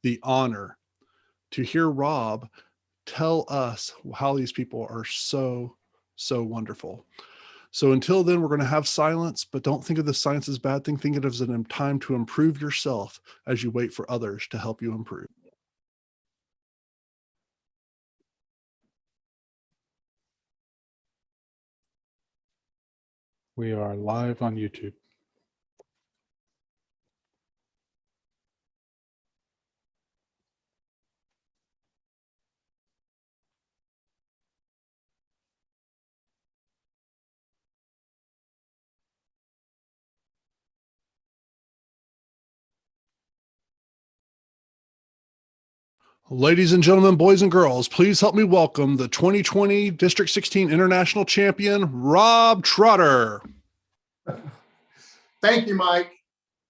the honor to hear Rob tell us how these people are so wonderful. So until then, we're going to have silence, but don't think of the silence as a bad thing. Think of it as a time to improve yourself as you wait for others to help you improve. We are live on YouTube. Ladies and gentlemen, boys and girls, please help me welcome the 2020 District 16 International Champion, Rob Trotter. Thank you, Mike.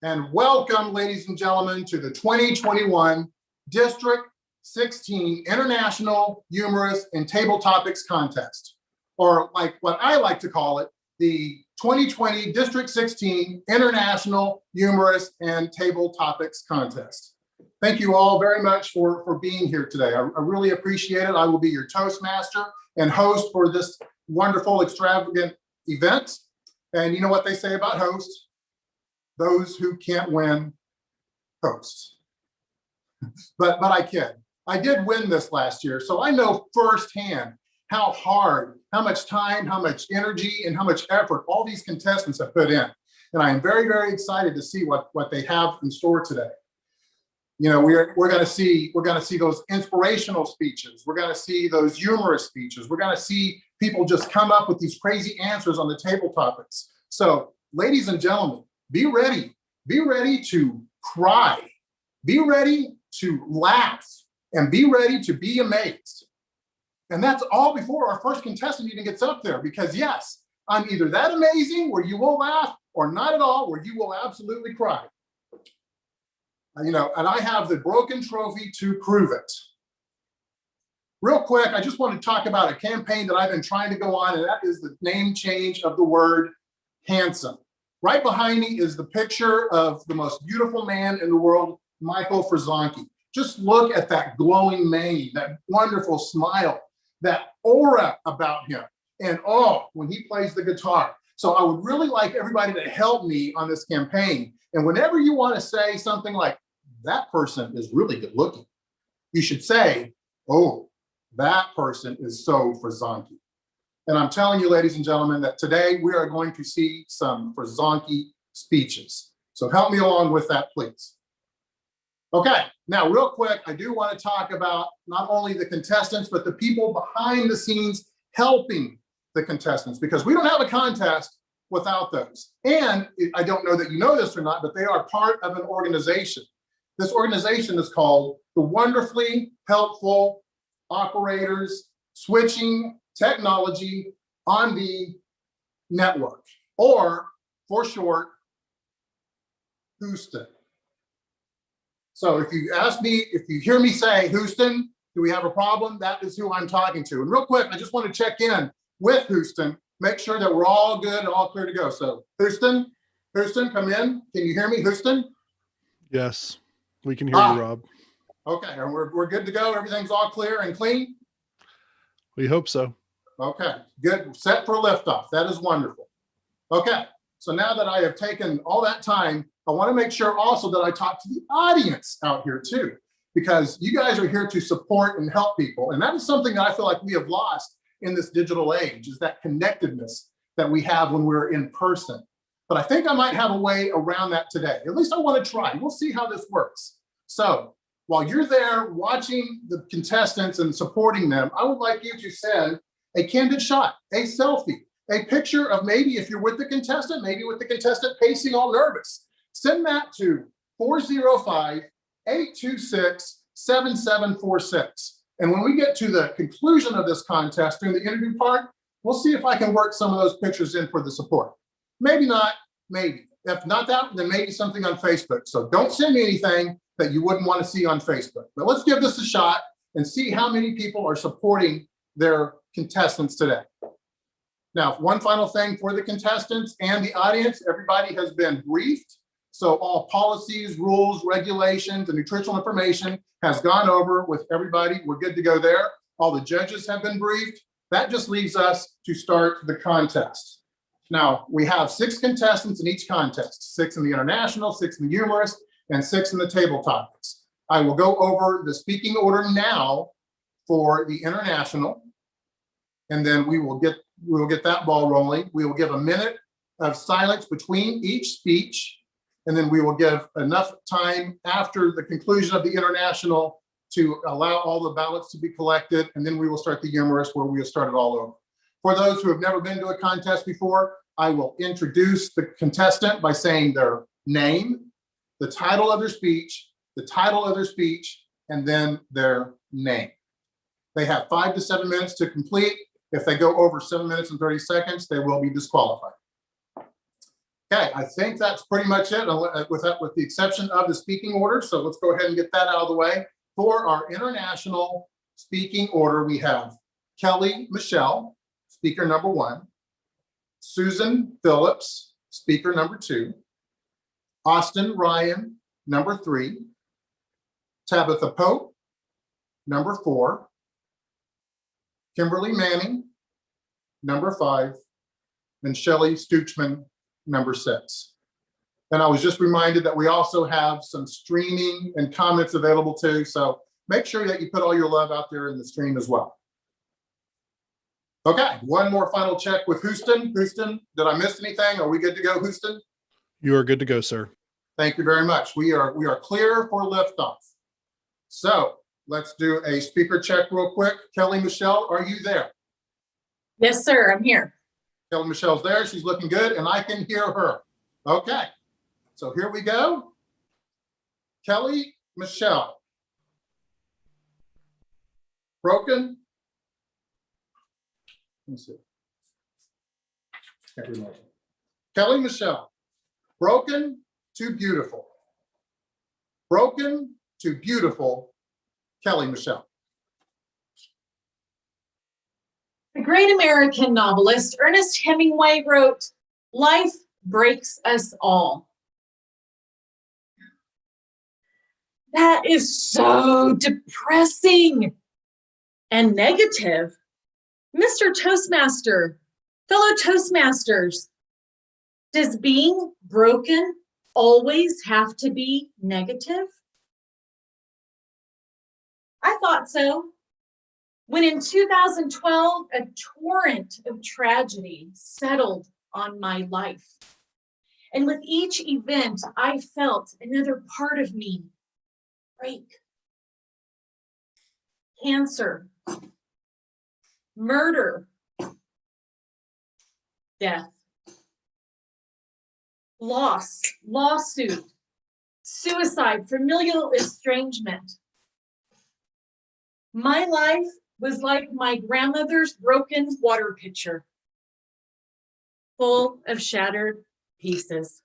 And welcome, ladies and gentlemen, to the 2021 District 16 International Humorous and Table Topics Contest, or like what I like to call it, the 2020 District 16 International Humorous and Table Topics Contest. Thank you all very much for being here today. I really appreciate it. I will be your Toastmaster and host for this wonderful, extravagant event. And you know what they say about hosts? Those who can't win, host. But I kid. I did win this last year, so I know firsthand how hard, how much time, how much energy, and how much effort all these contestants have put in. And I am very, very excited to see what they have in store today. You know, we're going to see those inspirational speeches. We're going to see those humorous speeches. We're going to see people just come up with these crazy answers on the table topics. So, ladies and gentlemen, be ready. Be ready to cry. Be ready to laugh, and be ready to be amazed. And that's all before our first contestant even gets up there, because yes, I'm either that amazing where you will laugh, or not at all where you will absolutely cry. You know, and I have the broken trophy to prove it. Real quick, I just want to talk about a campaign that I've been trying to go on, and that is the name change of the word handsome. Right behind me is the picture of the most beautiful man in the world, Michael Frazanki. Just look at that glowing mane, that wonderful smile, that aura about him. And oh, when he plays the guitar. So I would really like everybody to help me on this campaign. And whenever you want to say something like, that person is really good looking, you should say, oh, that person is so Frazanki. And I'm telling you, ladies and gentlemen, that today we are going to see some Frazanki speeches. So help me along with that, please. Okay, now real quick, I do want to talk about not only the contestants, but the people behind the scenes helping the contestants, because we don't have a contest without those. And I don't know that you know this or not, but they are part of an organization. This organization is called the Wonderfully Helpful Operators Switching Technology on the Network, or for short, Houston. So if you ask me, if you hear me say Houston, do we have a problem? That is who I'm talking to. And real quick, I just want to check in with Houston, make sure that we're all good and all clear to go. So Houston, come in. Can you hear me, Houston? Yes, we can hear you, Rob. Okay, and we're good to go. Everything's all clear and clean? We hope so. Okay, good. Set for liftoff. That is wonderful. Okay, so now that I have taken all that time, I want to make sure also that I talk to the audience out here too, because you guys are here to support and help people. And that is something that I feel like we have lost in this digital age, is that connectedness that we have when we're in person. But I think I might have a way around that today. At least I want to try. We'll see how this works. So while you're there watching the contestants and supporting them, I would like you to send a candid shot, a selfie, a picture of maybe if you're with the contestant, maybe with the contestant pacing all nervous. Send that to 405-826-7746. And when we get to the conclusion of this contest during the interview part, we'll see if I can work some of those pictures in for the support. Maybe not, maybe. If not that, then maybe something on Facebook. So don't send me anything that you wouldn't want to see on Facebook. But let's give this a shot and see how many people are supporting their contestants today. Now, one final thing for the contestants and the audience, everybody has been briefed. So all policies, rules, regulations, and nutritional information has gone over with everybody. We're good to go there. All the judges have been briefed. That just leaves us to start the contest. Now, we have 6 contestants in each contest, 6 in the international, 6 in the humorous, and 6 in the table topics. I will go over the speaking order now for the international, and then we will get that ball rolling. We will give a minute of silence between each speech, and then we will give enough time after the conclusion of the international to allow all the ballots to be collected, and then we will start the humorous, where we will start it all over. For those who have never been to a contest before, I will introduce the contestant by saying their name, the title of their speech, and then their name. They have 5 to 7 minutes to complete. If they go over 7 minutes and 30 seconds, they will be disqualified. Okay, I think that's pretty much it, with the exception of the speaking order. So let's go ahead and get that out of the way. For our international speaking order, we have Kelly Michelle, speaker number 1, Susan Phillips, speaker number 2, Austin Ryan, number 3, Tabitha Pope, number 4, Kimberly Manning, number 5, and Shelley Stuchman, number 6. And I was just reminded that we also have some streaming and comments available too. So make sure that you put all your love out there in the stream as well. Okay, one more final check with Houston. Houston, did I miss anything? Are we good to go, Houston? You are good to go, sir. Thank you very much. We are clear for liftoff. So let's do a speaker check real quick. Kelly Michelle, are you there? Yes, sir, I'm here. Kelly Michelle's there. She's looking good, and I can hear her. Okay, so here we go. Kelly Michelle. Broken. Let me see. Kelly Michelle. Broken to beautiful. Broken to beautiful. Kelly Michelle. The great American novelist Ernest Hemingway wrote, "Life breaks us all." That is so depressing and negative. Mr. Toastmaster, fellow Toastmasters, does being broken always have to be negative? I thought so. When in 2012, a torrent of tragedy settled on my life. And with each event, I felt another part of me break. Cancer, murder, death, loss, lawsuit, suicide, familial estrangement. My life was like my grandmother's broken water pitcher, full of shattered pieces.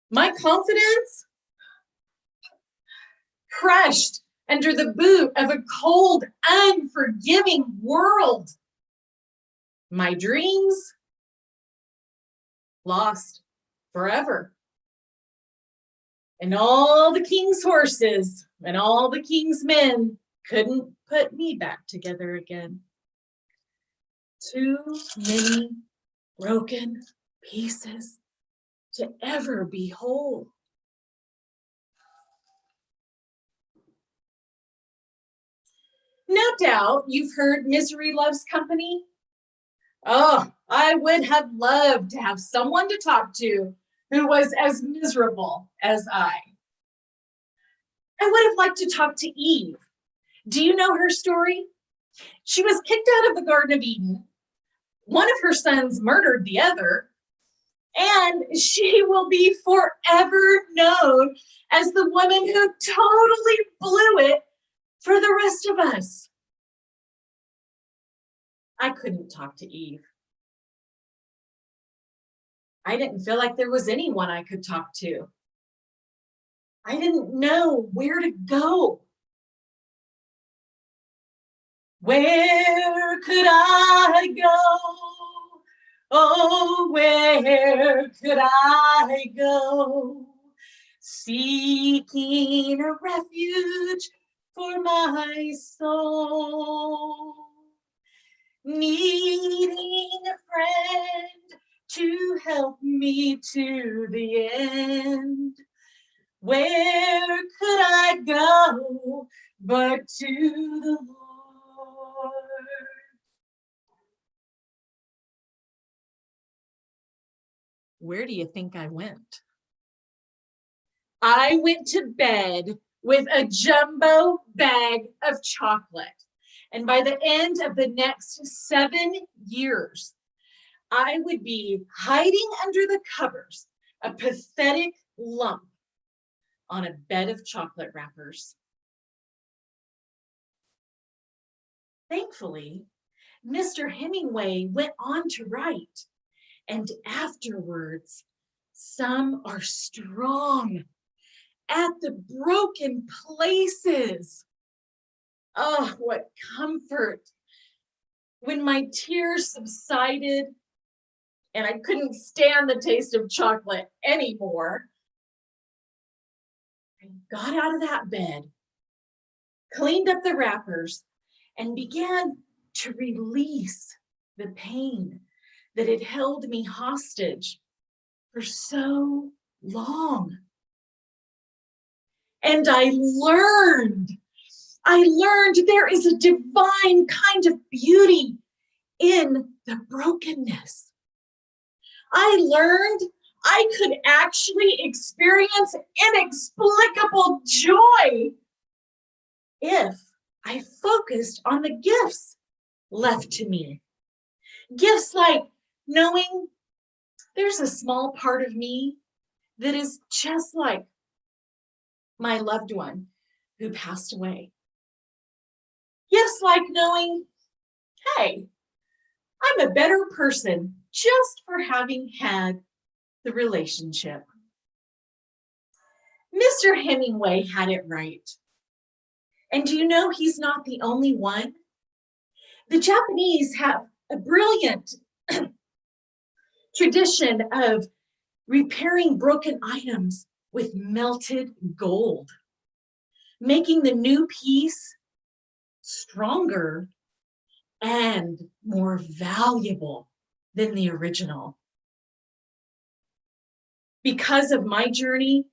My confidence crushed under the boot of a cold, unforgiving world. My dreams lost forever. And all the king's horses and all the king's men couldn't put me back together again. Too many broken pieces to ever be whole. No doubt you've heard misery loves company. Oh, I would have loved to have someone to talk to who was as miserable as I. I would have liked to talk to Eve. Do you know her story? She was kicked out of the Garden of Eden. One of her sons murdered the other, and she will be forever known as the woman who totally blew it for the rest of us. I couldn't talk to Eve. I didn't feel like there was anyone I could talk to. I didn't know where to go. Where could I go? Oh, where could I go? Seeking a refuge for my soul. Needing a friend to help me to the end. Where could I go but to the Lord? Where do you think I went? I went to bed with a jumbo bag of chocolate. And by the end of the next 7 years, I would be hiding under the covers, a pathetic lump on a bed of chocolate wrappers. Thankfully, Mr. Hemingway went on to write, and afterwards, some are strong at the broken places. Oh, what comfort. When my tears subsided and I couldn't stand the taste of chocolate anymore, I got out of that bed, cleaned up the wrappers, and began to release the pain that had held me hostage for so long. And I learned there is a divine kind of beauty in the brokenness. I learned I could actually experience inexplicable joy if I focused on the gifts left to me. Gifts like knowing there's a small part of me that is just like my loved one who passed away. Gifts like knowing, hey, I'm a better person just for having had the relationship. Mr. Hemingway had it right. And do you know he's not the only one? The Japanese have a brilliant tradition of repairing broken items with melted gold, making the new piece stronger and more valuable than the original. Because of my journey,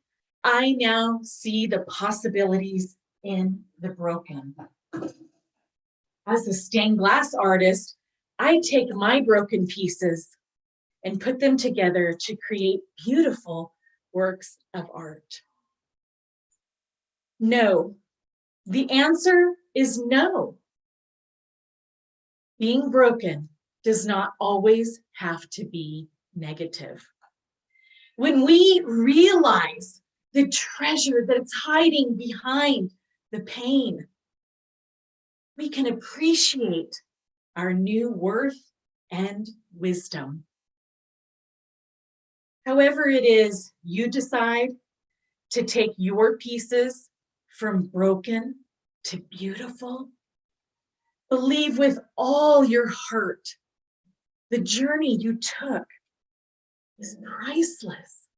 I now see the possibilities in the broken. As a stained glass artist, I take my broken pieces and put them together to create beautiful works of art. No, the answer is no. Being broken does not always have to be negative. When we realize the treasure that's hiding behind the pain, we can appreciate our new worth and wisdom. However it is you decide to take your pieces from broken to beautiful, believe with all your heart the journey you took is priceless,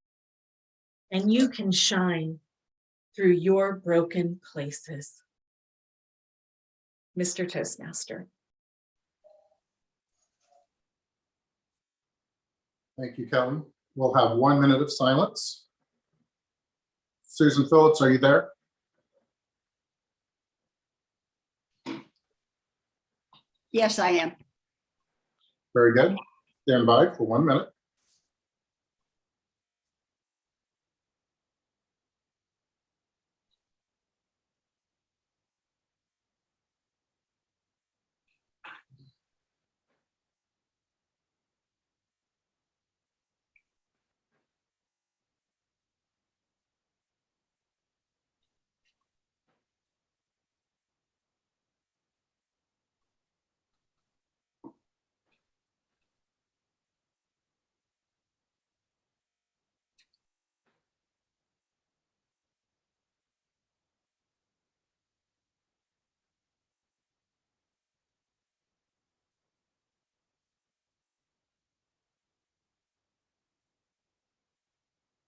and you can shine through your broken places. Mr. Toastmaster. Thank you, Kelly. We'll have 1 minute of silence. Susan Phillips, are you there? Yes, I am. Very good. Stand by for 1 minute.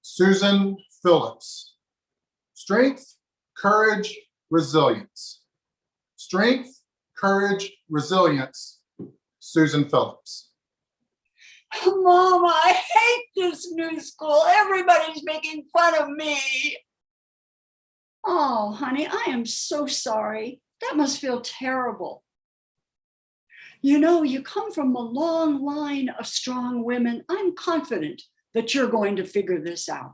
Susan Phillips. Strength, courage, resilience. Strength, courage, resilience. Susan Phillips. Mom, I hate this new school. Everybody's making fun of me. Oh, honey, I am so sorry. That must feel terrible. You know, you come from a long line of strong women. I'm confident that you're going to figure this out.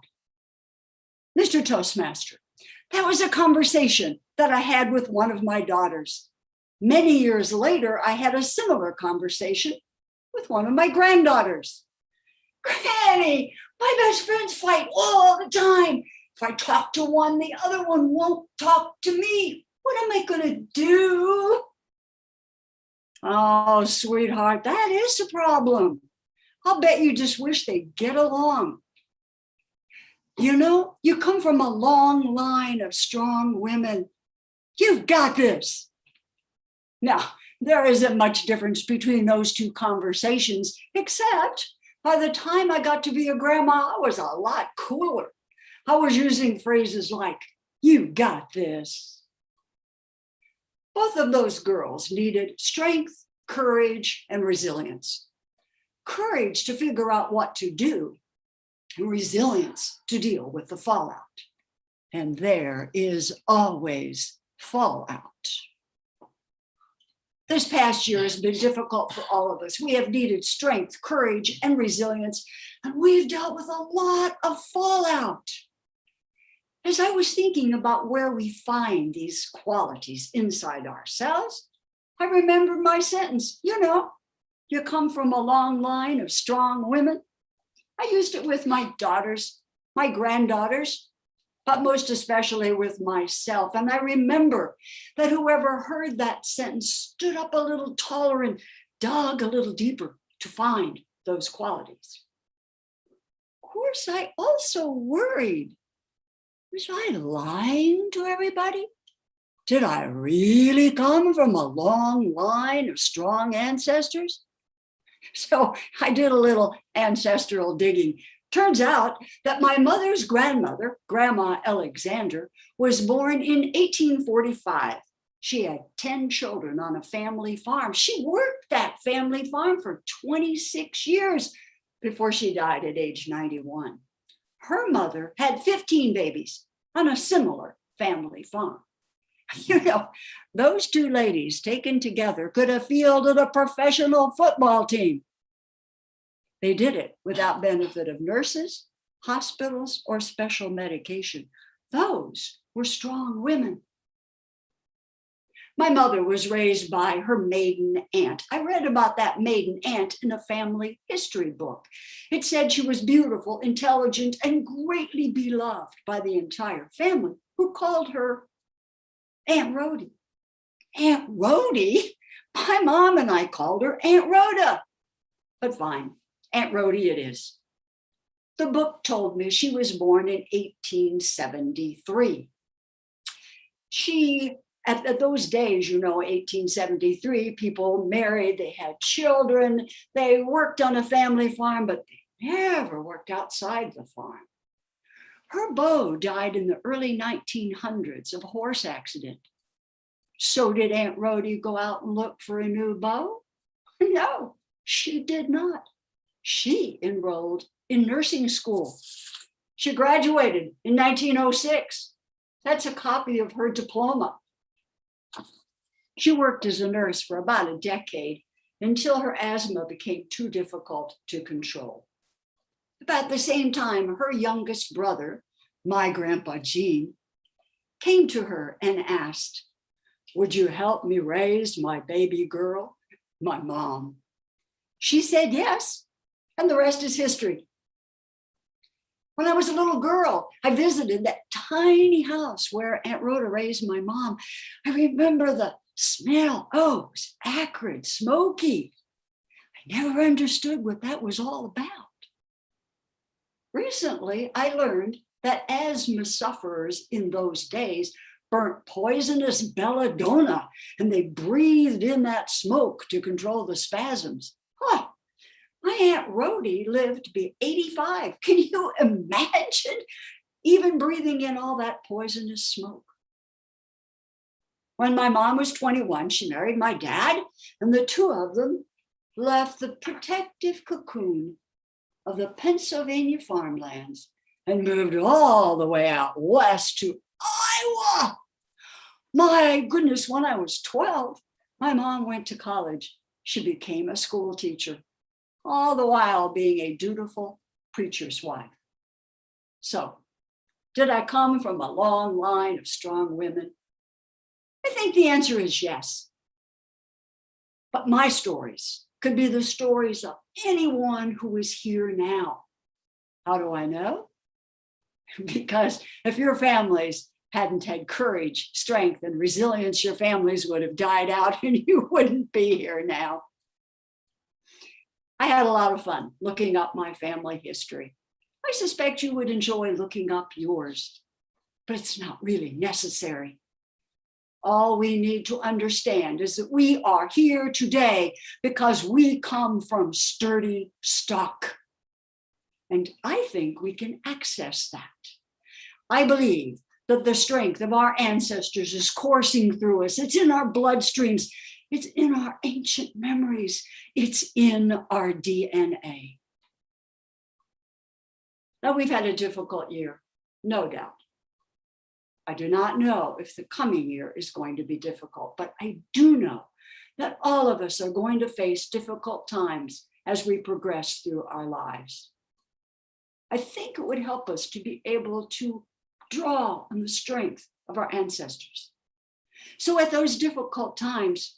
Mr. Toastmaster, that was a conversation that I had with one of my daughters. Many years later, I had a similar conversation with one of my granddaughters. Granny, my best friends fight all the time. If I talk to one, the other one won't talk to me. What am I going to do? Oh, sweetheart, that is a problem. I'll bet you just wish they'd get along. You know, you come from a long line of strong women. You've got this. Now, there isn't much difference between those two conversations, except by the time I got to be a grandma, I was a lot cooler. I was using phrases like, you got this. Both of those girls needed strength, courage, and resilience. Courage to figure out what to do, and resilience to deal with the fallout. And there is always fallout. This past year has been difficult for all of us. We have needed strength, courage, and resilience, and we've dealt with a lot of fallout. As I was thinking about where we find these qualities inside ourselves, I remembered my sentence, you know, you come from a long line of strong women. I used it with my daughters, my granddaughters, but most especially with myself. And I remember that whoever heard that sentence stood up a little taller and dug a little deeper to find those qualities. Of course, I also worried. Was I lying to everybody? Did I really come from a long line of strong ancestors? So I did a little ancestral digging. Turns out that my mother's grandmother, Grandma Alexander, was born in 1845. She had 10 children on a family farm. She worked that family farm for 26 years before she died at age 91. Her mother had 15 babies on a similar family farm. You know, those two ladies taken together could have fielded a professional football team. They did it without benefit of nurses, hospitals, or special medication. Those were strong women. My mother was raised by her maiden aunt. I read about that maiden aunt in a family history book. It said she was beautiful, intelligent, and greatly beloved by the entire family, who called her Aunt Rhody. Aunt Rhody? My mom and I called her Aunt Rhoda. But fine, Aunt Rhody it is. The book told me she was born in 1873. At those days, you know, 1873, people married, they had children, they worked on a family farm, but they never worked outside the farm. Her beau died in the early 1900s of a horse accident. So did Aunt Rhody go out and look for a new beau? No, she did not. She enrolled in nursing school. She graduated in 1906. That's a copy of her diploma. She worked as a nurse for about a decade until her asthma became too difficult to control. About the same time, her youngest brother, my Grandpa Gene, came to her and asked, "Would you help me raise my baby girl, my mom?" She said yes, and the rest is history. When I was a little girl, I visited that tiny house where Aunt Rhoda raised my mom. I remember the smell. Oh, it was acrid, smoky. I never understood what that was all about. Recently, I learned that asthma sufferers in those days burnt poisonous belladonna, and they breathed in that smoke to control the spasms. Huh. My Aunt Rhody lived to be 85. Can you imagine even breathing in all that poisonous smoke? When my mom was 21, she married my dad, and the two of them left the protective cocoon of the Pennsylvania farmlands and moved all the way out west to Iowa. My goodness, when I was 12, my mom went to college. She became a school teacher, all the while being a dutiful preacher's wife. So, did I come from a long line of strong women? I think the answer is yes. But my stories could be the stories of anyone who is here now. How do I know? Because if your families hadn't had courage, strength, and resilience, your families would have died out and you wouldn't be here now. I had a lot of fun looking up my family history. I suspect you would enjoy looking up yours, but it's not really necessary. All we need to understand is that we are here today because we come from sturdy stock. And I think we can access that. I believe that the strength of our ancestors is coursing through us. It's in our bloodstreams. It's in our ancient memories. It's in our DNA. Now, we've had a difficult year, no doubt. I do not know if the coming year is going to be difficult, but I do know that all of us are going to face difficult times as we progress through our lives. I think it would help us to be able to draw on the strength of our ancestors. So at those difficult times,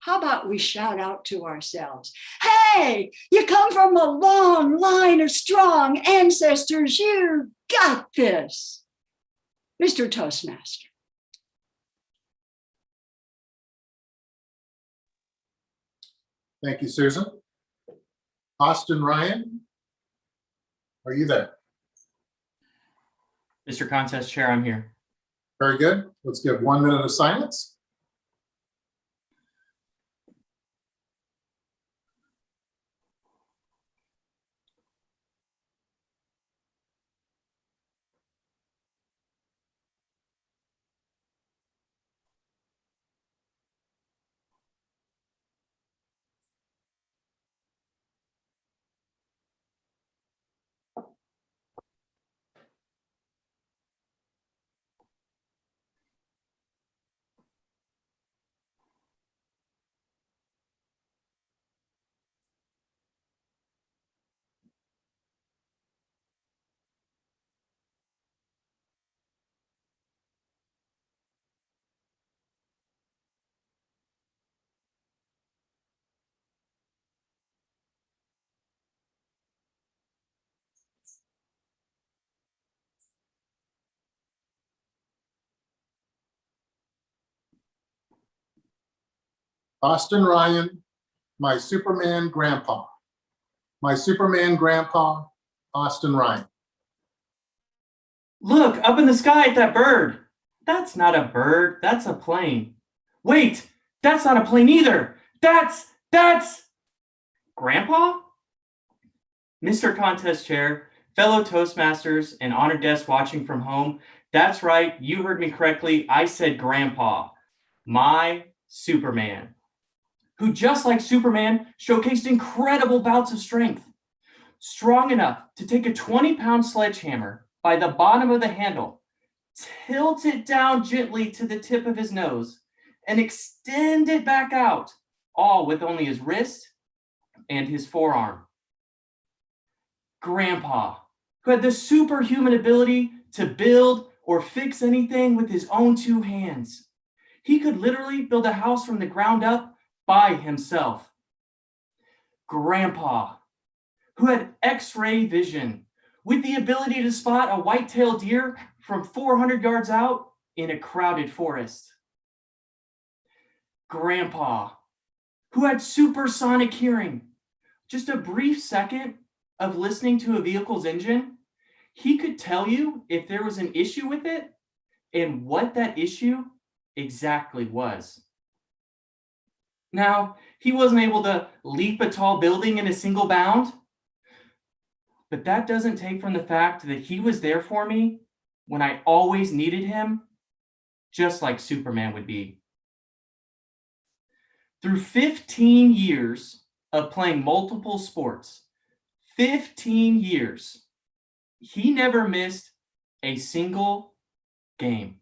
how about we shout out to ourselves, hey, you come from a long line of strong ancestors, you got this. Mr. Toastmaster. Thank you, Susan. Austin Ryan, are you there? Mr. Contest Chair, I'm here. Very good. Let's give 1 minute of silence. Austin Ryan, my Superman grandpa. My Superman grandpa, Austin Ryan. Look, up in the sky at that bird. That's not a bird, that's a plane. Wait, that's not a plane either. That's Grandpa? Mr. Contest Chair, fellow Toastmasters, and honored guests watching from home, that's right, you heard me correctly. I said Grandpa, my Superman, who just like Superman showcased incredible bouts of strength. Strong enough to take a 20-pound sledgehammer by the bottom of the handle, tilt it down gently to the tip of his nose, and extend it back out, all with only his wrist and his forearm. Grandpa, who had the superhuman ability to build or fix anything with his own 2 hands. He could literally build a house from the ground up by himself. Grandpa, who had X-ray vision with the ability to spot a white-tailed deer from 400 yards out in a crowded forest. Grandpa, who had supersonic hearing, just a brief second of listening to a vehicle's engine, he could tell you if there was an issue with it and what that issue exactly was. Now, He wasn't able to leap a tall building in a single bound. But that doesn't take from the fact that he was there for me when I always needed him, just like Superman would be. Through 15 years of playing multiple sports, 15 years, he never missed a single game.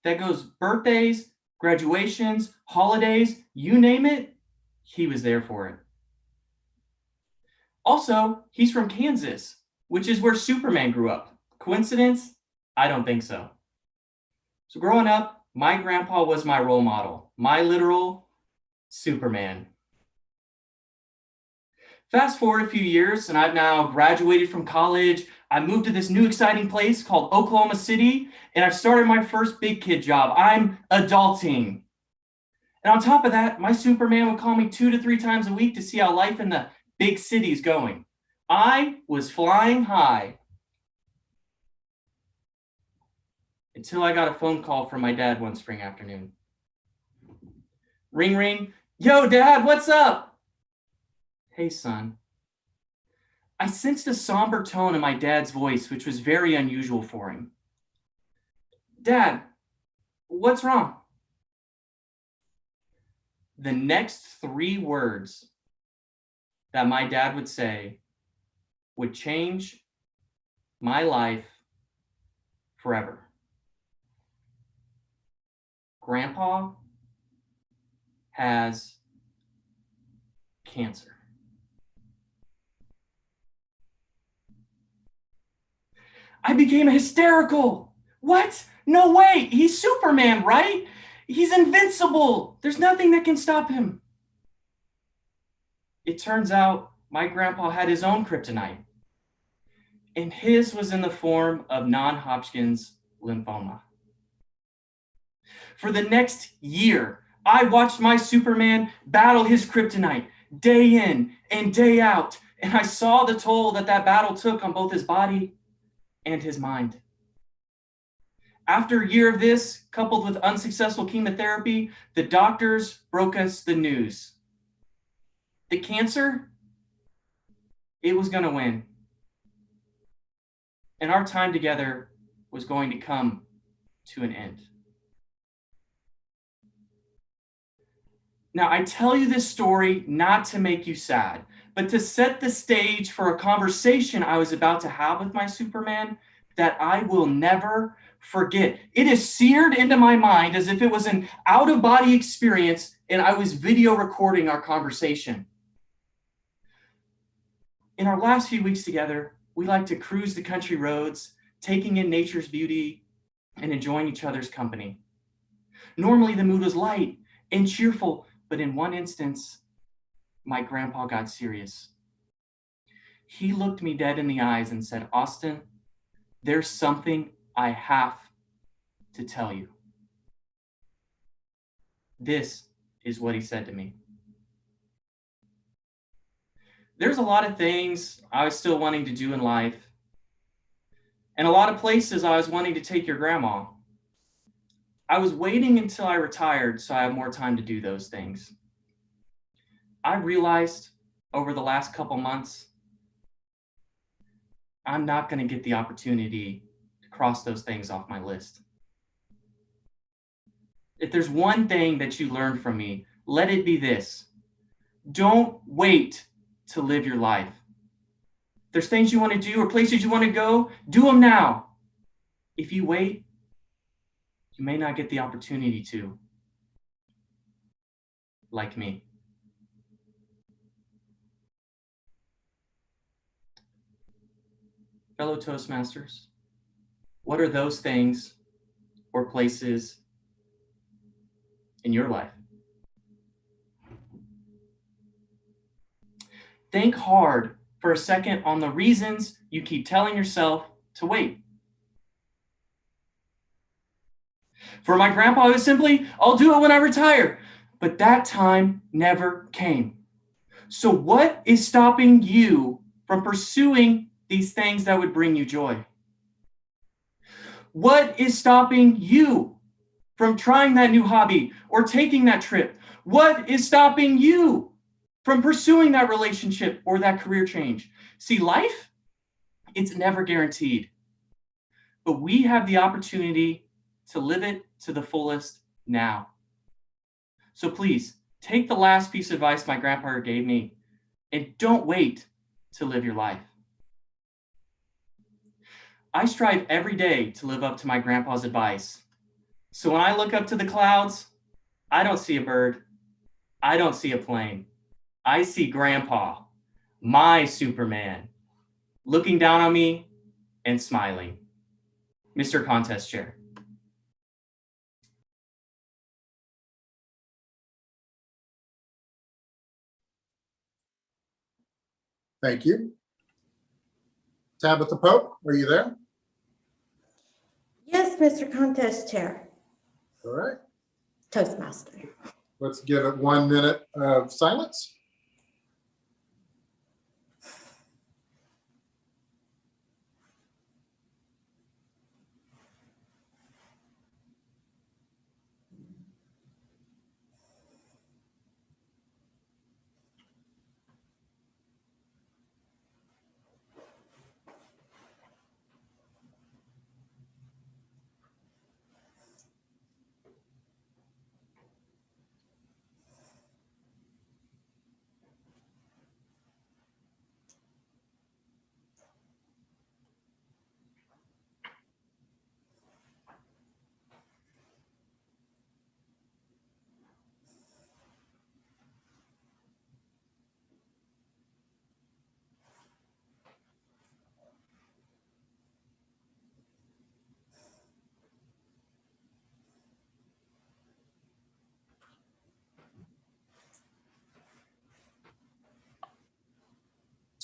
That goes birthdays, graduations, holidays, you name it, he was there for it. Also, he's from Kansas, which is where Superman grew up. Coincidence? I don't think so. So growing up, my grandpa was my role model, my literal Superman. Fast forward a few years, and I've now graduated from college. I moved to this new exciting place called Oklahoma City, and I've started my first big kid job. I'm adulting. And on top of that, my Superman would call me 2 to 3 times a week to see how life in the big city's going. I was flying high. Until I got a phone call from my dad one spring afternoon. Ring, ring. Yo, Dad, what's up? Hey, son. I sensed a somber tone in my dad's voice, which was very unusual for him. Dad, what's wrong? The next 3 words that my dad would say would change my life forever. Grandpa has cancer. I became hysterical. What? No way. He's Superman, right? He's invincible. There's nothing that can stop him. It turns out my grandpa had his own kryptonite, and his was in the form of non-Hodgkin's lymphoma. For the next year, I watched my Superman battle his kryptonite day in and day out, and I saw the toll that battle took on both his body and his mind. After a year of this, coupled with unsuccessful chemotherapy, the doctors broke us the news. The cancer, it was going to win. And our time together was going to come to an end. Now, I tell you this story not to make you sad, but to set the stage for a conversation I was about to have with my Superman that I will never forget. It is seared into my mind as if it was an out-of-body experience and I was video recording our conversation. In our last few weeks together, we like to cruise the country roads, taking in nature's beauty and enjoying each other's company. Normally, the mood was light and cheerful, but in one instance, my grandpa got serious. He looked me dead in the eyes and said, Austin, there's something I have to tell you. This is what he said to me. There's a lot of things I was still wanting to do in life, and a lot of places I was wanting to take your grandma. I was waiting until I retired so I have more time to do those things. I realized over the last couple months, I'm not going to get the opportunity to cross those things off my list. If there's one thing that you learned from me, let it be this. Don't wait to live your life. If there's things you want to do or places you want to go, do them now. If you wait, you may not get the opportunity to, like me. Fellow Toastmasters, what are those things or places in your life? Think hard for a second on the reasons you keep telling yourself to wait. For my grandpa, it was simply, I'll do it when I retire. But that time never came. So what is stopping you from pursuing these things that would bring you joy? What is stopping you from trying that new hobby or taking that trip? What is stopping you from pursuing that relationship or that career change? See, life, it's never guaranteed, but we have the opportunity to live it to the fullest now. So please take the last piece of advice my grandpa gave me and don't wait to live your life. I strive every day to live up to my grandpa's advice. So when I look up to the clouds, I don't see a bird. I don't see a plane. I see Grandpa, my Superman, looking down on me and smiling. Mr. Contest Chair. Thank you. Tabitha Pope, are you there? Yes, Mr. Contest Chair. All right. Toastmaster. Let's give it 1 minute of silence.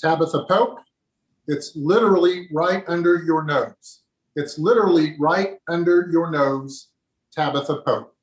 Tabitha Pope, it's literally right under your nose. It's literally right under your nose, Tabitha Pope.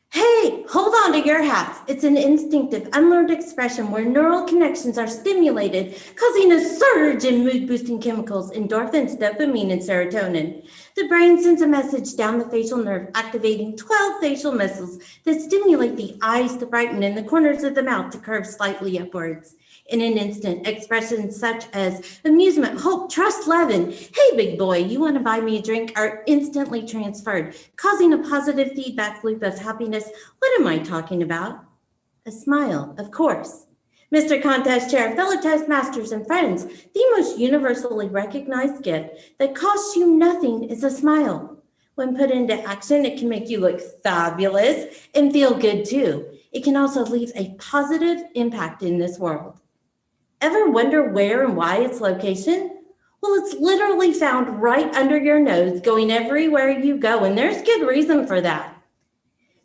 Hey, hold on to your hats. It's an instinctive, unlearned expression where neural connections are stimulated, causing a surge in mood-boosting chemicals, endorphins, dopamine, and serotonin. The brain sends a message down the facial nerve, activating 12 facial muscles that stimulate the eyes to brighten and the corners of the mouth to curve slightly upwards. In an instant, expressions such as amusement, hope, trust, love, and hey, big boy, you want to buy me a drink are instantly transferred, causing a positive feedback loop of happiness. What am I talking about? A smile, of course. Mr. Contest Chair, fellow Toastmasters, and friends, the most universally recognized gift that costs you nothing is a smile. When put into action, it can make you look fabulous and feel good too. It can also leave a positive impact in this world. Ever wonder where and why its location? Well, it's literally found right under your nose, going everywhere you go, and there's good reason for that.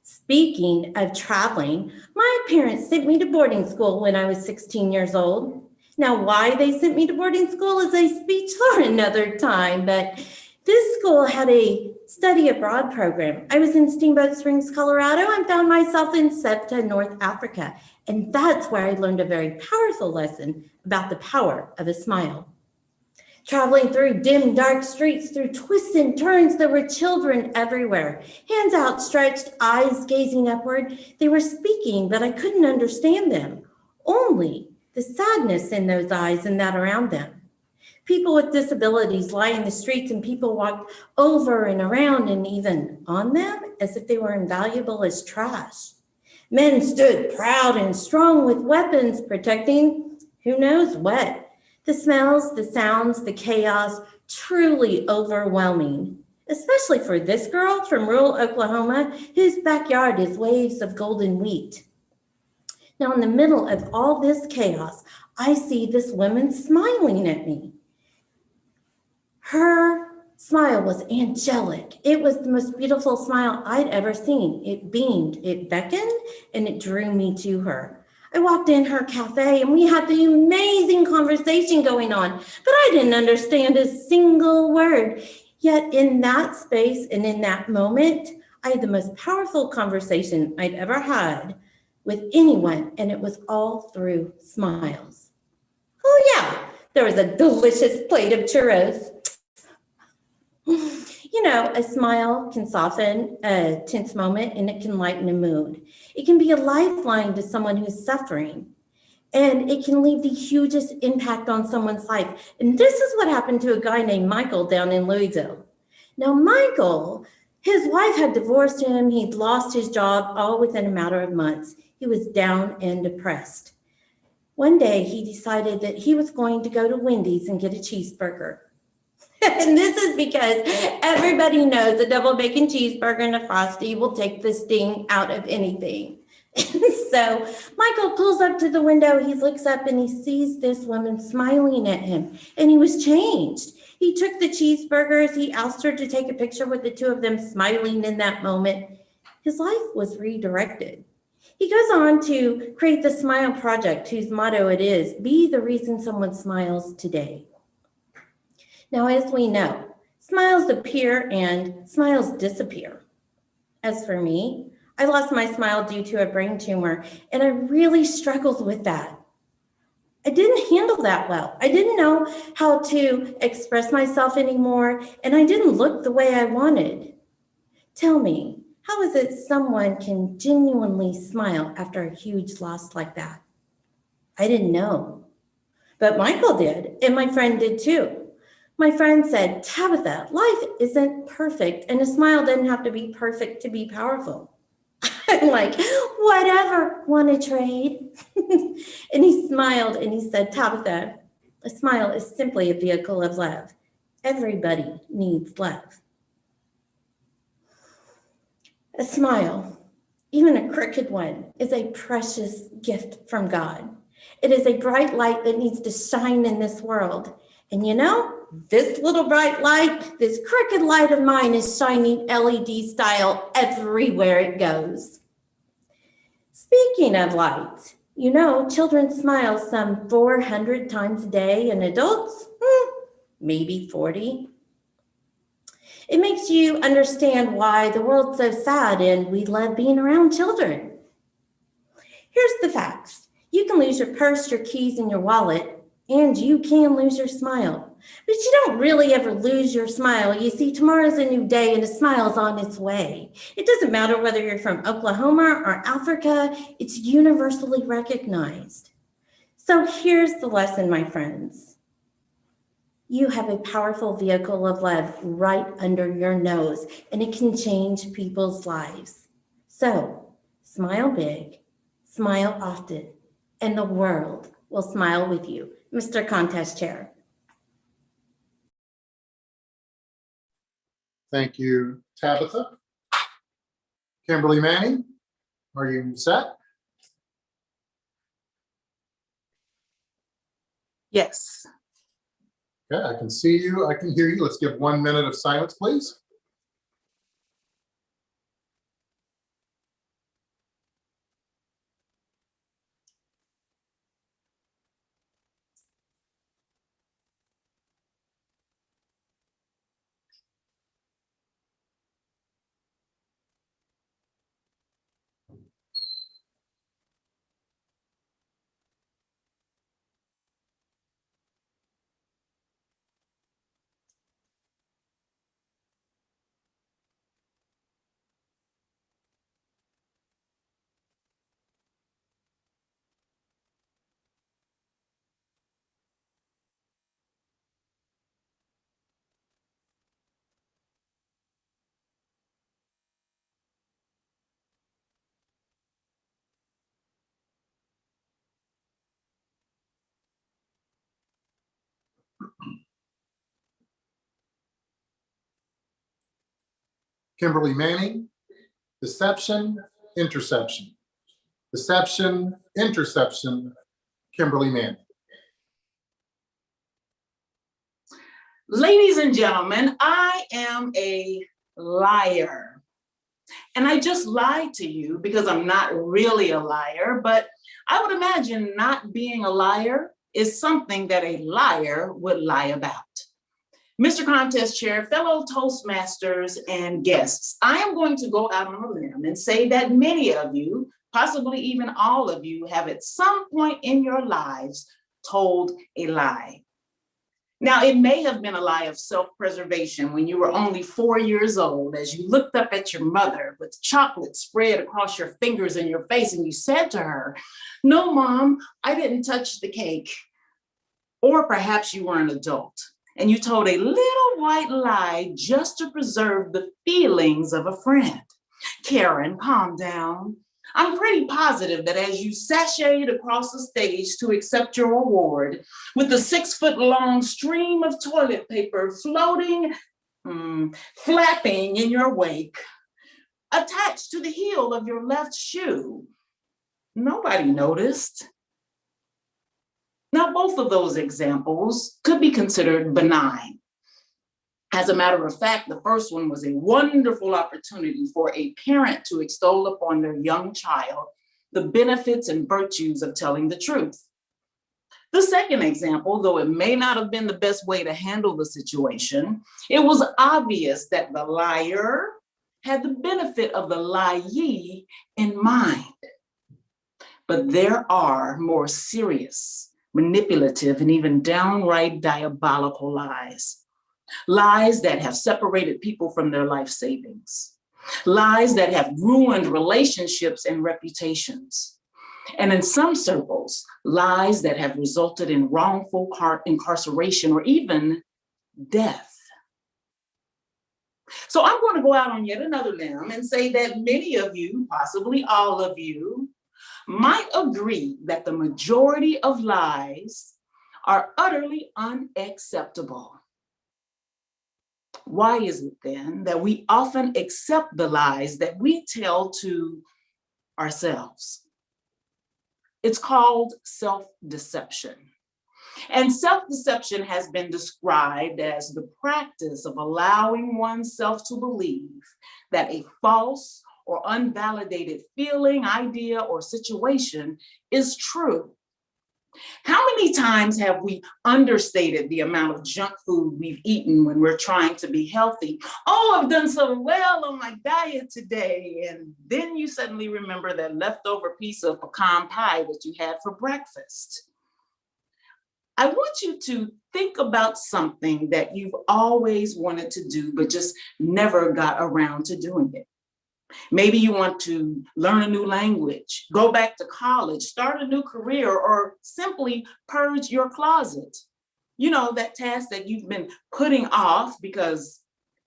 Speaking of traveling, my parents sent me to boarding school when I was 16 years old. Now, why they sent me to boarding school is a speech for another time, but this school had a study abroad program. I was in Steamboat Springs, Colorado, and found myself in SEPTA, North Africa. And that's where I learned a very powerful lesson about the power of a smile. Traveling through dim, dark streets, through twists and turns, there were children everywhere. Hands outstretched, eyes gazing upward. They were speaking, but I couldn't understand them. Only the sadness in those eyes and that around them. People with disabilities lie in the streets and people walked over and around and even on them as if they were invaluable as trash. Men stood proud and strong with weapons protecting who knows what. The smells, the sounds, the chaos, truly overwhelming, especially for this girl from rural Oklahoma whose backyard is waves of golden wheat. Now, in the middle of all this chaos, I see this woman smiling at me. Her smile was angelic. It was the most beautiful smile I'd ever seen. It beamed, it beckoned, and it drew me to her. I walked in her cafe and we had the amazing conversation going on, but I didn't understand a single word. Yet in that space and in that moment, I had the most powerful conversation I'd ever had with anyone, and it was all through smiles. Oh yeah, there was a delicious plate of churros. You You know, a smile can soften a tense moment and it can lighten a mood. It can be a lifeline to someone who's suffering. And it can leave the hugest impact on someone's life. And this is what happened to a guy named Michael down in Louisville. Now, Michael, his wife had divorced him. He'd lost his job all within a matter of months. He was down and depressed. One day, he decided that he was going to go to Wendy's and get a cheeseburger. And this is because everybody knows a double bacon cheeseburger and a Frosty will take the sting out of anything. So Michael pulls up to the window. He looks up and he sees this woman smiling at him, and he was changed. He took the cheeseburgers. He asked her to take a picture with the two of them smiling in that moment. His life was redirected. He goes on to create the Smile Project, whose motto it is, be the reason someone smiles today. Now, as we know, smiles appear and smiles disappear. As for me, I lost my smile due to a brain tumor, and I really struggled with that. I didn't handle that well. I didn't know how to express myself anymore, and I didn't look the way I wanted. Tell me, how is it someone can genuinely smile after a huge loss like that? I didn't know, but Michael did, and my friend did too. My friend said, Tabitha, life isn't perfect, and a smile doesn't have to be perfect to be powerful. I'm like, whatever, want to trade? And he smiled and he said, Tabitha, a smile is simply a vehicle of love. Everybody needs love. A smile, even a crooked one, is a precious gift from God. It is a bright light that needs to shine in this world. And you know, this little bright light, this crooked light of mine is shining LED style everywhere it goes. Speaking of lights, you know, children smile some 400 times a day and adults, maybe 40. It makes you understand why the world's so sad and we love being around children. Here's the facts. You can lose your purse, your keys, and your wallet, and you can lose your smile. But you don't really ever lose your smile. You see, tomorrow's a new day and a smile's on its way. It doesn't matter whether you're from Oklahoma or Africa, it's universally recognized. So here's the lesson, my friends. You have a powerful vehicle of love right under your nose, and it can change people's lives. So smile big, smile often, and the world will smile with you. Mr. Contest Chair. Thank you, Tabitha. Kimberly Manning, are you set? Yes. Okay, I can see you, I can hear you. Let's give 1 minute of silence, please. Kimberly Manning, deception, interception. Deception, interception, Kimberly Manning. Ladies and gentlemen, I am a liar. And I just lied to you because I'm not really a liar, but I would imagine not being a liar is something that a liar would lie about. Mr. Contest Chair, fellow Toastmasters, and guests, I am going to go out on a limb and say that many of you, possibly even all of you, have at some point in your lives told a lie. Now, it may have been a lie of self-preservation when you were only 4 years old, as you looked up at your mother with chocolate spread across your fingers and your face, and you said to her, "No, Mom, I didn't touch the cake." Or perhaps you were an adult and you told a little white lie just to preserve the feelings of a friend. "Karen, calm down." I'm pretty positive that as you sashayed across the stage to accept your award, with the 6-foot-long stream of toilet paper floating, flapping in your wake, attached to the heel of your left shoe, nobody noticed. Now, both of those examples could be considered benign. As a matter of fact, the first one was a wonderful opportunity for a parent to extol upon their young child the benefits and virtues of telling the truth. The second example, though it may not have been the best way to handle the situation, it was obvious that the liar had the benefit of the liee in mind. But there are more serious, manipulative, and even downright diabolical lies. Lies that have separated people from their life savings. Lies that have ruined relationships and reputations. And in some circles, lies that have resulted in wrongful incarceration or even death. So I'm going to go out on yet another limb and say that many of you, possibly all of you, might agree that the majority of lies are utterly unacceptable. Why is it then that we often accept the lies that we tell to ourselves? It's called self-deception. And self-deception has been described as the practice of allowing oneself to believe that a false or unvalidated feeling, idea, or situation is true. How many times have we understated the amount of junk food we've eaten when we're trying to be healthy? "Oh, I've done so well on my diet today." And then you suddenly remember that leftover piece of pecan pie that you had for breakfast. I want you to think about something that you've always wanted to do, but just never got around to doing it. Maybe you want to learn a new language, go back to college, start a new career, or simply purge your closet. You know, that task that you've been putting off because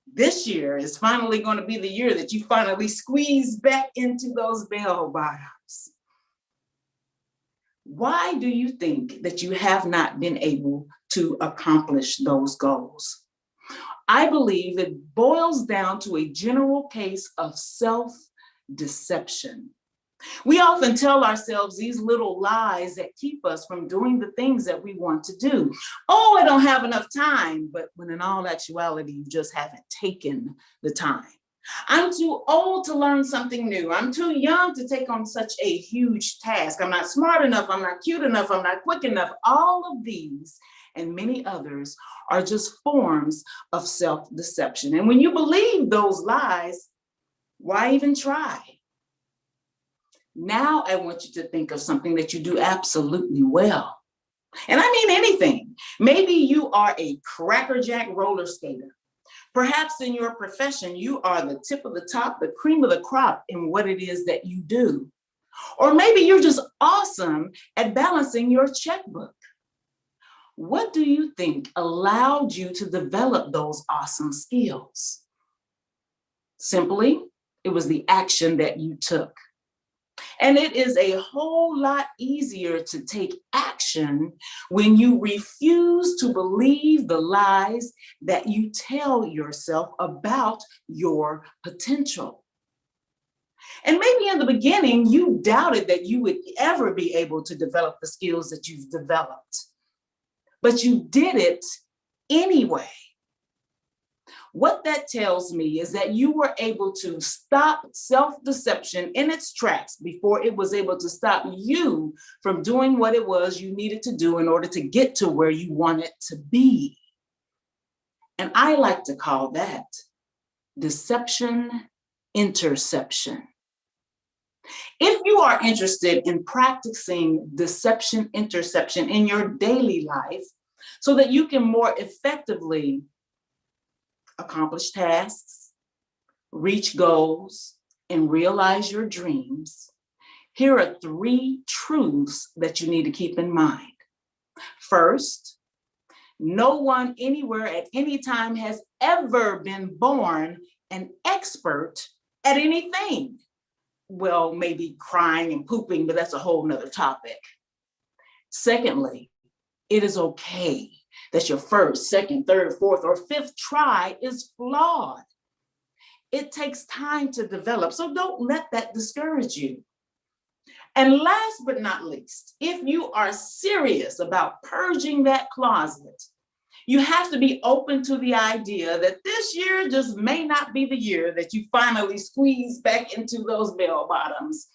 this year is finally going to be the year that you finally squeeze back into those bell bottoms. Why do you think that you have not been able to accomplish those goals? I believe it boils down to a general case of self-deception. We often tell ourselves these little lies that keep us from doing the things that we want to do. "Oh, I don't have enough time," but when in all actuality, you just haven't taken the time. "I'm too old to learn something new. I'm too young to take on such a huge task. I'm not smart enough. I'm not cute enough. I'm not quick enough." All of these and many others are just forms of self-deception. And when you believe those lies, why even try? Now I want you to think of something that you do absolutely well. And I mean anything. Maybe you are a crackerjack roller skater. Perhaps in your profession, you are the tip of the top, the cream of the crop in what it is that you do. Or maybe you're just awesome at balancing your checkbook. What do you think allowed you to develop those awesome skills? Simply, it was the action that you took. And it is a whole lot easier to take action when you refuse to believe the lies that you tell yourself about your potential. And maybe in the beginning, you doubted that you would ever be able to develop the skills that you've developed. But you did it anyway. What that tells me is that you were able to stop self-deception in its tracks before it was able to stop you from doing what it was you needed to do in order to get to where you wanted to be. And I like to call that deception interception. If you are interested in practicing deception interception in your daily life, so that you can more effectively accomplish tasks, reach goals, and realize your dreams, here are 3 truths that you need to keep in mind. First, no one anywhere at any time has ever been born an expert at anything. Well, maybe crying and pooping, but that's a whole nother topic. Secondly, it is okay that your first, second, third, fourth, or fifth try is flawed. It takes time to develop, so don't let that discourage you. And last but not least, if you are serious about purging that closet, you have to be open to the idea that this year just may not be the year that you finally squeeze back into those bell bottoms.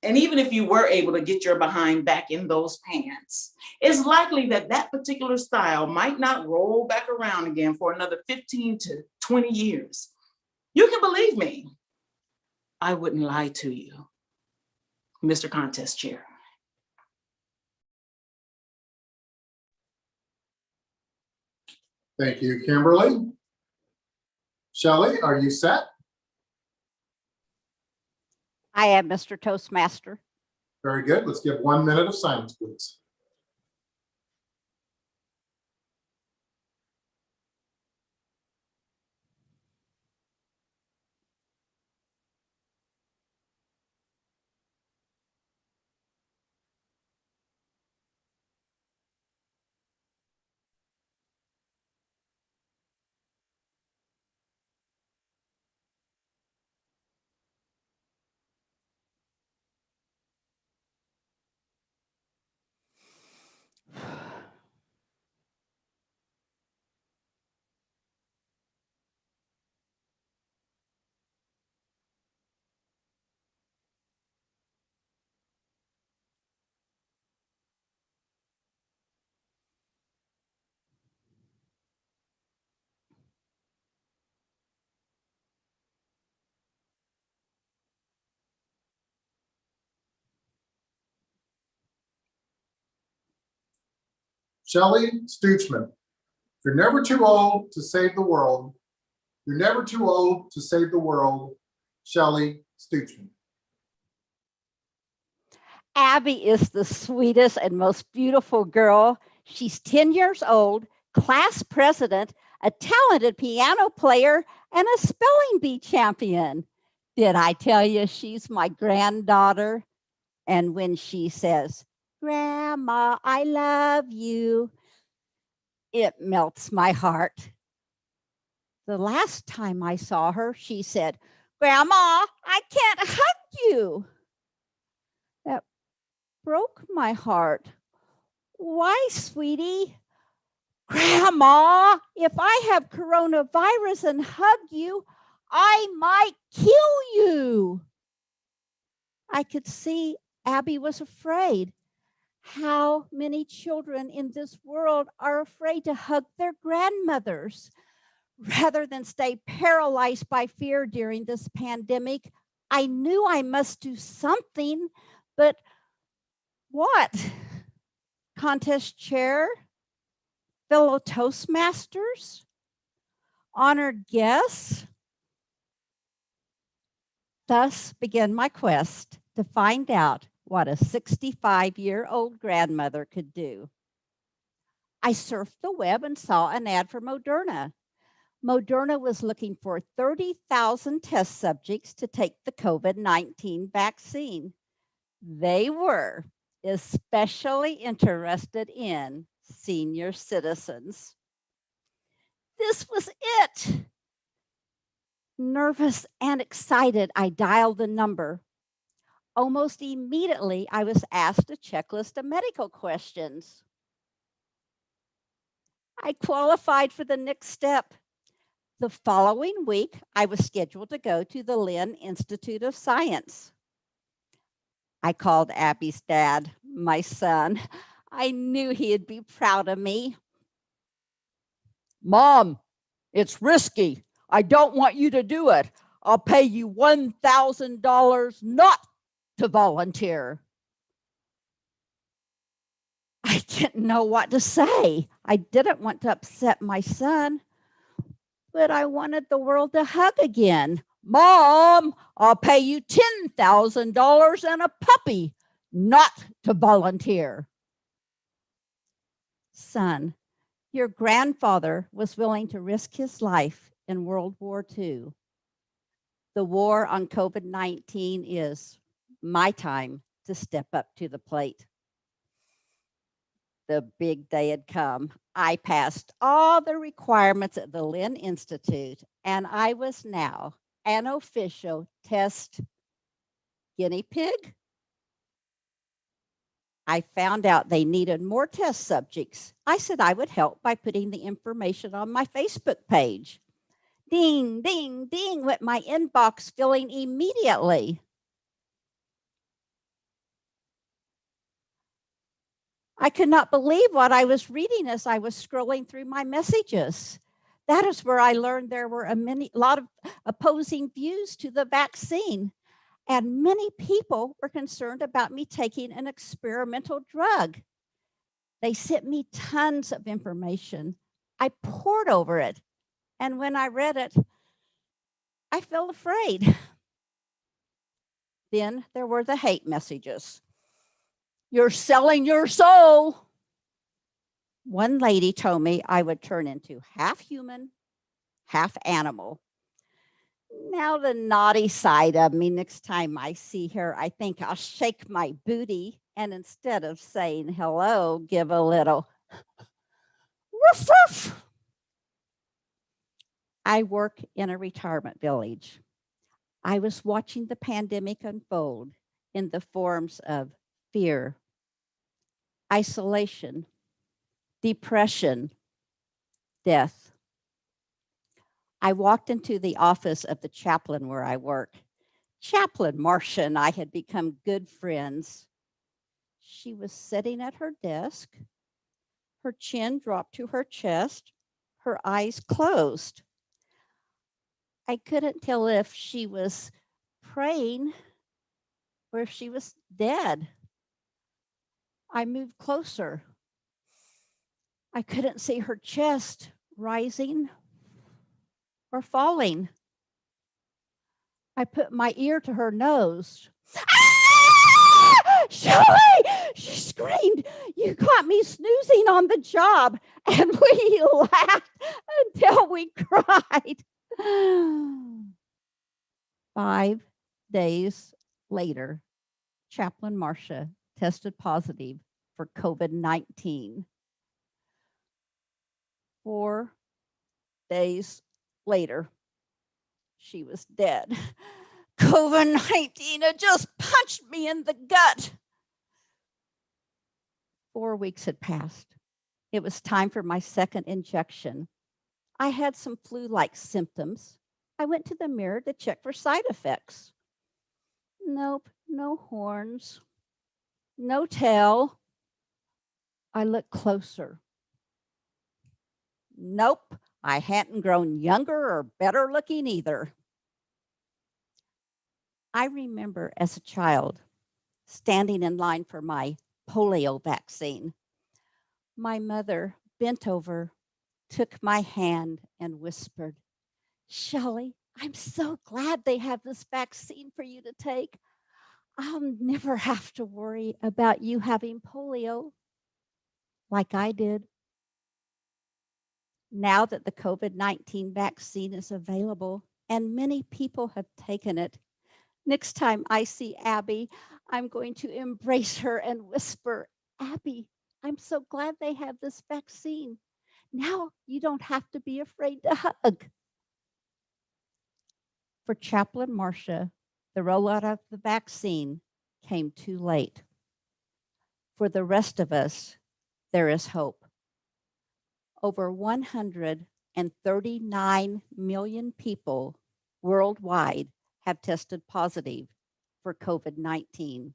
And even if you were able to get your behind back in those pants, it's likely that that particular style might not roll back around again for another 15 to 20 years. You can believe me, I wouldn't lie to you, Mr. Contest Chair. Thank you, Kimberly. Shelley, are you set? I am Mr. Toastmaster. Very good. Let's give 1 minute of silence, please. Shelley Stoochman, you're never too old to save the world. You're never too old to save the world. Shelley Stoochman. Abby is the sweetest and most beautiful girl. She's 10 years old, class president, a talented piano player, and a spelling bee champion. Did I tell you she's my granddaughter? And when she says, "Grandma, I love you," it melts my heart. The last time I saw her, she said, "Grandma, I can't hug you." That broke my heart. Why, sweetie? "Grandma, if I have coronavirus and hug you, I might kill you." I could see Abby was afraid. How many children in this world are afraid to hug their grandmothers? Rather than stay paralyzed by fear during this pandemic, I knew I must do something, but what? Contest chair? Fellow Toastmasters? Honored guests? Thus began my quest to find out what a 65-year-old grandmother could do. I surfed the web and saw an ad for Moderna. Moderna was looking for 30,000 test subjects to take the COVID-19 vaccine. They were especially interested in senior citizens. This was it. Nervous and excited, I dialed the number. Almost immediately, I was asked a checklist of medical questions. I qualified for the next step. The following week, I was scheduled to go to the Lynn Institute of Science. I called Abby's dad, my son. I knew he'd be proud of me. "Mom, it's risky. I don't want you to do it. I'll pay you $1,000 not to volunteer." I didn't know what to say. I didn't want to upset my son, but I wanted the world to hug again. Mom, I'll pay you $10,000 and a puppy, not to volunteer. Son, your grandfather was willing to risk his life in World War II. The war on COVID-19 is my time to step up to the plate. The big day had come. I passed all the requirements at the Lynn Institute, and I was now an official test guinea pig. I found out they needed more test subjects. I said I would help by putting the information on my Facebook page. Ding, ding, ding went my inbox filling immediately. I could not believe what I was reading as I was scrolling through my messages. That is where I learned there were a lot of opposing views to the vaccine, and many people were concerned about me taking an experimental drug. They sent me tons of information. I pored over it, and when I read it, I felt afraid. Then there were the hate messages. You're selling your soul. One lady told me I would turn into half human, half animal. Now the naughty side of me, next time I see her, I think I'll shake my booty and instead of saying hello, give a little woof woof. I work in a retirement village. I was watching the pandemic unfold in the forms of fear, isolation, depression, death. I walked into the office of the chaplain where I work. Chaplain Marcia and I had become good friends. She was sitting at her desk, her chin dropped to her chest, her eyes closed. I couldn't tell if she was praying or if she was dead. I moved closer. I couldn't see her chest rising or falling. I put my ear to her nose. Ah! Shelley! She screamed. You got me snoozing on the job. And we laughed until we cried. 5 days later, Chaplain Marcia tested positive for COVID-19. 4 days later, she was dead. COVID-19 had just punched me in the gut. 4 weeks had passed. It was time for my second injection. I had some flu-like symptoms. I went to the mirror to check for side effects. Nope, no horns, no tail. I looked closer. Nope, I hadn't grown younger or better looking either. I remember as a child standing in line for my polio vaccine. My mother bent over, took my hand, and whispered, Shelley, I'm so glad they have this vaccine for you to take. I'll never have to worry about you having polio like I did. Now that the COVID-19 vaccine is available and many people have taken it, next time I see Abby, I'm going to embrace her and whisper, Abby, I'm so glad they have this vaccine. Now you don't have to be afraid to hug. For Chaplain Marcia, the rollout of the vaccine came too late. For the rest of us, there is hope. Over 139 million people worldwide have tested positive for COVID-19.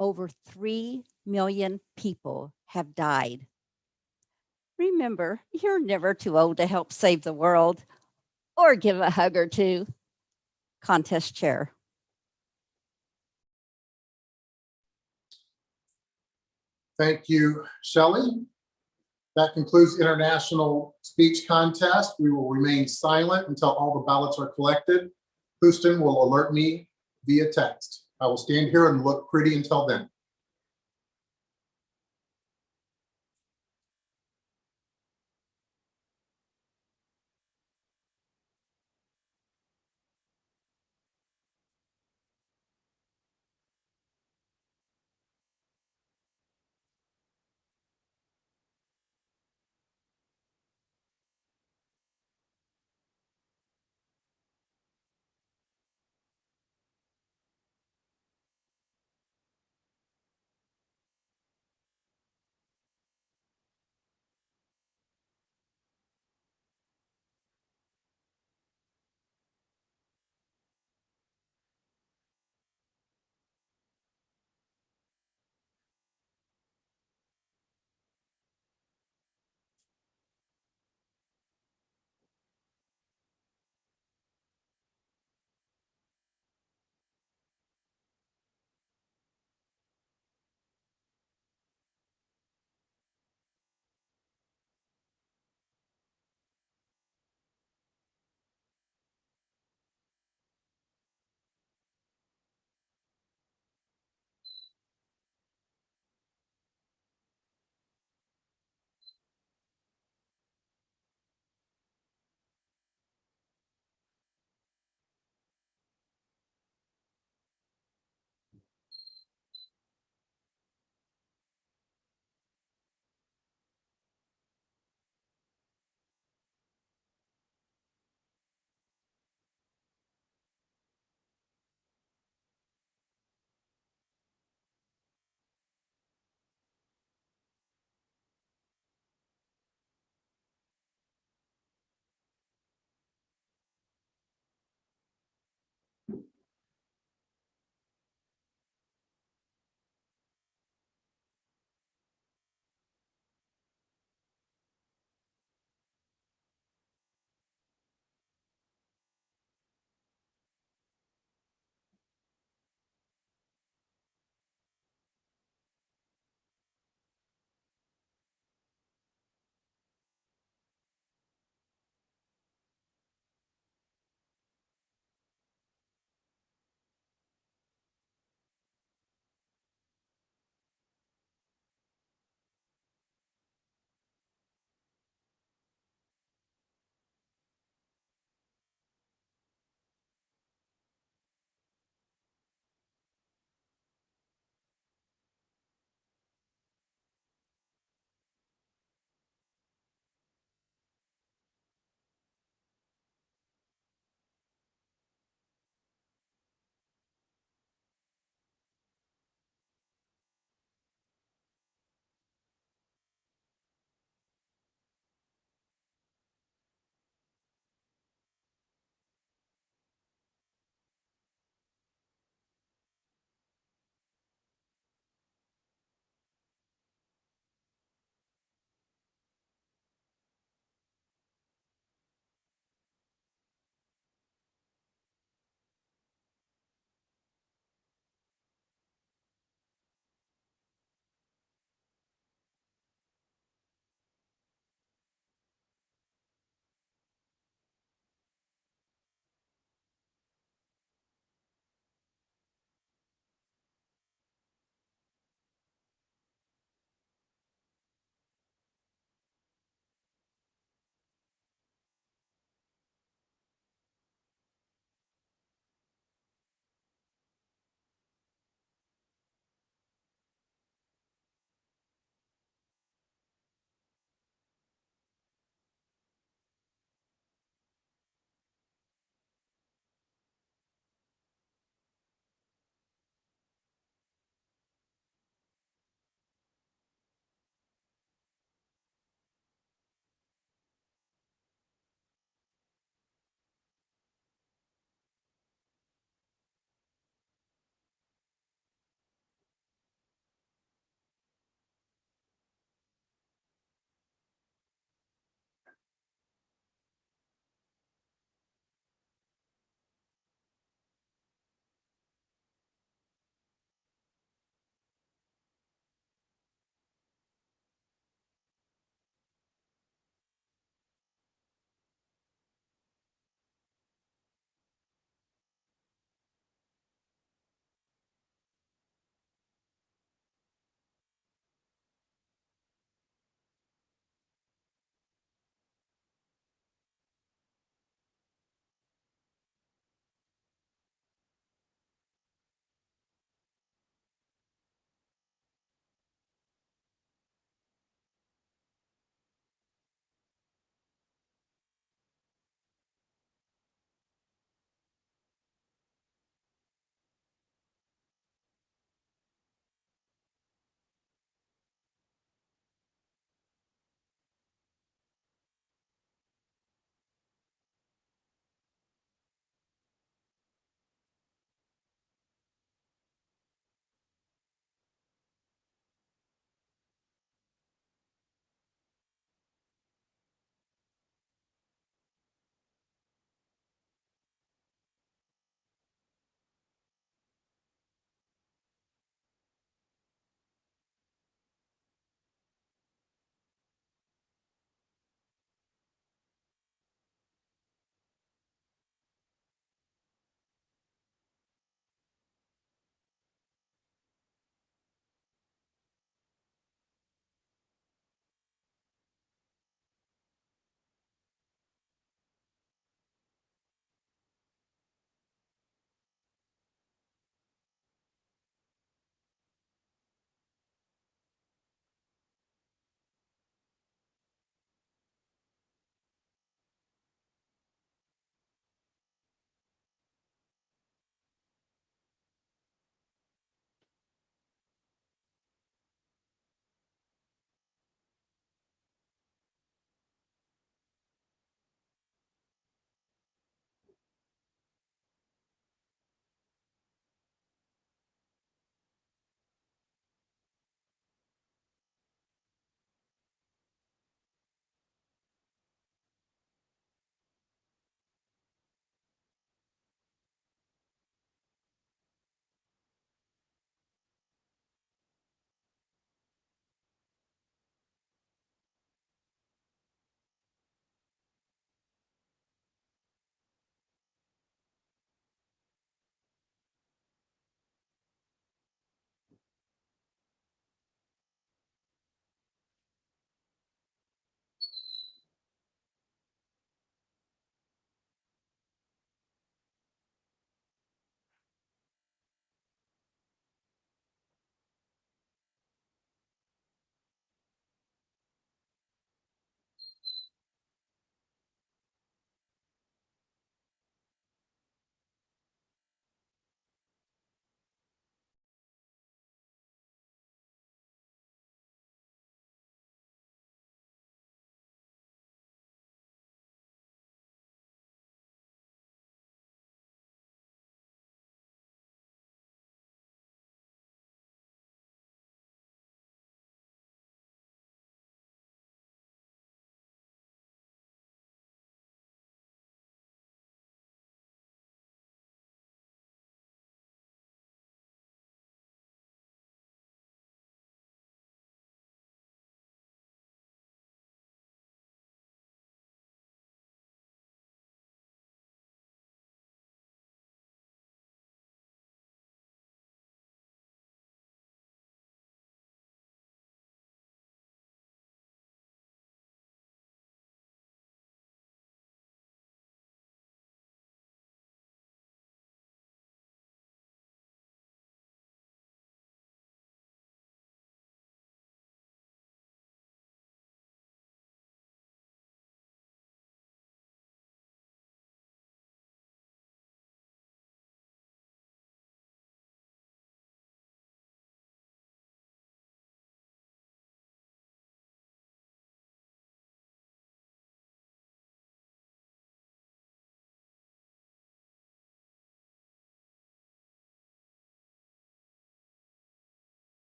Over 3 million people have died. Remember, you're never too old to help save the world or give a hug or two. Contest chair. Thank you, Shelley. That concludes International Speech Contest. We will remain silent until all the ballots are collected. Houston will alert me via text. I will stand here and look pretty until then.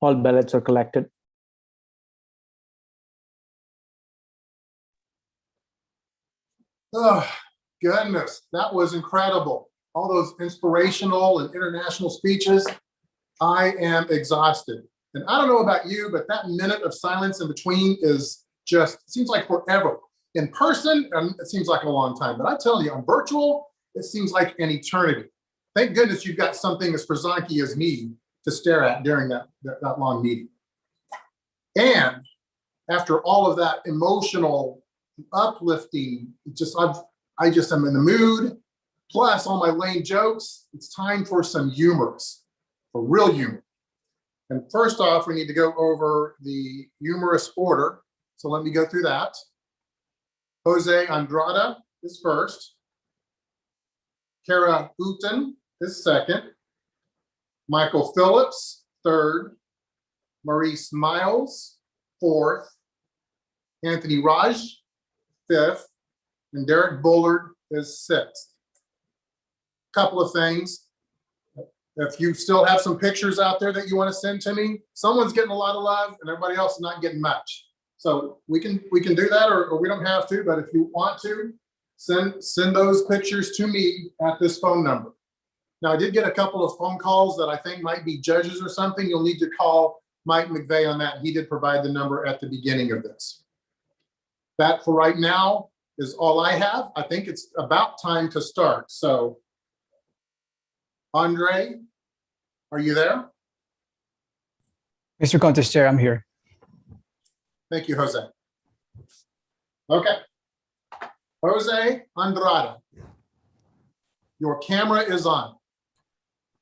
All ballots are collected. Oh, goodness, that was incredible. All those inspirational and international speeches. I am exhausted. And I don't know about you, but that minute of silence in between is just, seems like forever. In person, it seems like a long time. But I tell you, on virtual, it seems like an eternity. Thank goodness you've got something as presonky as me to stare at during that long meeting. And after all of that emotional, uplifting, I just am in the mood. Plus all my lame jokes, it's time for some humorous, for real humor. And first off, we need to go over the humorous order. So let me go through that. Jose Andrada is first. Kara Uten is second. Michael Phillips, third. Maurice Miles, fourth. Anthony Raj, fifth. And Derek Bullard is sixth. Couple of things. If you still have some pictures out there that you want to send to me, someone's getting a lot of love and everybody else is not getting much. So we can do that, or we don't have to, but if you want to, send those pictures to me at this phone number. Now, I did get a couple of phone calls that I think might be judges or something. You'll need to call Mike McVeigh on that. He did provide the number at the beginning of this. That for right now is all I have. I think it's about time to start. So Andre, are you there? Mr. Contest Chair, I'm here. Thank you, Jose. Okay. Jose Andrada, your camera is on.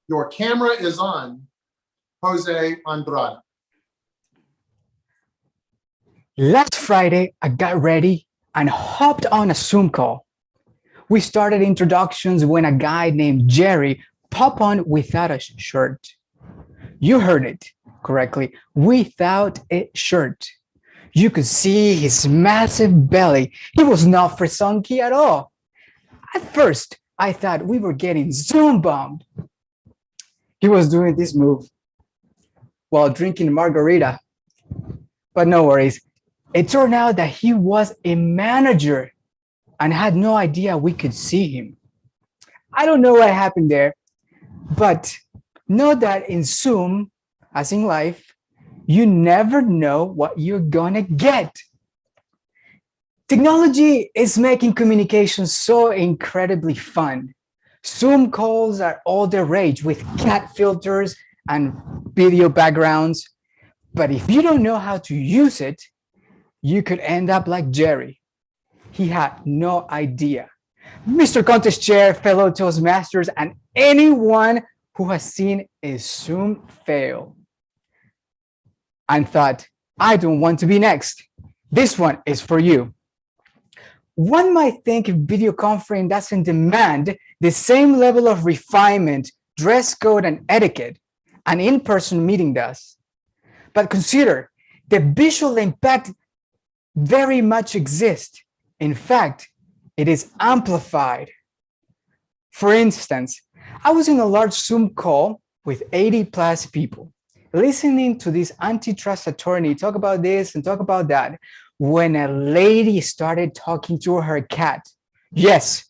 Your camera is on, Jose Andrada. Last Friday, I got ready and hopped on a Zoom call. We started introductions when a guy named Jerry popped on without a shirt. You heard it correctly, without a shirt. You could see his massive belly. He was not frisonky at all. At first, I thought we were getting Zoom bombed. He was doing this move while drinking margarita. But no worries. It turned out that he was a manager and had no idea we could see him. I don't know what happened there, but know that in Zoom, as in life, you never know what you're gonna get. Technology is making communication so incredibly fun. Zoom calls are all the rage with cat filters and video backgrounds. But if you don't know how to use it, you could end up like Jerry. He had no idea. Mr. Contest Chair, fellow Toastmasters, and anyone who has seen a Zoom fail and thought, I don't want to be next. This one is for you. One might think video conferencing doesn't demand the same level of refinement, dress code, and etiquette an in-person meeting does. But consider the visual impact very much exists. In fact, it is amplified. For instance, I was in a large Zoom call with 80 plus people, listening to this antitrust attorney talk about this and talk about that, when a lady started talking to her cat. Yes,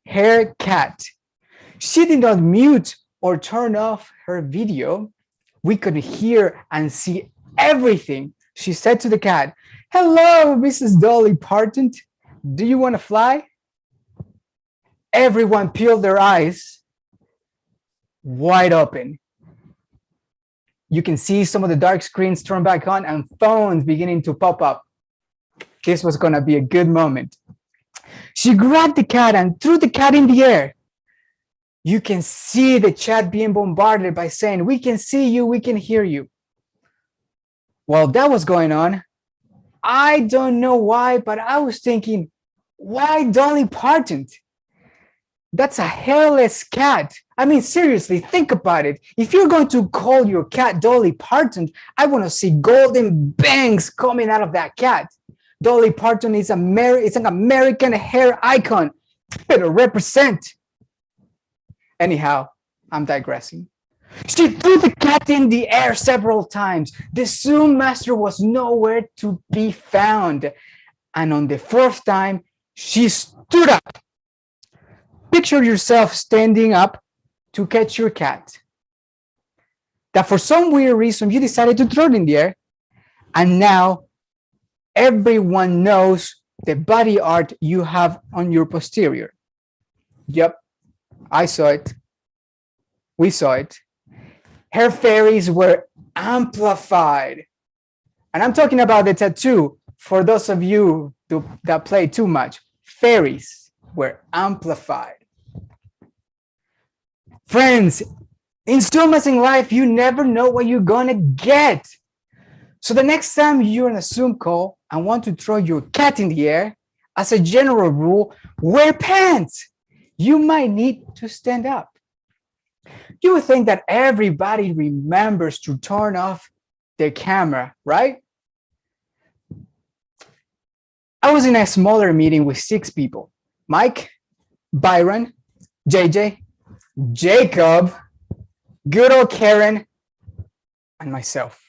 her cat. She did not mute or turn off her video. We could hear and see everything. She said to the cat, "Hello, Mrs. Dolly Parton. Do you want to fly?" Everyone peeled their eyes wide open. You can see some of the dark screens turn back on and phones beginning to pop up. This was going to be a good moment. She grabbed the cat and threw the cat in the air. You can see the chat being bombarded by saying, "We can see you, we can hear you." While that was going on, I don't know why, but I was thinking, why Dolly Parton? That's a hairless cat. I mean, seriously, think about it. If you're going to call your cat Dolly Parton, I want to see golden bangs coming out of that cat. Dolly Parton is an American hair icon. Better represent. Anyhow, I'm digressing. She threw the cat in the air several times. The Zoom master was nowhere to be found. And on the fourth time, she stood up. Picture yourself standing up to catch your cat. That for some weird reason, you decided to throw it in the air. And now everyone knows the body art you have on your posterior. Yep, I saw it. We saw it. Her fairies were amplified. And I'm talking about the tattoo for those of you that play too much. Fairies were amplified. Friends, in Sumas in life, you never know what you're gonna get. So the next time you're on a Zoom call and want to throw your cat in the air, as a general rule, wear pants. You might need to stand up. You would think that everybody remembers to turn off their camera, right? I was in a smaller meeting with 6 people: Mike, Byron, JJ, Jacob, good old Karen, and myself.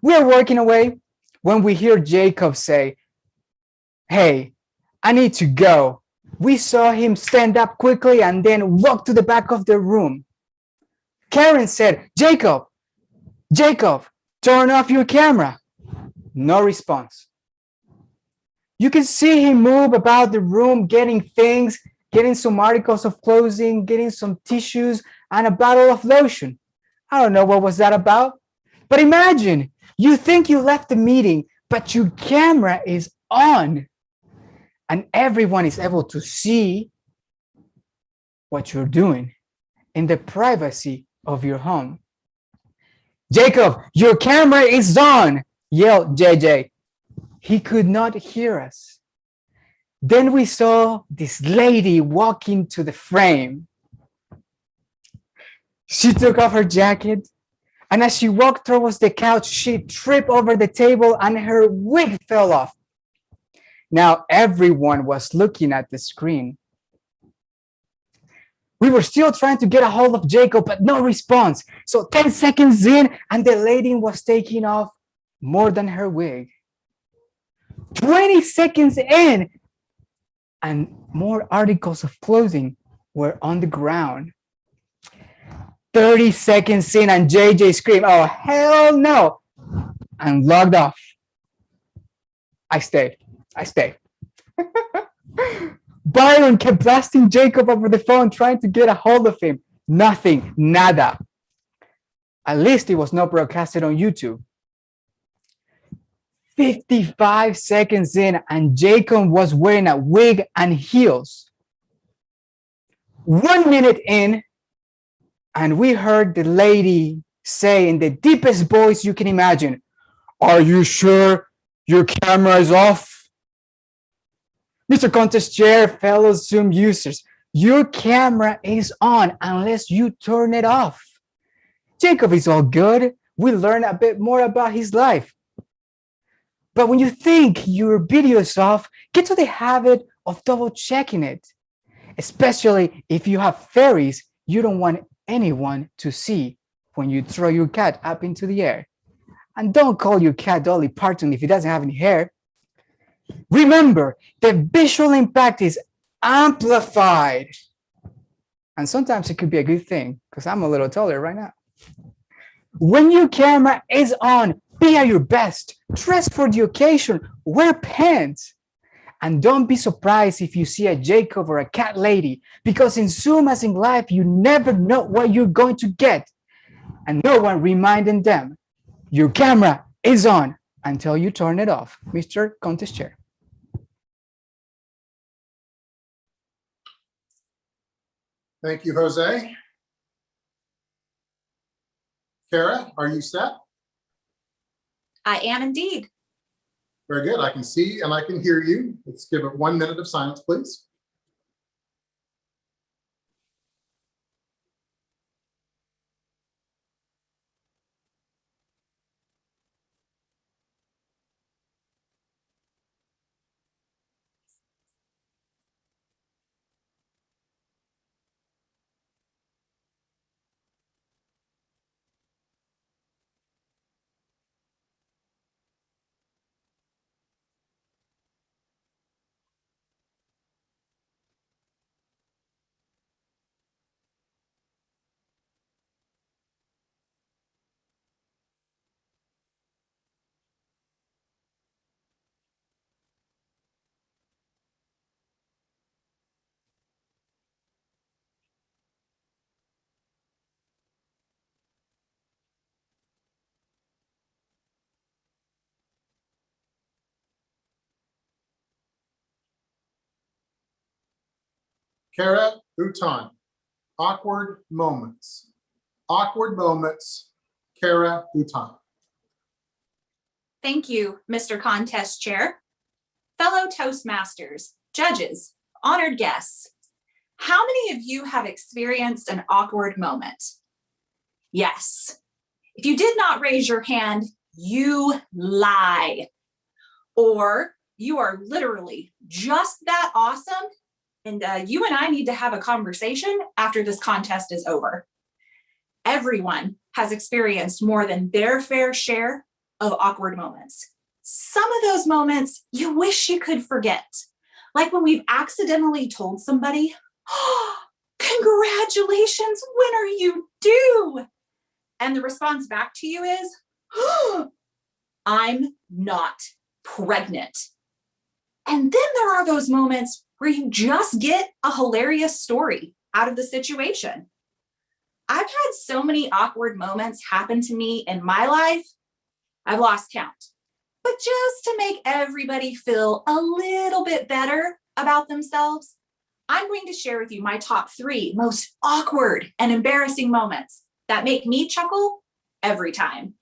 We are working away when we hear Jacob say, "Hey, I need to go." We saw him stand up quickly and then walk to the back of the room. Karen said, Jacob, turn off your camera." No response. You can see him move about the room, getting things, getting some articles of clothing, getting some tissues, and a bottle of lotion. I don't know what was that about, but imagine you think you left the meeting, but your camera is on, and everyone is able to see what you're doing in the privacy of your home. "Jacob, your camera is on," yelled JJ. He could not hear us. Then we saw this lady walk into the frame. She took off her jacket, and as she walked towards the couch, she tripped over the table and her wig fell off. Now everyone was looking at the screen. We were still trying to get a hold of Jacob, but no response. So 10 seconds in, and the lady was taking off more than her wig. 20 seconds in, and more articles of clothing were on the ground. 30 seconds in, and JJ screamed, "Oh, hell no," and logged off. I stayed. Byron kept blasting Jacob over the phone, trying to get a hold of him. Nothing, nada. At least it was not broadcasted on YouTube. 55 seconds in, and Jacob was wearing a wig and heels. 1 minute in, and we heard the lady say in the deepest voice you can imagine, "Are you sure your camera is off?" Mr. Contest Chair, fellow Zoom users, your camera is on unless you turn it off. Jacob is all good. We learned a bit more about his life. But when you think your video is off, get to the habit of double checking it. Especially if you have fairies you don't want anyone to see when you throw your cat up into the air. And don't call your cat Dolly Parton if he doesn't have any hair. Remember, the visual impact is amplified. And sometimes it could be a good thing, because I'm a little taller right now. When your camera is on, be at your best. Dress for the occasion. Wear pants. And don't be surprised if you see a Jacob or a cat lady, because in Zoom as in life, you never know what you're going to get. And no one reminding them, your camera is on until you turn it off. Mr. Contest Chair. Thank you, Jose. Kara, are you set? I am indeed. Very good. I can see and I can hear you. Let's give it 1 minute of silence, please. Kara Houghton. Awkward moments. Awkward moments. Kara Houghton. Thank you, Mr. Contest Chair. Fellow Toastmasters, judges, honored guests, how many of you have experienced an awkward moment? Yes. If you did not raise your hand, you lie. Or you are literally just that awesome, and you and I need to have a conversation after this contest is over. Everyone has experienced more than their fair share of awkward moments. Some of those moments you wish you could forget, like when we've accidentally told somebody, "Oh, congratulations, when are you due?" And the response back to you is, "Oh, I'm not pregnant." And then there are those moments where you just get a hilarious story out of the situation. I've had so many awkward moments happen to me in my life, I've lost count. But just to make everybody feel a little bit better about themselves, I'm going to share with you my top 3 most awkward and embarrassing moments that make me chuckle every time.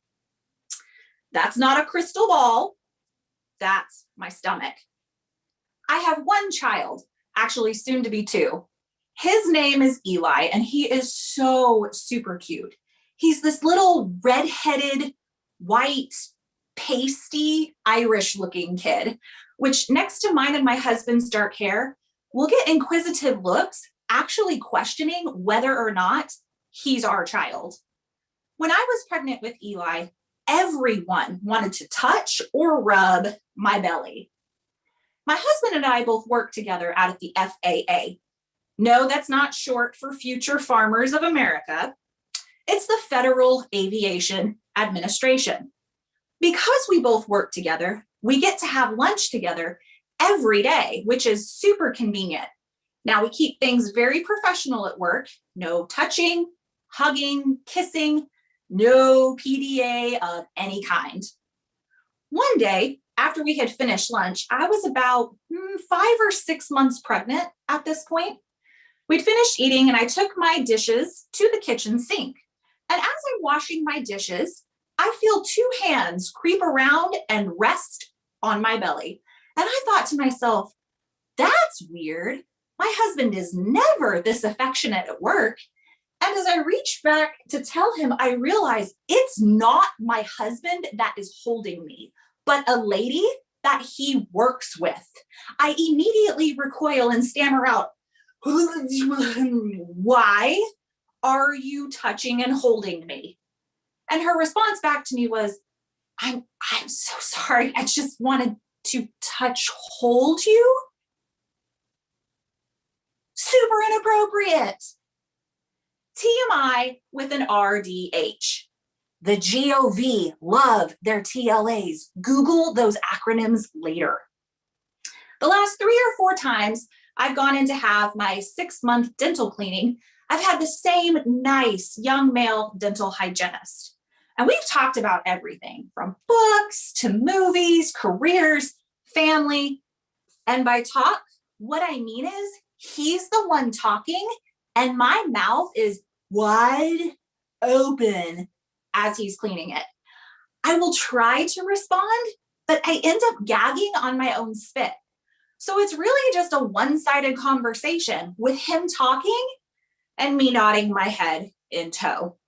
That's not a crystal ball, that's my stomach. I have one child, actually soon to be 2. His name is Eli, and he is so super cute. He's this little redheaded, white, pasty, Irish-looking kid, which next to mine and my husband's dark hair, will get inquisitive looks, actually questioning whether or not he's our child. When I was pregnant with Eli, everyone wanted to touch or rub my belly. My husband and I both work together out at the FAA. No, that's not short for Future Farmers of America. It's the Federal Aviation Administration. Because we both work together, we get to have lunch together every day, which is super convenient. Now we keep things very professional at work. No touching, hugging, kissing, no PDA of any kind. One day, after we had finished lunch, I was about 5 or 6 months pregnant at this point. We'd finished eating and I took my dishes to the kitchen sink. And as I'm washing my dishes, I feel 2 hands creep around and rest on my belly. And I thought to myself, that's weird. My husband is never this affectionate at work. And as I reached back to tell him, I realized it's not my husband that is holding me, but a lady that he works with. I immediately recoil and stammer out, "Why are you touching and holding me?" And her response back to me was, I'm so sorry. I just wanted to hold you. Super inappropriate. TMI with an RDH. The GOV love their TLAs. Google those acronyms later. The last 3 or 4 times I've gone in to have my 6-month dental cleaning, I've had the same nice young male dental hygienist. And we've talked about everything from books to movies, careers, family. And by talk, what I mean is he's the one talking and my mouth is wide open as he's cleaning it. I will try to respond, but I end up gagging on my own spit. So it's really just a one-sided conversation with him talking and me nodding my head in tow.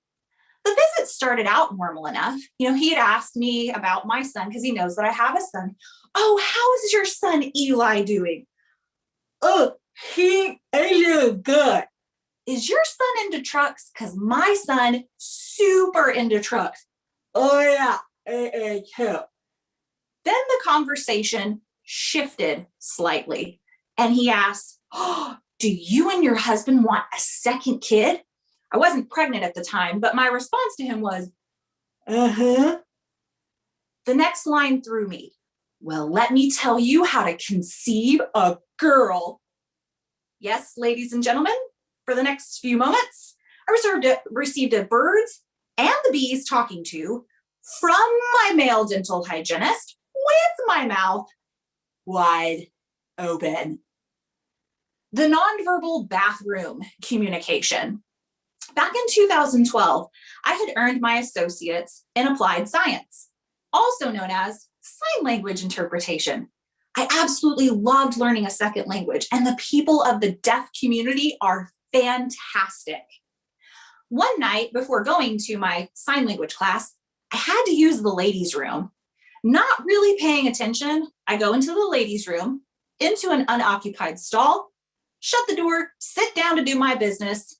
The visit started out normal enough. He had asked me about my son because he knows that I have a son. "Oh, how is your son Eli doing?" "Oh, he is good." "Is your son into trucks? Because my son super into trucks." "Oh yeah, too." Then the conversation shifted slightly and he asked, "Oh, do you and your husband want a second kid?" I wasn't pregnant at the time, but my response to him was, "Uh-huh." The next line threw me. "Well, let me tell you how to conceive a girl." Yes, ladies and gentlemen, for the next few moments, I received a birds and the bees talking to from my male dental hygienist with my mouth wide open. The nonverbal bathroom communication. Back in 2012, I had earned my associates in applied science, also known as sign language interpretation. I absolutely loved learning a second language, and the people of the deaf community are fantastic. One night before going to my sign language class, I had to use the ladies' room. Not really paying attention, I go into the ladies' room, into an unoccupied stall, shut the door, sit down to do my business,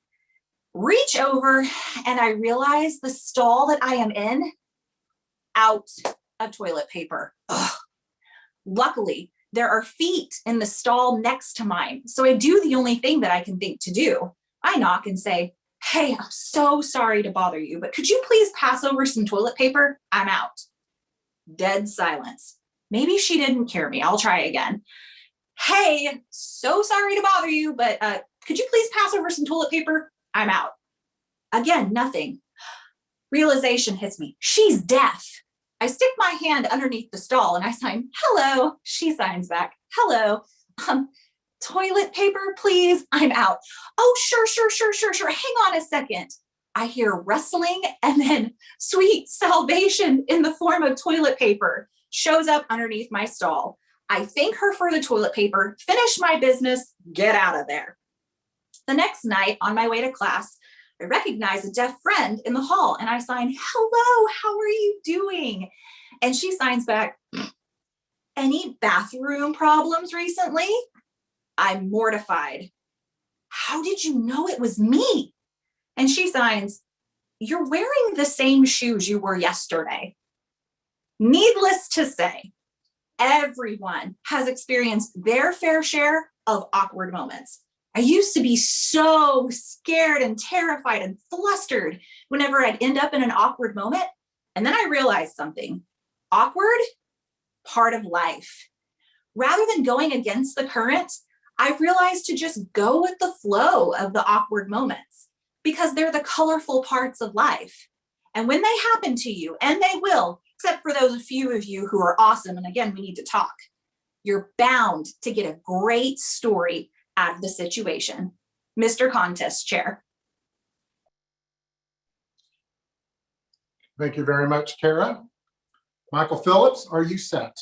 reach over, and I realize the stall that I am in, out of toilet paper. Ugh. Luckily, there are feet in the stall next to mine, so I do the only thing that I can think to do. I knock and say, "Hey, I'm so sorry to bother you, but could you please pass over some toilet paper? I'm out." Dead silence. Maybe she didn't hear me. I'll try again. "Hey, so sorry to bother you, but could you please pass over some toilet paper? I'm out." Again, nothing. Realization hits me. She's deaf. I stick my hand underneath the stall and I sign, "Hello." She signs back, "Hello. Toilet paper, please. I'm out." "Oh, sure. Hang on a second." I hear rustling, and then sweet salvation in the form of toilet paper shows up underneath my stall. I thank her for the toilet paper, finish my business, get out of there. The next night on my way to class, I recognize a deaf friend in the hall and I sign, "Hello, how are you doing?" And she signs back, "Any bathroom problems recently?" I'm mortified. "How did you know it was me?" And she signs, "You're wearing the same shoes you wore yesterday." Needless to say, everyone has experienced their fair share of awkward moments. I used to be so scared and terrified and flustered whenever I'd end up in an awkward moment. And then I realized something. Awkward, part of life. Rather than going against the current, I've realized to just go with the flow of the awkward moments because they're the colorful parts of life. And when they happen to you, and they will, except for those few of you who are awesome, and again, we need to talk, you're bound to get a great story out of the situation. Mr. Contest Chair. Thank you very much, Kara. Michael Phillips, are you set?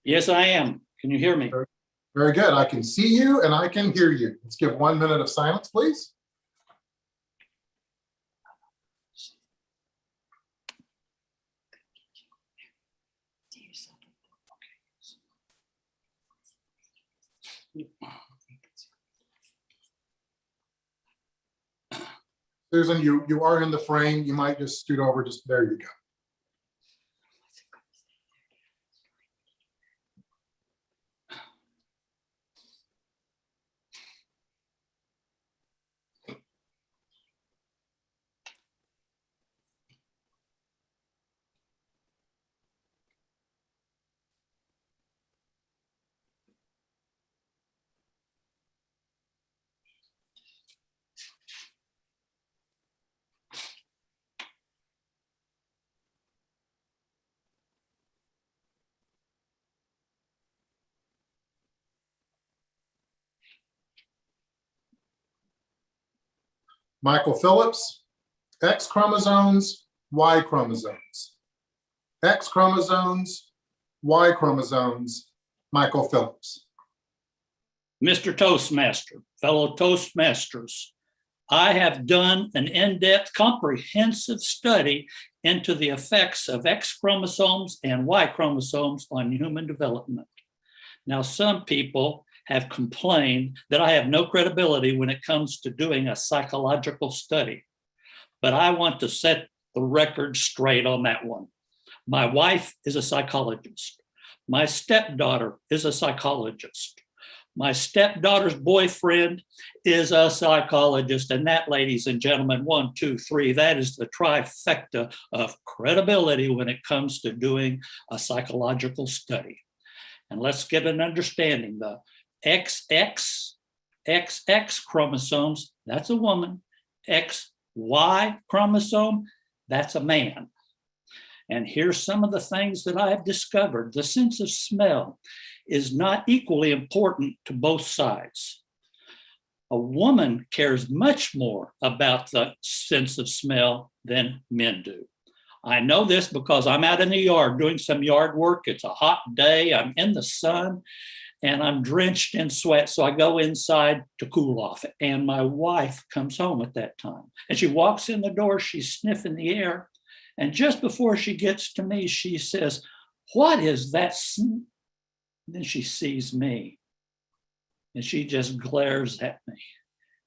Yes, I am. Can you hear me? Very good. I can see you and I can hear you. Let's give 1 minute of silence, please. Susan, you are in the frame. You might just scoot over. Just there you go. Michael Phillips, X chromosomes, Y chromosomes. X chromosomes, Y chromosomes, Michael Phillips. Mr. Toastmaster, fellow Toastmasters, I have done an in-depth comprehensive study into the effects of X chromosomes and Y chromosomes on human development. Now, some people have complained that I have no credibility when it comes to doing a psychological study, but I want to set the record straight on that one. My wife is a psychologist. My stepdaughter is a psychologist. My stepdaughter's boyfriend is a psychologist. And that, ladies and gentlemen, 1, 2, 3, that is the trifecta of credibility when it comes to doing a psychological study. And let's get an understanding. The XX chromosomes, that's a woman. XY chromosome, that's a man. And here's some of the things that I have discovered. The sense of smell is not equally important to both sides. A woman cares much more about the sense of smell than men do. I know this because I'm out in the yard doing some yard work. It's a hot day. I'm in the sun and I'm drenched in sweat. So I go inside to cool off. And my wife comes home at that time. And she walks in the door. She's sniffing the air. And just before she gets to me, she says, "What is that?" Then she sees me. And she just glares at me.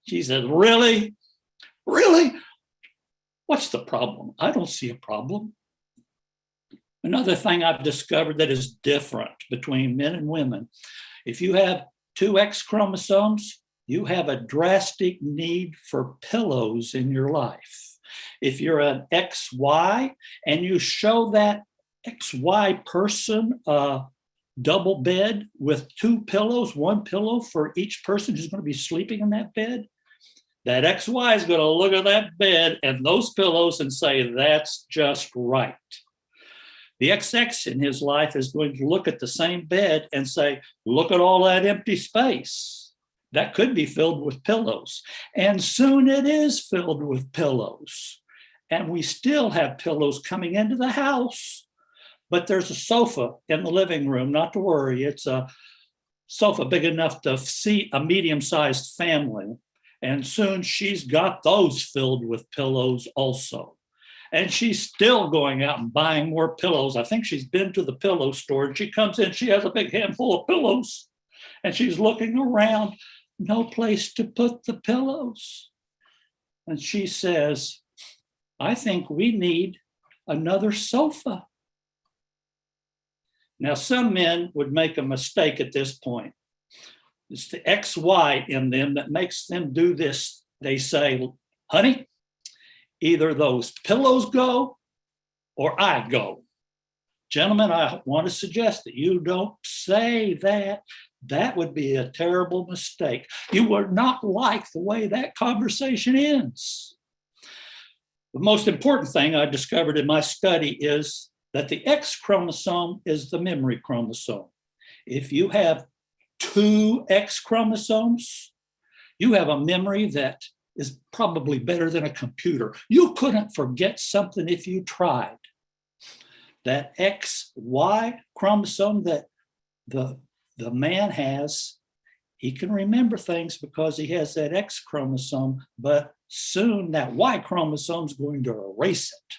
She says, "Really? Really? What's the problem?" I don't see a problem. Another thing I've discovered that is different between men and women, if you have two X chromosomes, you have a drastic need for pillows in your life. If you're an XY and you show that XY person a double bed with two pillows, one pillow for each person who's going to be sleeping in that bed, that XY is going to look at that bed and those pillows and say, "That's just right." The XX in his life is going to look at the same bed and say, "Look at all that empty space. That could be filled with pillows." And soon it is filled with pillows. And we still have pillows coming into the house. But there's a sofa in the living room, not to worry. It's a sofa big enough to seat a medium-sized family. And soon she's got those filled with pillows also. And she's still going out and buying more pillows. I think she's been to the pillow store and she comes in, she has a big handful of pillows and she's looking around, no place to put the pillows. And she says, "I think we need another sofa." Now, some men would make a mistake at this point. It's the XY in them that makes them do this. They say, "Honey, either those pillows go or I go." Gentlemen, I want to suggest that you don't say that. That would be a terrible mistake. You would not like the way that conversation ends. The most important thing I discovered in my study is that the X chromosome is the memory chromosome. If you have two X chromosomes, you have a memory that is probably better than a computer. You couldn't forget something if you tried. That XY chromosome that the man has, he can remember things because he has that X chromosome, but soon that Y chromosome is going to erase it.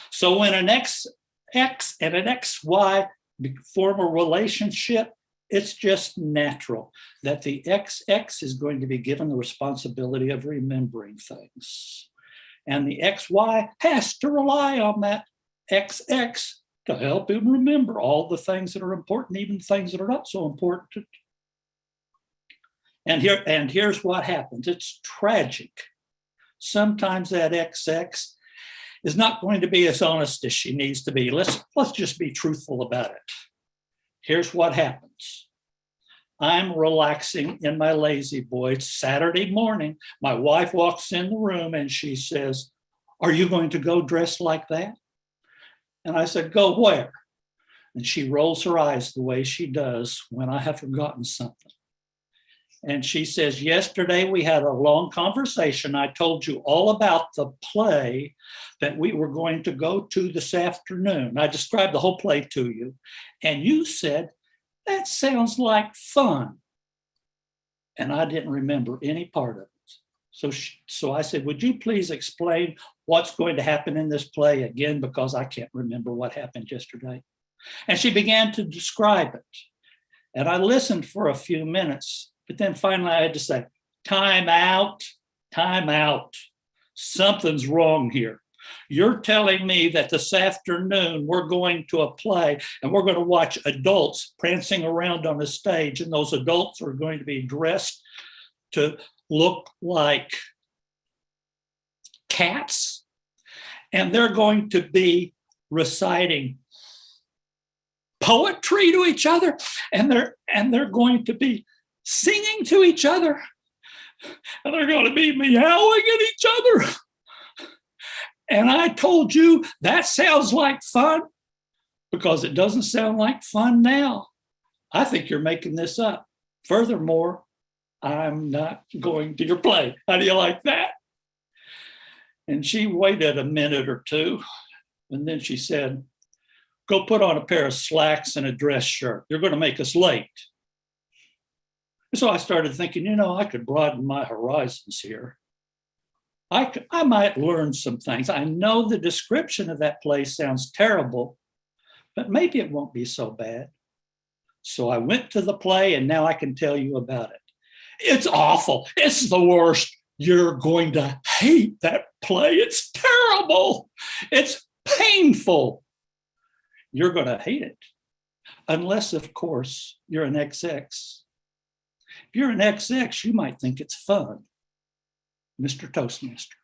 So when an XX and an XY form a relationship, it's just natural that the XX is going to be given the responsibility of remembering things. And the XY has to rely on that XX to help him remember all the things that are important, even things that are not so important. And here's what happens. It's tragic. Sometimes that XX is not going to be as honest as she needs to be. Let's just be truthful about it. Here's what happens. I'm relaxing in my lazy boy. It's Saturday morning. My wife walks in the room and she says, "Are you going to go dressed like that?" And I said, "Go where?" And she rolls her eyes the way she does when I have forgotten something. And she says, "Yesterday we had a long conversation. I told you all about the play that we were going to go to this afternoon. I described the whole play to you. And you said, 'That sounds like fun.'" And I didn't remember any part of it. So I said, "Would you please explain what's going to happen in this play again, because I can't remember what happened yesterday." And she began to describe it. And I listened for a few minutes, but then finally I had to say, "Time out, time out. Something's wrong here. You're telling me that this afternoon we're going to a play and we're going to watch adults prancing around on a stage, and those adults are going to be dressed to look like cats, and they're going to be reciting poetry to each other, and they're going to be singing to each other, and they're going to be meowing at each other. And I told you that sounds like fun, because it doesn't sound like fun now. I think you're making this up. Furthermore, I'm not going to your play. How do you like that? And she waited a minute or two, and then she said, go put on a pair of slacks and a dress shirt. You're going to make us late. So I started thinking, I could broaden my horizons here. I might learn some things. I know the description of that place sounds terrible, but maybe it won't be so bad. So I went to the play, and now I can tell you about it. It's awful. It's the worst. You're going to hate that play. It's terrible. It's painful. You're going to hate it. Unless, of course, you're an XX. If you're an XX, you might think it's fun. Mr. Toastmaster.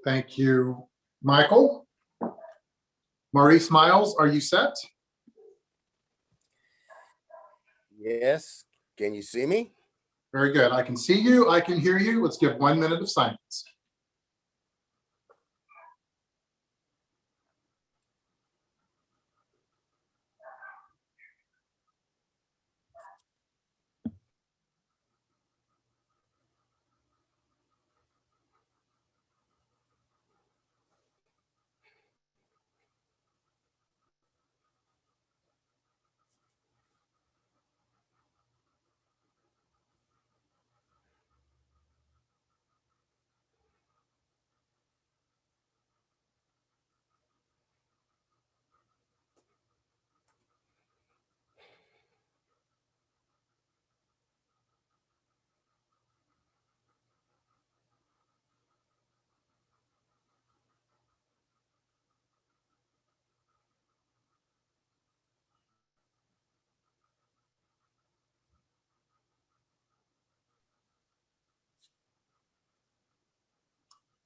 Thank you, Michael. Maurice Miles, are you set? Yes. Can you see me? Very good. I can see you. I can hear you. Let's give 1 minute of silence.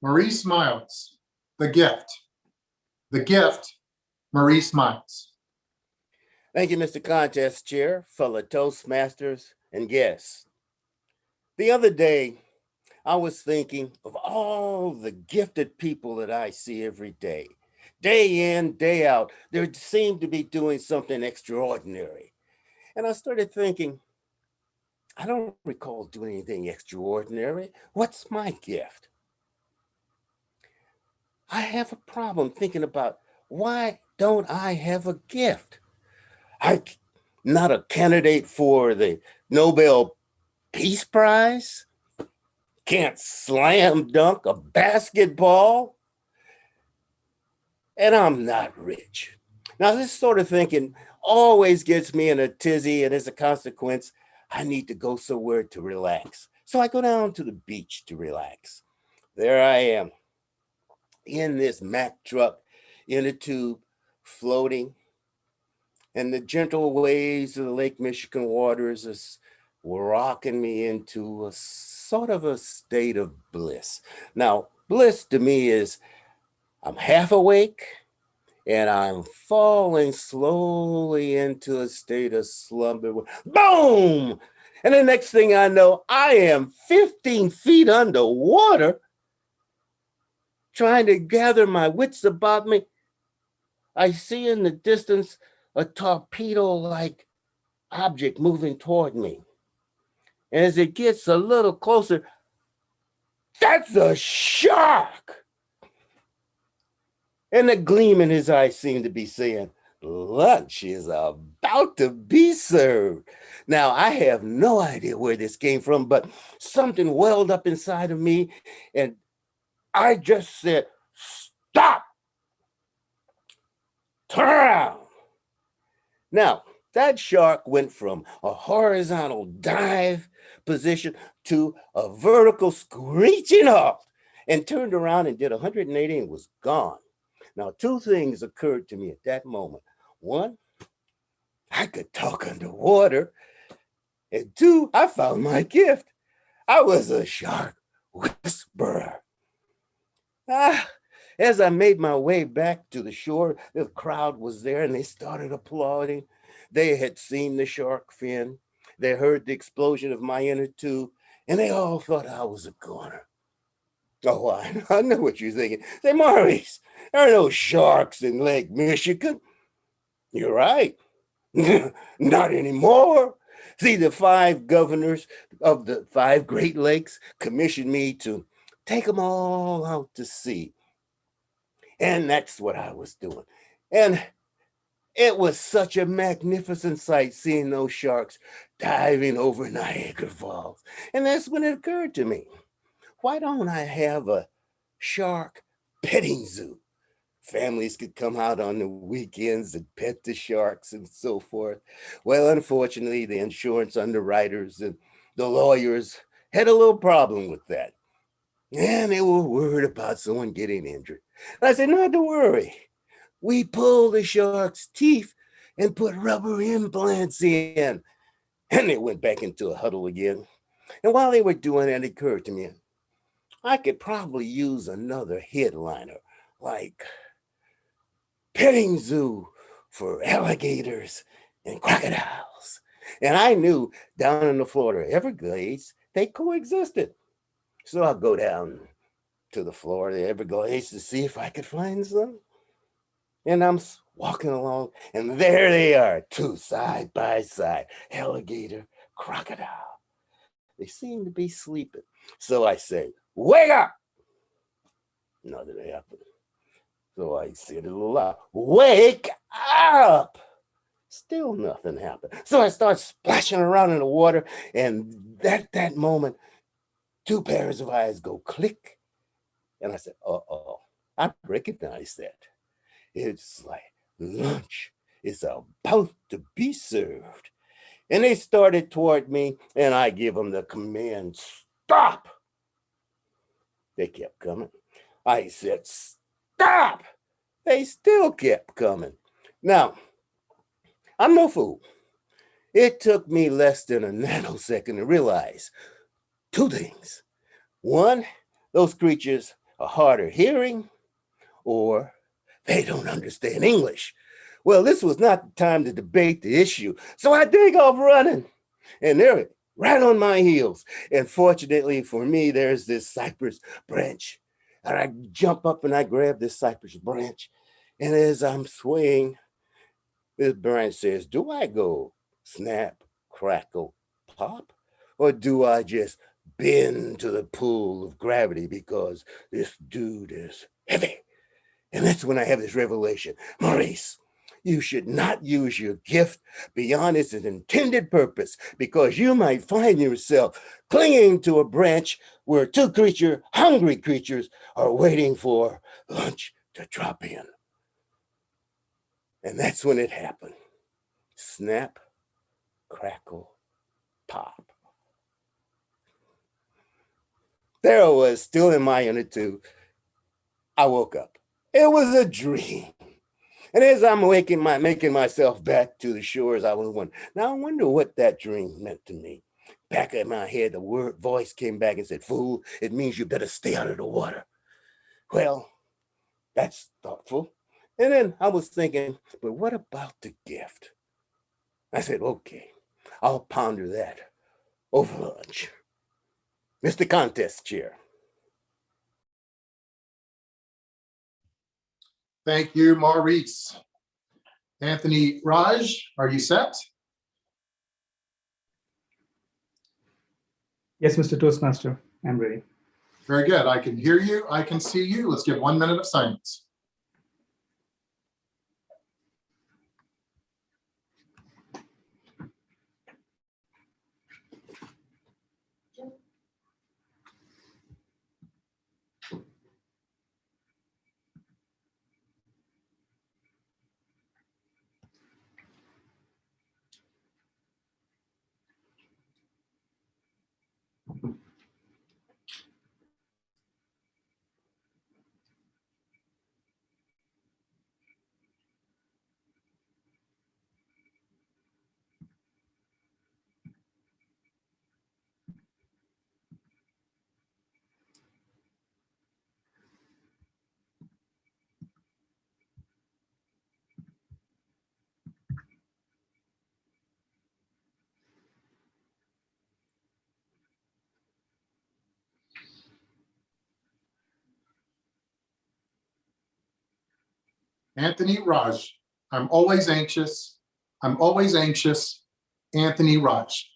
Maurice Miles, The Gift. The Gift, Maurice Miles. Thank you, Mr. Contest Chair, fellow Toastmasters, and guests. The other day, I was thinking of all the gifted people that I see every day. Day in, day out, they seem to be doing something extraordinary. And I started thinking, I don't recall doing anything extraordinary. What's my gift? I have a problem thinking about why don't I have a gift? I'm not a candidate for the Nobel Peace Prize. Can't slam dunk a basketball. And I'm not rich. Now, this sort of thinking always gets me in a tizzy, and as a consequence, I need to go somewhere to relax. So I go down to the beach to relax. There I am in this Mack truck in a tube, floating, and the gentle waves of the Lake Michigan waters is rocking me into a sort of a state of bliss. Now, bliss to me is I'm half awake and I'm falling slowly into a state of slumber. Boom! And the next thing I know, I am 15 feet underwater, trying to gather my wits about me. I see in the distance a torpedo-like object moving toward me. And as it gets a little closer, that's a shark! And the gleam in his eyes seemed to be saying, lunch is about to be served. Now, I have no idea where this came from, but something welled up inside of me, and I just said, stop! Turn around! Now, that shark went from a horizontal dive position to a vertical screeching halt and turned around and did 180 and was gone. Now, two things occurred to me at that moment. One, I could talk underwater. And two, I found my gift. I was a shark whisperer. As I made my way back to the shore, the crowd was there and they started applauding. They had seen the shark fin. They heard the explosion of my inner tube, and they all thought I was a goner. Oh, I know what you're thinking. Say, Maurice, there are no sharks in Lake Michigan. You're right. Not anymore. See, the 5 governors of the 5 Great Lakes commissioned me to take them all out to sea. And that's what I was doing. And it was such a magnificent sight seeing those sharks diving over Niagara Falls. And that's when it occurred to me, why don't I have a shark petting zoo? Families could come out on the weekends and pet the sharks and so forth. Well, unfortunately, the insurance underwriters and the lawyers had a little problem with that. And they were worried about someone getting injured. I said, not to worry. We pulled the shark's teeth and put rubber implants in. And they went back into a huddle again. And while they were doing that, it occurred to me, I could probably use another headliner, like petting zoo for alligators and crocodiles. And I knew down in the Florida Everglades, they coexisted. So I'll go down to the Florida Everglades to see if I could find some. And I'm walking along, and there they are, 2 side by side, alligator, crocodile. They seem to be sleeping. So I say, wake up! Nothing happened. So I said it a little loud, wake up! Still nothing happened. So I start splashing around in the water, and at that moment, 2 pairs of eyes go click. And I said, uh-oh, I recognize that. It's like lunch is about to be served. And they started toward me, and I give them the command, stop. They kept coming. I said, stop. They still kept coming. Now, I'm no fool. It took me less than a nanosecond to realize 2 things. 1, those creatures are hard of hearing, or they don't understand English. Well, this was not the time to debate the issue, so I take off running, and they're right on my heels. And fortunately for me, there's this cypress branch, and I jump up and I grab this cypress branch, and as I'm swaying, this branch says, do I go snap, crackle, pop, or do I just bend to the pull of gravity because this dude is heavy? And that's when I have this revelation. Maurice, you should not use your gift beyond its intended purpose, because you might find yourself clinging to a branch where 2 hungry creatures are waiting for lunch to drop in. And that's when it happened. Snap, crackle, pop. There I was, still in my inner tube. I woke up. It was a dream. And as I'm making myself back to the shores, I was wondering, now I wonder what that dream meant to me. Back in my head, the voice came back and said, fool, it means you better stay out of the water. Well, that's thoughtful. And then I was thinking, but what about the gift? I said, okay, I'll ponder that over lunch. Mr. Contest Chair. Thank you, Maurice. Anthony Raj, are you set? Yes, Mr. Toastmaster, I'm ready. Very good. I can hear you. I can see you. Let's give 1 minute of silence. Anthony Raj. I'm always anxious. I'm always anxious. Anthony Raj.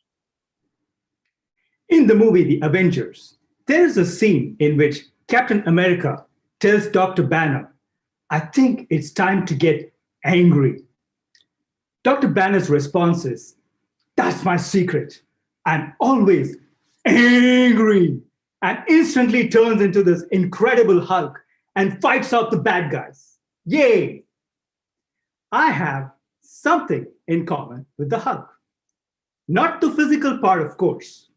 In the movie The Avengers, there is a scene in which Captain America tells Dr. Banner, I think it's time to get angry. Dr. Banner's response is, that's my secret. I'm always angry, and instantly turns into this incredible Hulk and fights off the bad guys. Yay! I have something in common with the Hulk. Not the physical part, of course.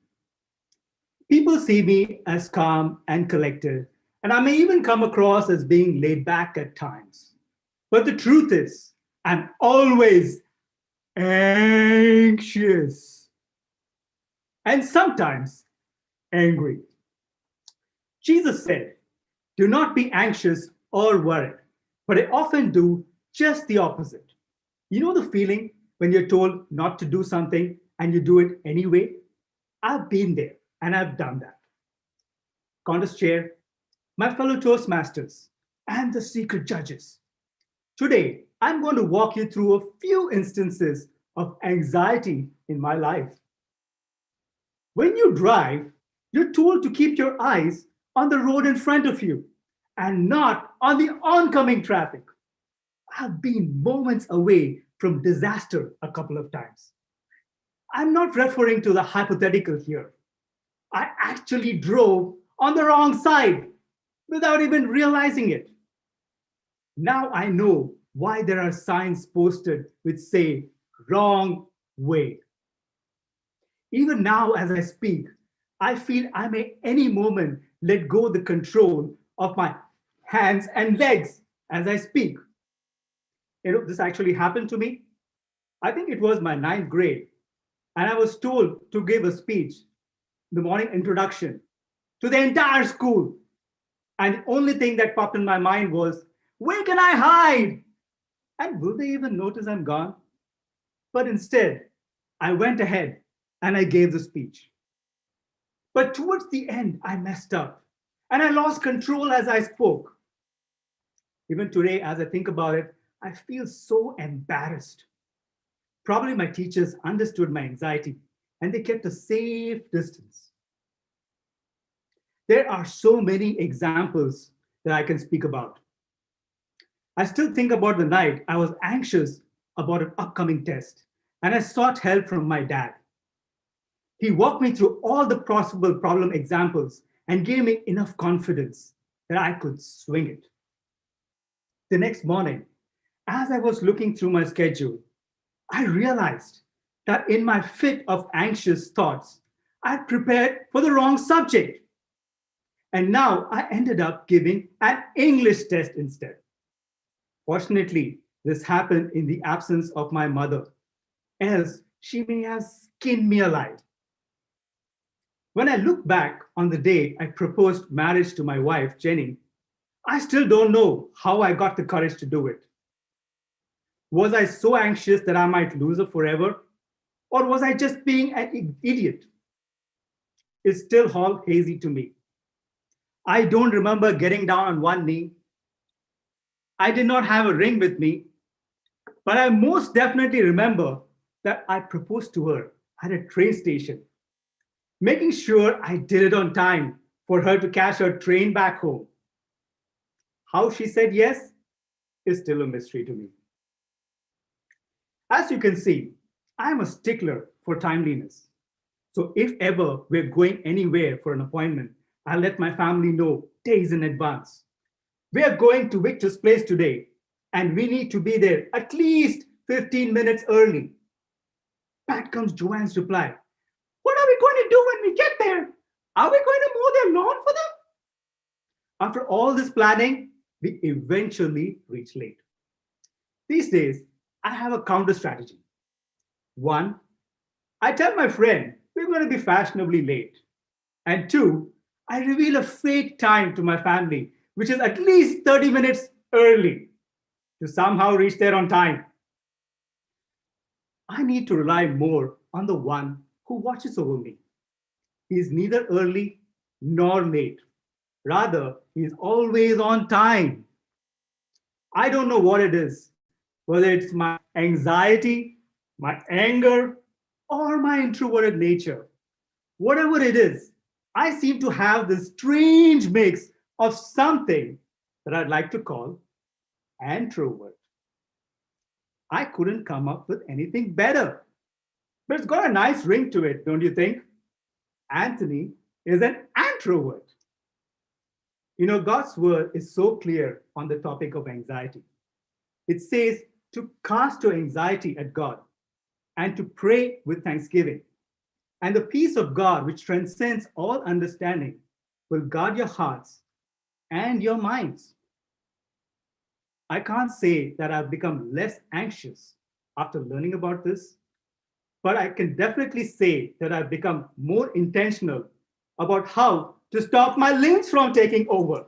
People see me as calm and collected, and I may even come across as being laid back at times. But the truth is, I'm always anxious and sometimes angry. Jesus said, do not be anxious or worried, but I often do just the opposite. You know the feeling when you're told not to do something and you do it anyway? I've been there and I've done that. Contest chair, my fellow Toastmasters, and the secret judges. Today, I'm going to walk you through a few instances of anxiety in my life. When you drive, you're told to keep your eyes on the road in front of you and not on the oncoming traffic. I've been moments away from disaster a couple of times. I'm not referring to the hypothetical here. I actually drove on the wrong side without even realizing it. Now I know why there are signs posted which say wrong way. Even now as I speak, I feel I may any moment let go the control of my hands and legs as I speak. You know, this actually happened to me. I think it was my 9th grade, and I was told to give a speech, the morning introduction, to the entire school. And the only thing that popped in my mind was, where can I hide? And will they even notice I'm gone? But instead, I went ahead and I gave the speech. But towards the end, I messed up and I lost control as I spoke. Even today, as I think about it, I feel so embarrassed. Probably my teachers understood my anxiety and they kept a safe distance. There are so many examples that I can speak about. I still think about the night I was anxious about an upcoming test and I sought help from my dad. He walked me through all the possible problem examples and gave me enough confidence that I could swing it. The next morning, as I was looking through my schedule, I realized that in my fit of anxious thoughts, I prepared for the wrong subject. And now I ended up giving an English test instead. Fortunately, this happened in the absence of my mother, else she may have skinned me alive. When I look back on the day I proposed marriage to my wife, Jenny, I still don't know how I got the courage to do it. Was I so anxious that I might lose her forever? Or was I just being an idiot? It's still all hazy to me. I don't remember getting down on one knee. I did not have a ring with me, but I most definitely remember that I proposed to her at a train station, making sure I did it on time for her to catch her train back home. How she said yes is still a mystery to me. As you can see, I'm a stickler for timeliness. So if ever we're going anywhere for an appointment, I'll let my family know days in advance. We are going to Victor's place today, and we need to be there at least 15 minutes early. Back comes Joanne's reply. What are we going to do when we get there? Are we going to mow their lawn for them? After all this planning, we eventually reach late. These days, I have a counter strategy. One, I tell my friend we're going to be fashionably late. And two, I reveal a fake time to my family, which is at least 30 minutes early to somehow reach there on time. I need to rely more on the one who watches over me. He is neither early nor late. Rather, he is always on time. I don't know what it is, whether it's my anxiety, my anger, or my introverted nature. Whatever it is, I seem to have this strange mix of something that I'd like to call introvert. I couldn't come up with anything better, but it's got a nice ring to it, don't you think? Anthony is an introvert. You know, God's word is so clear on the topic of anxiety. It says to cast your anxiety at God and to pray with thanksgiving. And the peace of God, which transcends all understanding, will guard your hearts and your minds. I can't say that I've become less anxious after learning about this, but I can definitely say that I've become more intentional about how to stop my limbs from taking over.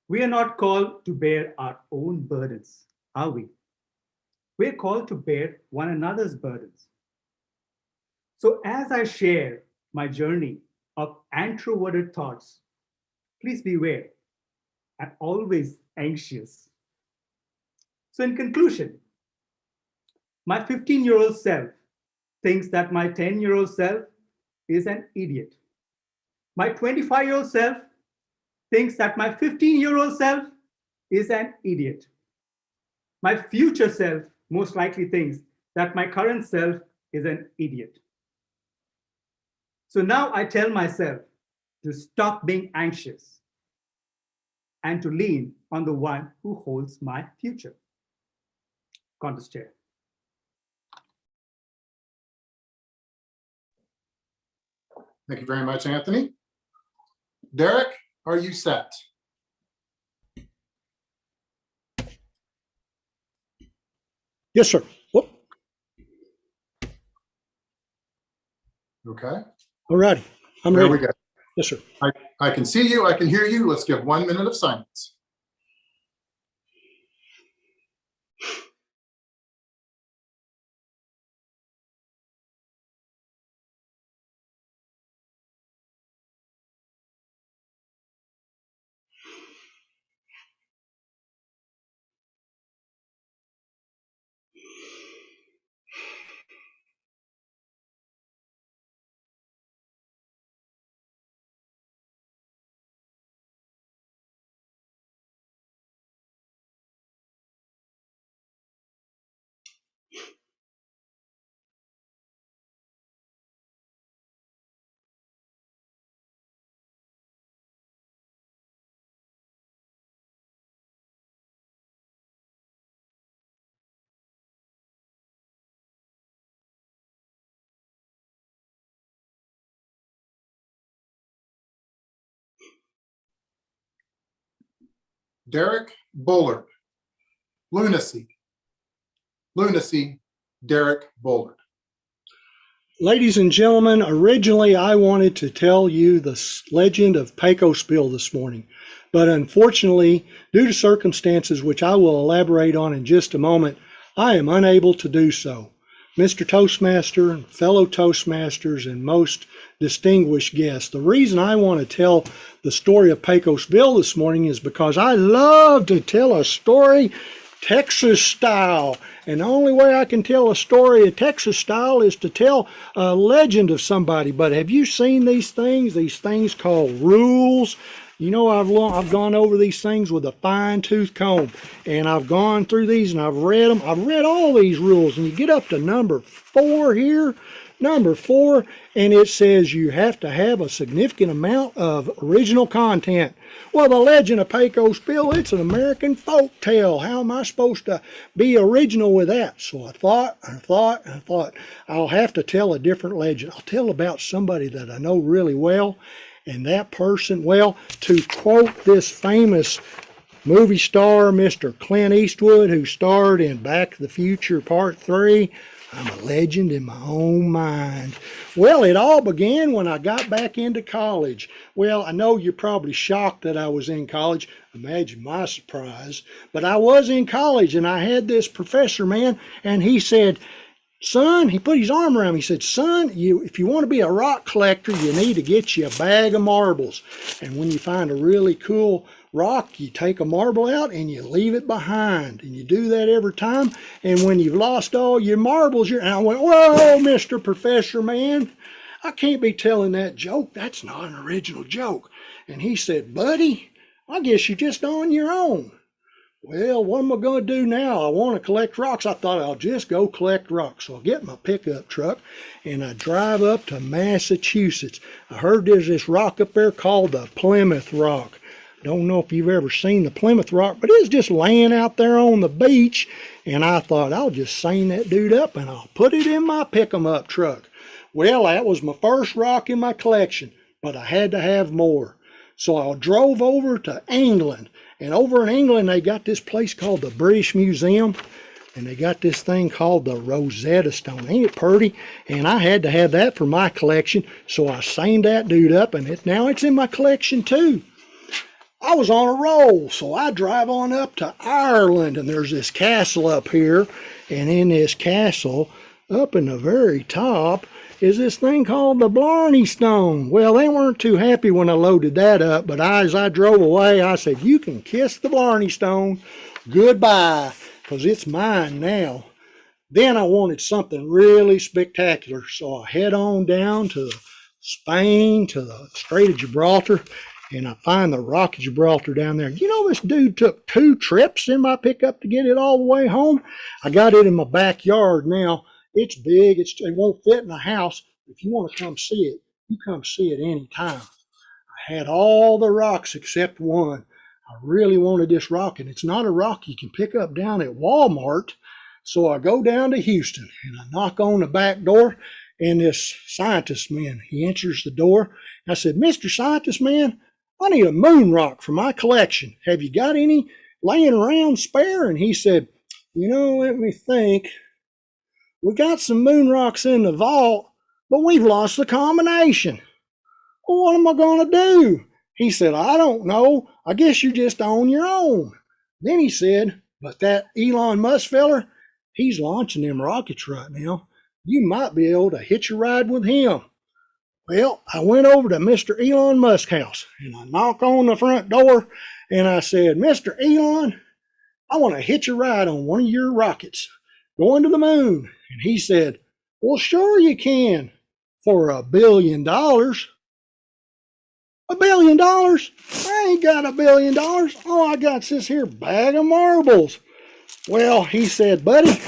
We are not called to bear our own burdens, are we? We're called to bear one another's burdens. So as I share my journey of introverted thoughts, please beware, I'm always anxious. So in conclusion, my 15-year-old self thinks that my 10-year-old self is an idiot. My 25-year-old self thinks that my 15-year-old self is an idiot. My future self most likely thinks that my current self is an idiot. So now I tell myself to stop being anxious and to lean on the one who holds my future. Contest chair. Thank you very much, Anthony. Derek, are you set? Yes, sir. Whoop. Okay. All righty. I'm There ready. we go. Yes, sir. I can see you. I can hear you. Let's give 1 minute of silence. Derek Bullard, lunacy. Lunacy, Derek Bullard. Ladies and gentlemen, originally I wanted to tell you the legend of Pecos Bill this morning, but unfortunately, due to circumstances which I will elaborate on in just a moment, I am unable to do so. Mr. Toastmaster, fellow Toastmasters, and most distinguished guests, the reason I want to tell the story of Pecos Bill this morning is because I love to tell a story Texas style. And the only way I can tell a story of Texas style is to tell a legend of somebody. But have you seen these things? These things called rules. You know, I've gone over these things with a fine-tooth comb, and I've gone through these and I've read them. I've read all these rules, and you get up to number 4 here, number 4, and it says you have to have a significant amount of original content. Well, the legend of Pecos Bill, it's an American folk tale. How am I supposed to be original with that? So I thought, I'll have to tell a different legend. I'll tell about somebody that I know really well. And that person, well, to quote this famous movie star, Mr. Clint Eastwood, who starred in Back to the Future Part 3, I'm a legend in my own mind. Well, it all began when I got back into college. Well, I know you're probably shocked that I was in college. Imagine my surprise. But I was in college, and I had this professor, man, and he said, son, he put his arm around me. He said, son, if you want to be a rock collector, you need to get you a bag of marbles. And when you find a really cool rock, you take a marble out and you leave it behind. And you do that every time. And when you've lost all your marbles, and I went, whoa, Mr. Professor Man, I can't be telling that joke. That's not an original joke. And he said, buddy, I guess you're just on your own. Well, what am I going to do now? I want to collect rocks. I thought I'll just go collect rocks. So I get my pickup truck and I drive up to Massachusetts. I heard there's this rock up there called the Plymouth Rock. Don't know if you've ever seen the Plymouth Rock, but it's just laying out there on the beach. And I thought I'll just seine that dude up and I'll put it in my pick-em-up truck. Well, that was my first rock in my collection, but I had to have more. So I drove over to England. And over in England, they got this place called the British Museum. And they got this thing called the Rosetta Stone. Ain't it pretty? And I had to have that for my collection. So I seined that dude up, and now it's in my collection too. I was on a roll, so I drive on up to Ireland. And there's this castle up here. And in this castle, up in the very top, is this thing called the Blarney Stone. Well, they weren't too happy when I loaded that up, but as I drove away, I said, you can kiss the Blarney Stone goodbye, because it's mine now. Then I wanted something really spectacular, so I head on down to Spain, to the Strait of Gibraltar, and I find the Rock of Gibraltar down there. You know, this dude took 2 trips in my pickup to get it all the way home. I got it in my backyard now. It's big. It won't fit in the house. If you want to come see it, you come see it anytime. I had all the rocks except one. I really wanted this rock, and it's not a rock you can pick up down at Walmart. So I go down to Houston, and I knock on the back door, and this scientist man, he answers the door. I said, Mr. Scientist Man, I need a moon rock for my collection. Have you got any laying around spare? And he said, you know, let me think. We got some moon rocks in the vault, but we've lost the combination. Well, what am I going to do? He said, I don't know. I guess you're just on your own. Then he said, but that Elon Musk feller, he's launching them rockets right now. You might be able to hitch a ride with him. Well, I went over to Mr. Elon Musk's house, and I knocked on the front door, and I said, Mr. Elon, I want to hitch a ride on one of your rockets going to the moon. And he said, well, sure you can, for $1 billion. $1 billion? I ain't got $1 billion. All I got's this here bag of marbles. Well, he said, buddy,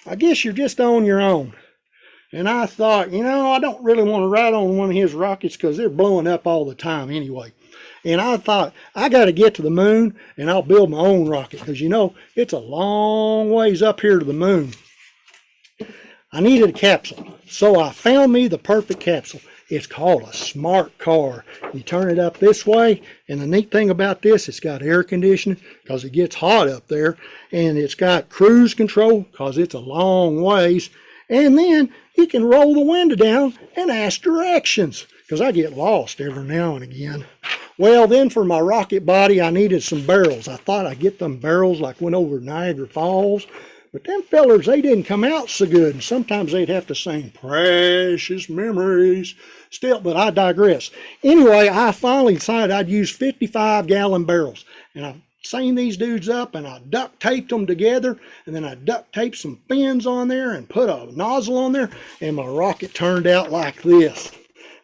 I guess you're just on your own. And I thought, you know, I don't really want to ride on one of his rockets because they're blowing up all the time anyway. And I thought, I got to get to the moon and I'll build my own rocket because, you know, it's a long ways up here to the moon. I needed a capsule, so I found me the perfect capsule. It's called a smart car. You turn it up this way, and the neat thing about this, it's got air conditioning because it gets hot up there, and it's got cruise control because it's a long ways, and then you can roll the window down and ask directions because I get lost every now and again. Well, then for my rocket body, I needed some barrels. I thought I'd get them barrels like went over Niagara Falls. But them fellers, they didn't come out so good. And sometimes they'd have to sing precious memories. Still, but I digress. Anyway, I finally decided I'd use 55-gallon barrels. And I seined these dudes up and I duct taped them together. And then I duct taped some fins on there and put a nozzle on there. And my rocket turned out like this.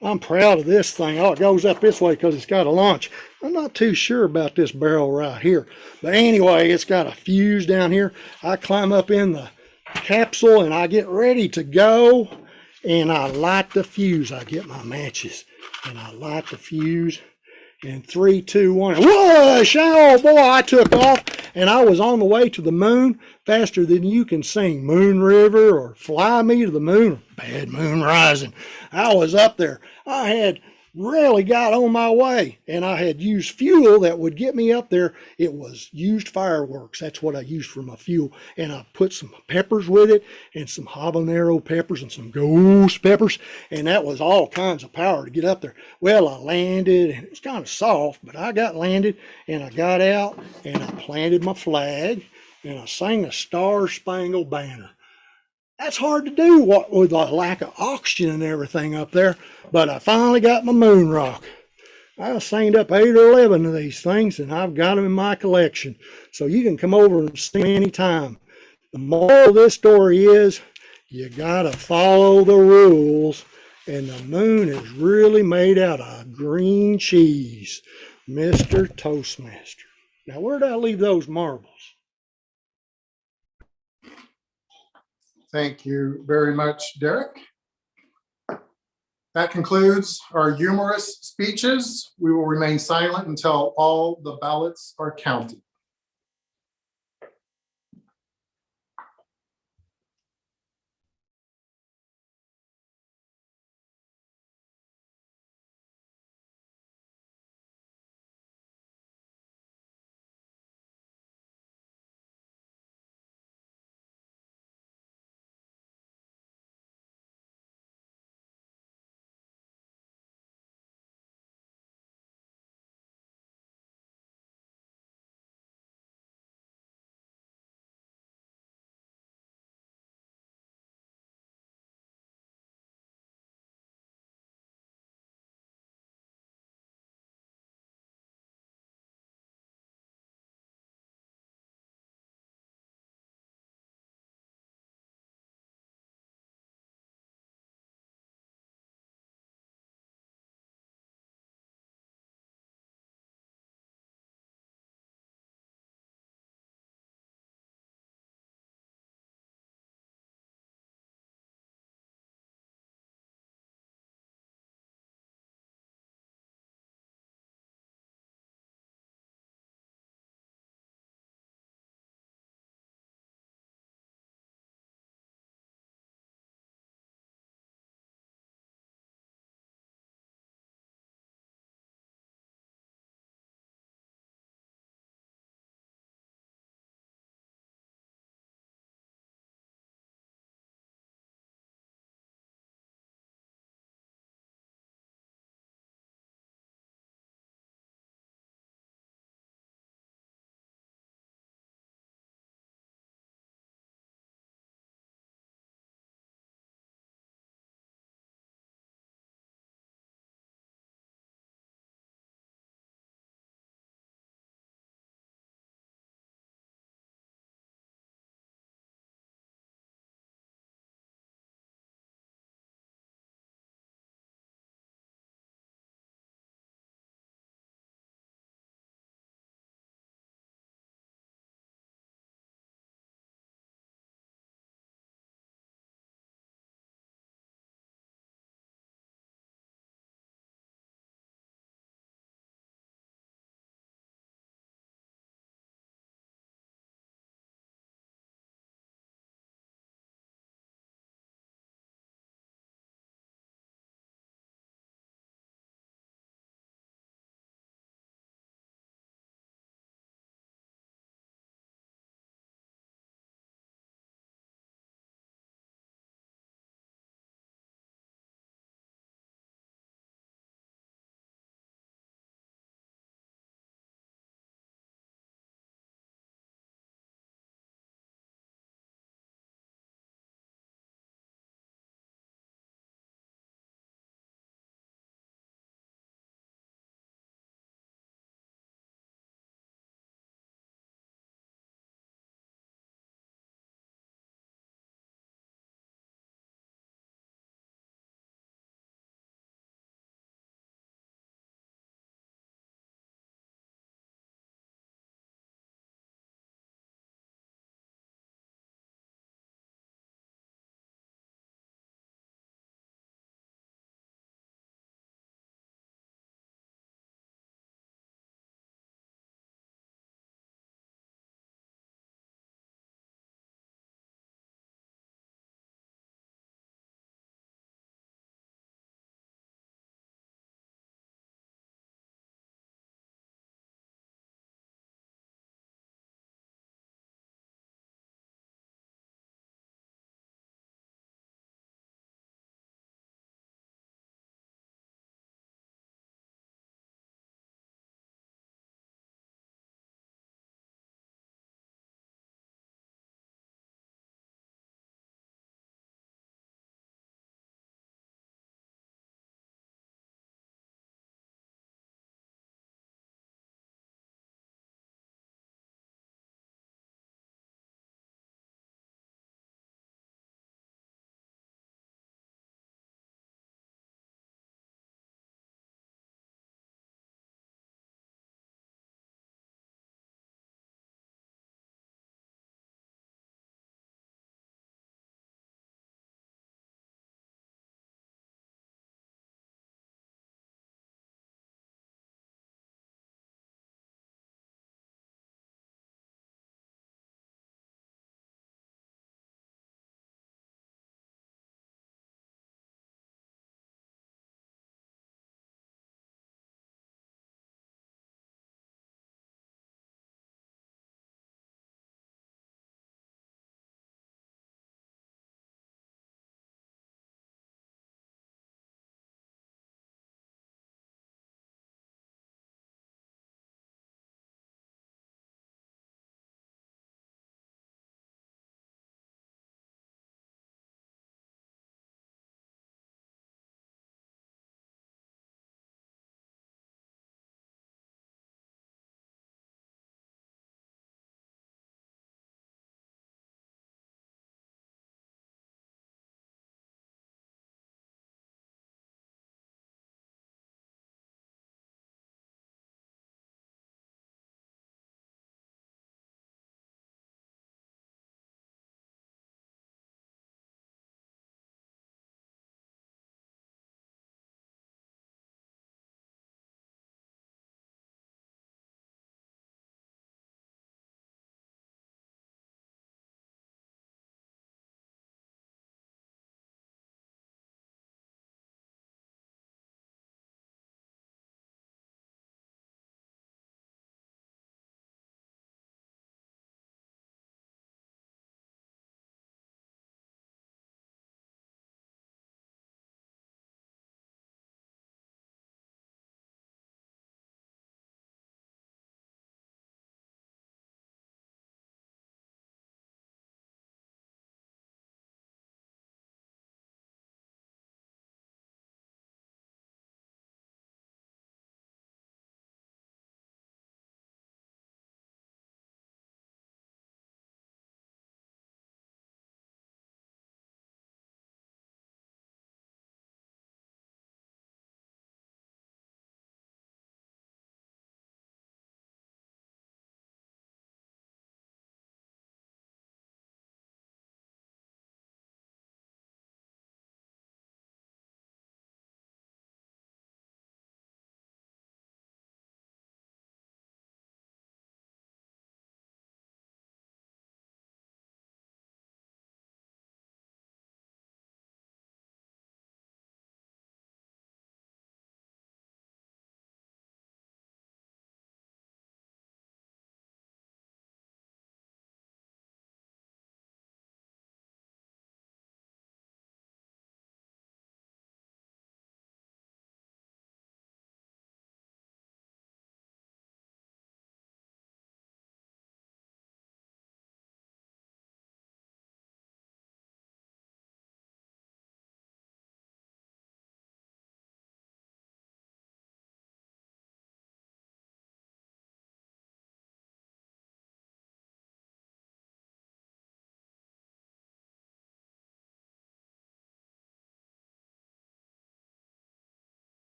I'm proud of this thing. Oh, it goes up this way because it's got a launch. I'm not too sure about this barrel right here. But anyway, it's got a fuse down here. I climb up in the capsule and I get ready to go. And I light the fuse. I get my matches and I light the fuse. And 3, 2, 1. Whoosh! Oh boy, I took off and I was on the way to the moon faster than you can sing Moon River or Fly Me to the Moon or Bad Moon Rising. I was up there. I had really got on my way and I had used fuel that would get me up there. It was used fireworks. That's what I used for my fuel. And I put some peppers with it and some habanero peppers and some ghost peppers. And that was all kinds of power to get up there. Well, I landed and it was kind of soft, but I got landed and I got out and I planted my flag and I sang a Star-Spangled Banner. That's hard to do with the lack of oxygen and everything up there, but I finally got my moon rock. I signed up 8 or 11 of these things, and I've got them in my collection. So you can come over and see me anytime. The moral of this story is you got to follow the rules, and the moon is really made out of green cheese, Mr. Toastmaster. Now, where did I leave those marbles? Thank you very much, Derek. That concludes our humorous speeches. We will remain silent until all the ballots are counted.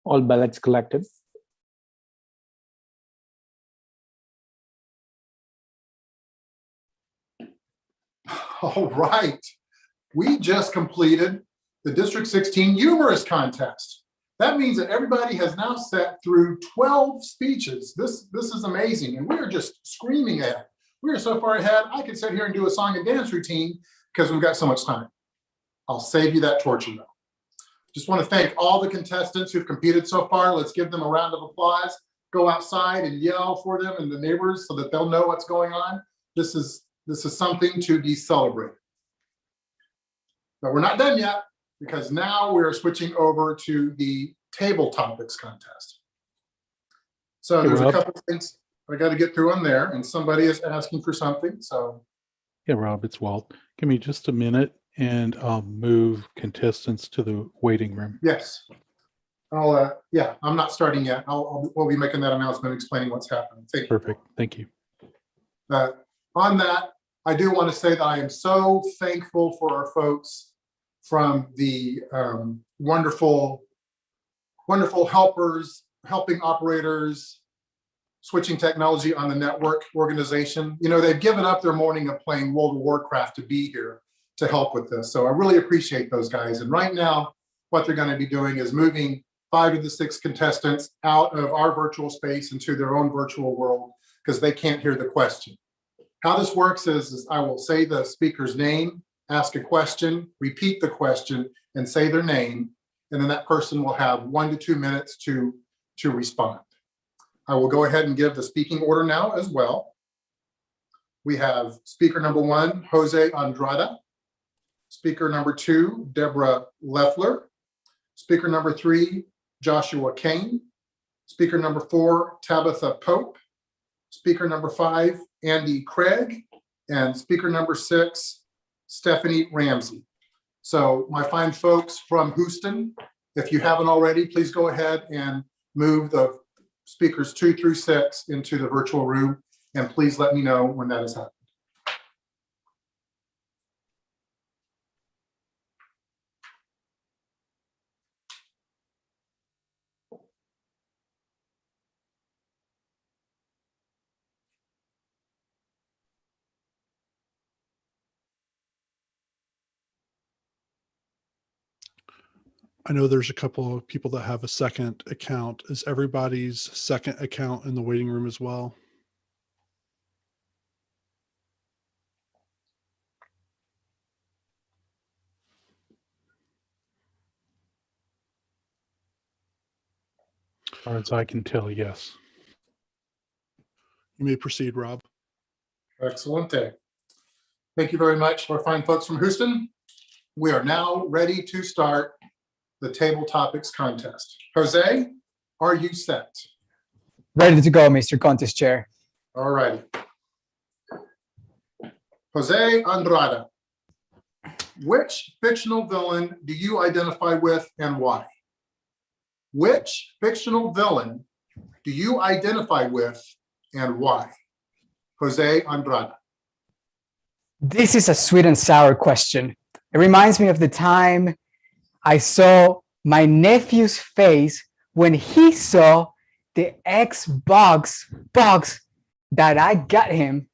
All ballots collected. All right. We just completed the District 16 Humorous Contest. That means that everybody has now sat through 12 speeches. This is amazing. And we're just screaming at it. We are so far ahead, I could sit here and do a song and dance routine because we've got so much time. I'll save you that torture though. Just want to thank all the contestants who've competed so far. Let's give them a round of applause. Go outside and yell for them and the neighbors so that they'll know what's going on. This is something to be celebrated. But we're not done yet, because now we're switching over to the table topics contest. So there's a couple of things I got to get through on there, and somebody is asking for something. So yeah, Rob, it's Walt. Give me just a minute and I'll move contestants to the waiting room. Yes. Yeah, I'm not starting yet. We'll be making that announcement explaining what's happening. Thank you. Perfect. Thank you. On that, I do want to say that I am so thankful for our folks from the wonderful helpers, helping operators, switching technology on the network organization. You know, they've given up their morning of playing World of Warcraft to be here to help with this. So I really appreciate those guys. And right now, what they're going to be doing is moving 5 of the 6 contestants out of our virtual space into their own virtual world because they can't hear the question. How this works is I will say the speaker's name, ask a question, repeat the question, and say their name, and then that person will have 1 to 2 minutes to respond. I will go ahead and give the speaking order now as well. We have speaker number 1, Jose Andrada. Speaker number 2, Deborah Leffler. Speaker number 3, Joshua Kane. Speaker number 4, Tabitha Pope. Speaker number 5, Andy Craig. And speaker number 6, Stephanie Ramsey. So my fine folks from Houston, if you haven't already, please go ahead and move the speakers 2 through 6 into the virtual room. And please let me know when that has happened. I know there's a couple of people that have a second account. Is everybody's second account in the waiting room as well? As far as I can tell, yes. You may proceed, Rob. Excellent day. Thank you very much for fine folks from Houston. We are now ready to start the table topics contest. Jose, are you set? Ready to go, Mr. Contest Chair. All righty. Jose Andrada, which fictional villain do you identify with and why? Which fictional villain do you identify with and why? Jose Andrada. This is a sweet and sour question. It reminds me of the time I saw my nephew's face when he saw the Xbox box that I got him,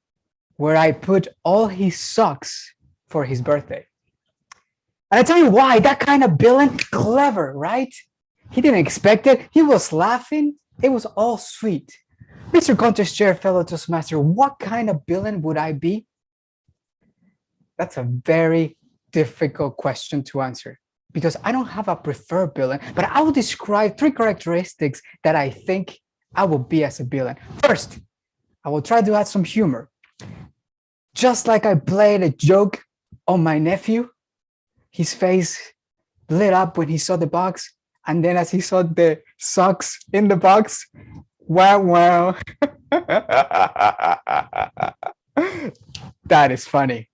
where I put all his socks for his birthday. And I tell you why, that kind of villain, clever, right? He didn't expect it. He was laughing. It was all sweet. Mr. Contest Chair, fellow Toastmaster, what kind of villain would I be? That's a very difficult question to answer because I don't have a preferred villain, but I will describe 3 characteristics that I think I will be as a villain. First, I will try to add some humor. Just like I played a joke on my nephew, his face lit up when he saw the box, and then as he saw the socks in the box, wow. That is funny.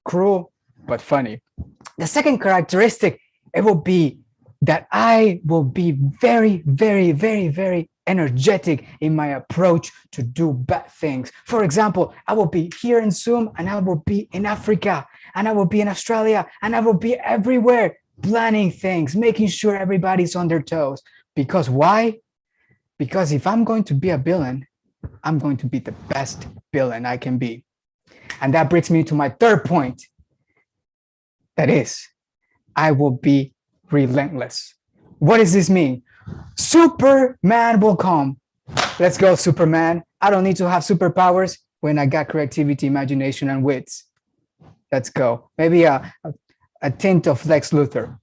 Cruel, but funny. The second characteristic, it will be that I will be very, very, very, very energetic in my approach to do bad things. For example, I will be here in Zoom and I will be in Africa and I will be in Australia and I will be everywhere planning things, making sure everybody's on their toes. Because why? Because if I'm going to be a villain, I'm going to be the best villain I can be. And that brings me to my third point. That is, I will be relentless. What does this mean? Superman will come. Let's go, Superman. I don't need to have superpowers when I got creativity, imagination, and wits. Let's go. Maybe a tint of Lex Luthor.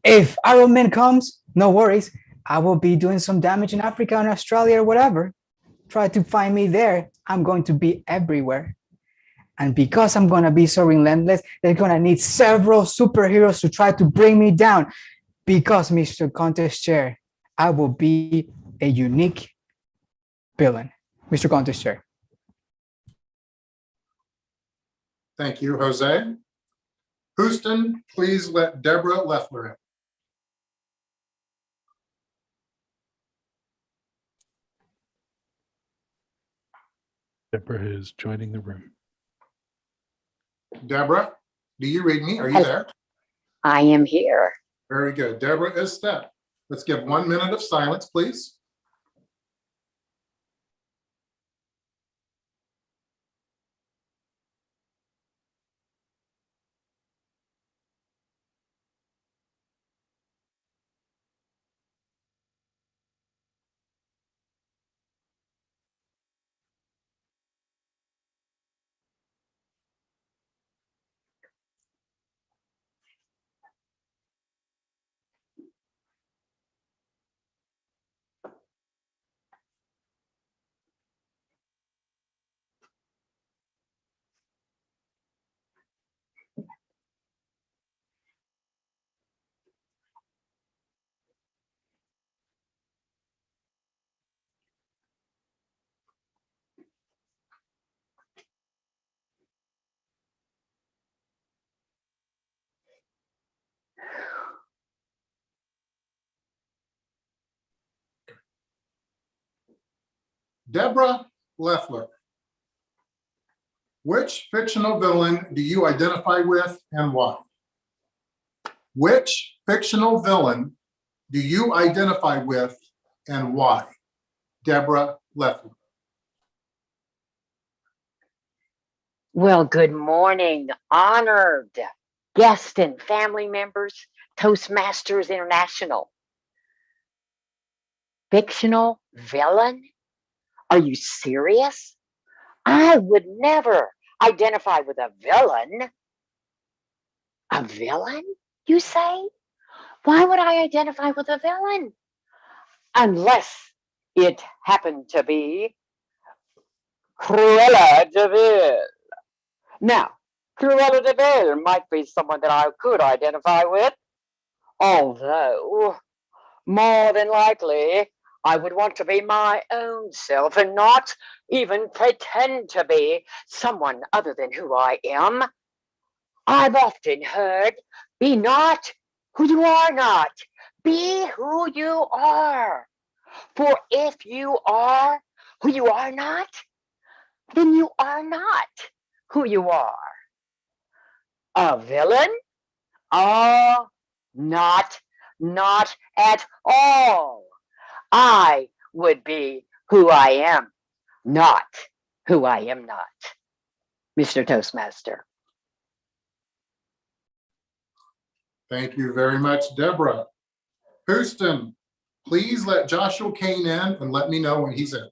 If Iron Man comes, no worries. I will be doing some damage in Africa and Australia or whatever. Try to find me there. I'm going to be everywhere. And because I'm going to be so relentless, they're going to need several superheroes to try to bring me down. Because, Mr. Contest Chair, I will be a unique villain. Mr. Contest Chair. Thank you, Jose. Houston, please let Deborah Leffler in. Deborah is joining the room. Deborah, do you read me? Are you there? I am here. Very good. Deborah is set. Let's give 1 minute of silence, please. Deborah Leffler, which fictional villain do you identify with and why? Which fictional villain do you identify with and why? Deborah Leffler. Well, good morning, honored guests and family members, Toastmasters International. Fictional villain? Are you serious? I would never identify with a villain. A villain, you say? Why would I identify with a villain? Unless it happened to be Cruella de Vil. Now, Cruella de Vil might be someone that I could identify with, although more than likely I would want to be my own self and not even pretend to be someone other than who I am. I've often heard, be not who you are not, be who you are. For if you are who you are not, then you are not who you are. A villain? Oh, not at all. I would be who I am, not who I am not. Mr. Toastmaster. Thank you very much, Deborah. Houston, please let Joshua Kane in and let me know when he's in.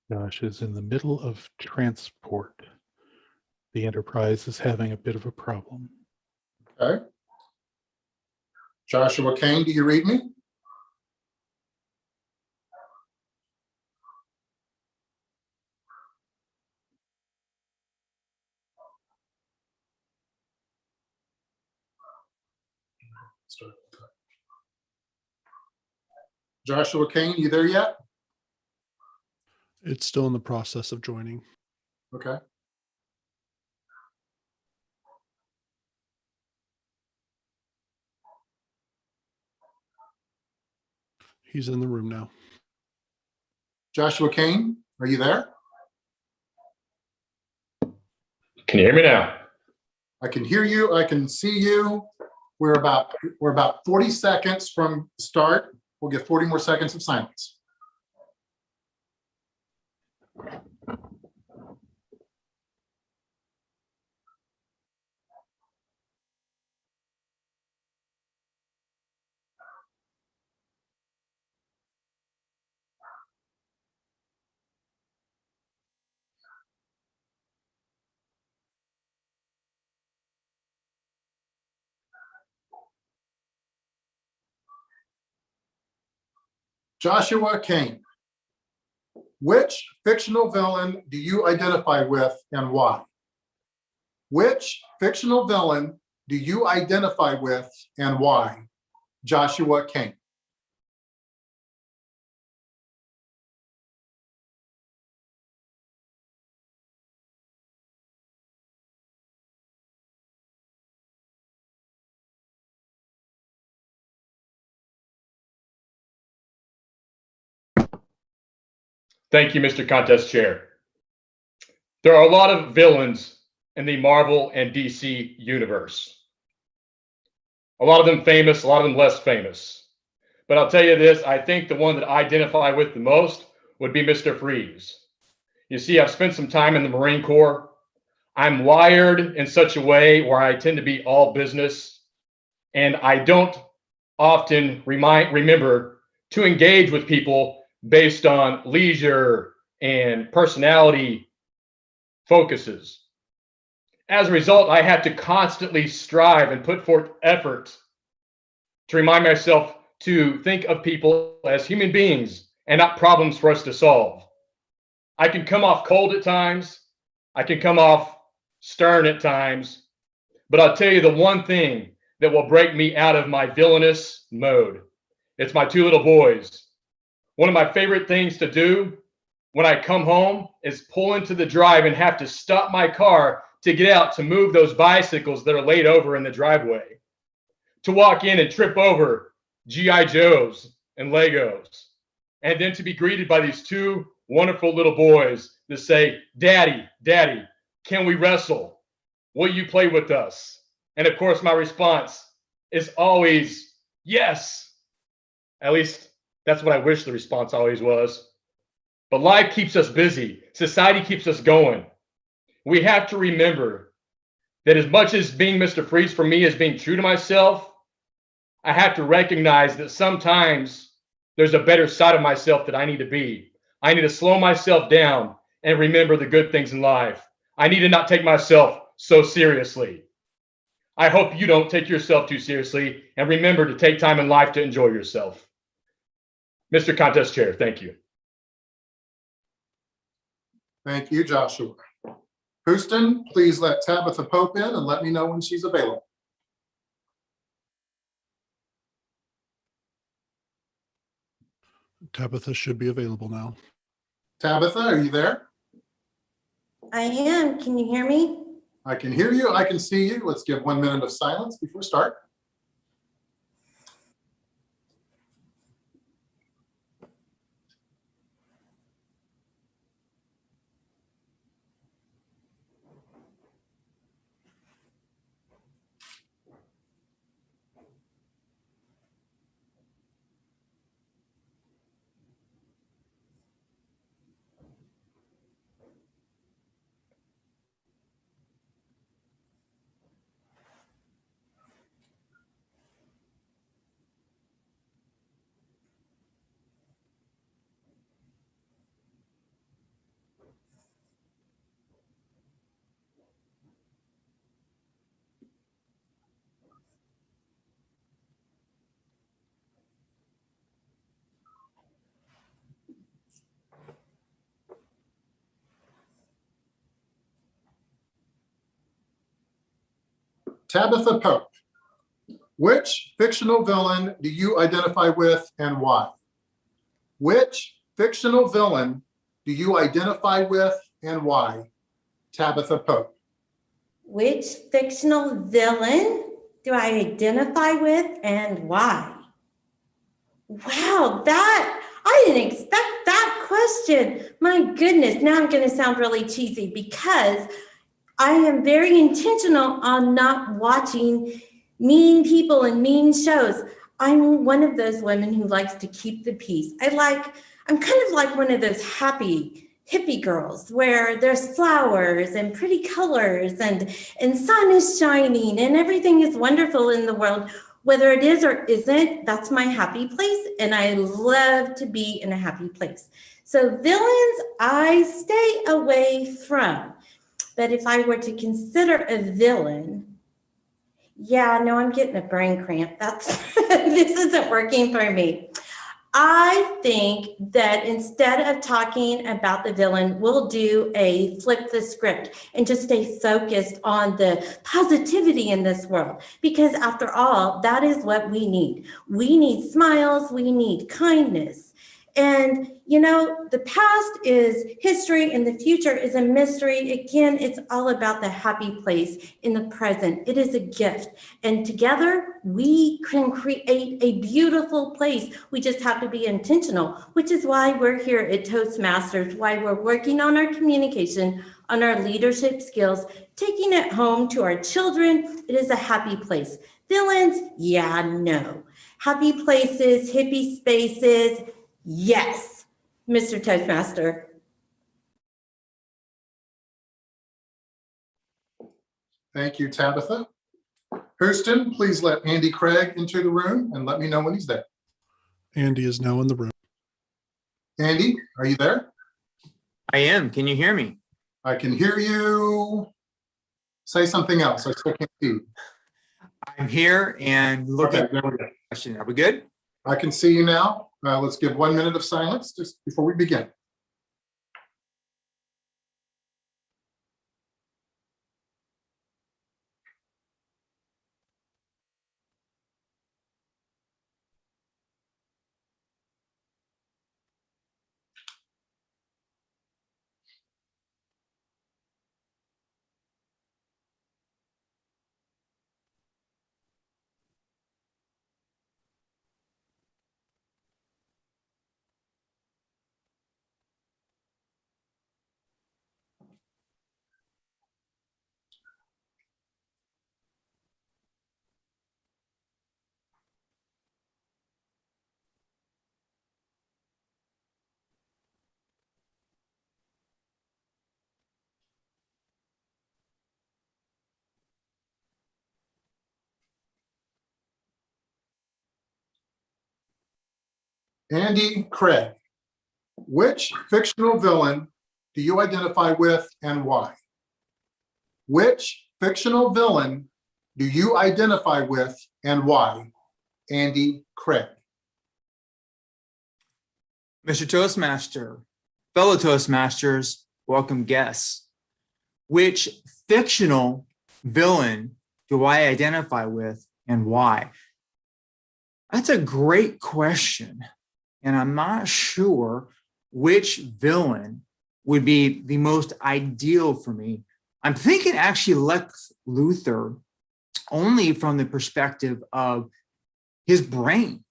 Josh is in the middle of transport. The Enterprise is having a bit of a problem. Okay. Joshua Kane, do you read me? Joshua Kane, you there yet? It's still in the process of joining. Okay. He's in the room now. Joshua Kane, are you there? Can you hear me now? I can hear you. I can see you. We're about 40 seconds from start. We'll get 40 more seconds of silence. Joshua Kane, which fictional villain do you identify with and why? Which fictional villain do you identify with and why? Joshua Kane. Thank you, Mr. Contest Chair. There are a lot of villains in the Marvel and DC universe. A lot of them famous, a lot of them less famous. But I'll tell you this, I think the one that I identify with the most would be Mr. Freeze. You see, I've spent some time in the Marine Corps. I'm wired in such a way where I tend to be all business, and I don't often remember to engage with people based on leisure and personality focuses. As a result, I have to constantly strive and put forth effort to remind myself to think of people as human beings and not problems for us to solve. I can come off cold at times. I can come off stern at times. But I'll tell you the one thing that will break me out of my villainous mode. It's my two little boys. One of my favorite things to do when I come home is pull into the drive and have to stop my car to get out to move those bicycles that are laid over in the driveway. To walk in and trip over G.I. Joes and Legos. And then to be greeted by these two wonderful little boys that say, "Daddy, Daddy, can we wrestle? Will you play with us?" And of course, my response is always, yes. At least that's what I wish the response always was. But life keeps us busy. Society keeps us going. We have to remember that as much as being Mr. Freeze for me is being true to myself, I have to recognize that sometimes there's a better side of myself that I need to be. I need to slow myself down and remember the good things in life. I need to not take myself so seriously. I hope you don't take yourself too seriously and remember to take time in life to enjoy yourself. Mr. Contest Chair, thank you. Thank you, Joshua. Houston, please let Tabitha Pope in and let me know when she's available. Tabitha should be available now. Tabitha, are you there? I am. Can you hear me? I can hear you. I can see you. Let's give 1 minute of silence before start. Tabitha Pope, which fictional villain do you identify with and why? Which fictional villain do you identify with and why? Tabitha Pope. Which fictional villain do I identify with and why? Wow, I didn't expect that question. My goodness, now I'm going to sound really cheesy because I am very intentional on not watching mean people and mean shows. I'm one of those women who likes to keep the peace. I'm kind of like one of those happy hippie girls where there's flowers and pretty colors and sun is shining and everything is wonderful in the world. Whether it is or isn't, that's my happy place. And I love to be in a happy place. So villains, I stay away from. But if I were to consider a villain, yeah, no, I'm getting a brain cramp. This isn't working for me. I think that instead of talking about the villain, we'll do a flip the script and just stay focused on the positivity in this world. Because after all, that is what we need. We need smiles, we need kindness. And, the past is history and the future is a mystery. Again, it's all about the happy place in the present. It is a gift. And together, we can create a beautiful place. We just have to be intentional, which is why we're here at Toastmasters, why we're working on our communication, on our leadership skills, taking it home to our children. It is a happy place. Villains? Yeah, no. Happy places, hippie spaces, yes. Mr. Toastmaster. Thank you, Tabitha. Houston, please let Andy Craig into the room and let me know when he's there. Andy is now in the room. Andy, are you there? I am. Can you hear me? I can hear you. Say something else. I still can't see you. I'm here and looking. Okay, there we go. Question. Are we good? I can see you now. Let's give 1 minute of silence just before we begin. Andy Craig, which fictional villain do you identify with and why? Which fictional villain do you identify with and why? Andy Craig. Mr. Toastmaster, fellow Toastmasters, welcome guests. Which fictional villain do I identify with and why? That's a great question. And I'm not sure which villain would be the most ideal for me. I'm thinking actually Lex Luthor only from the perspective of his brain.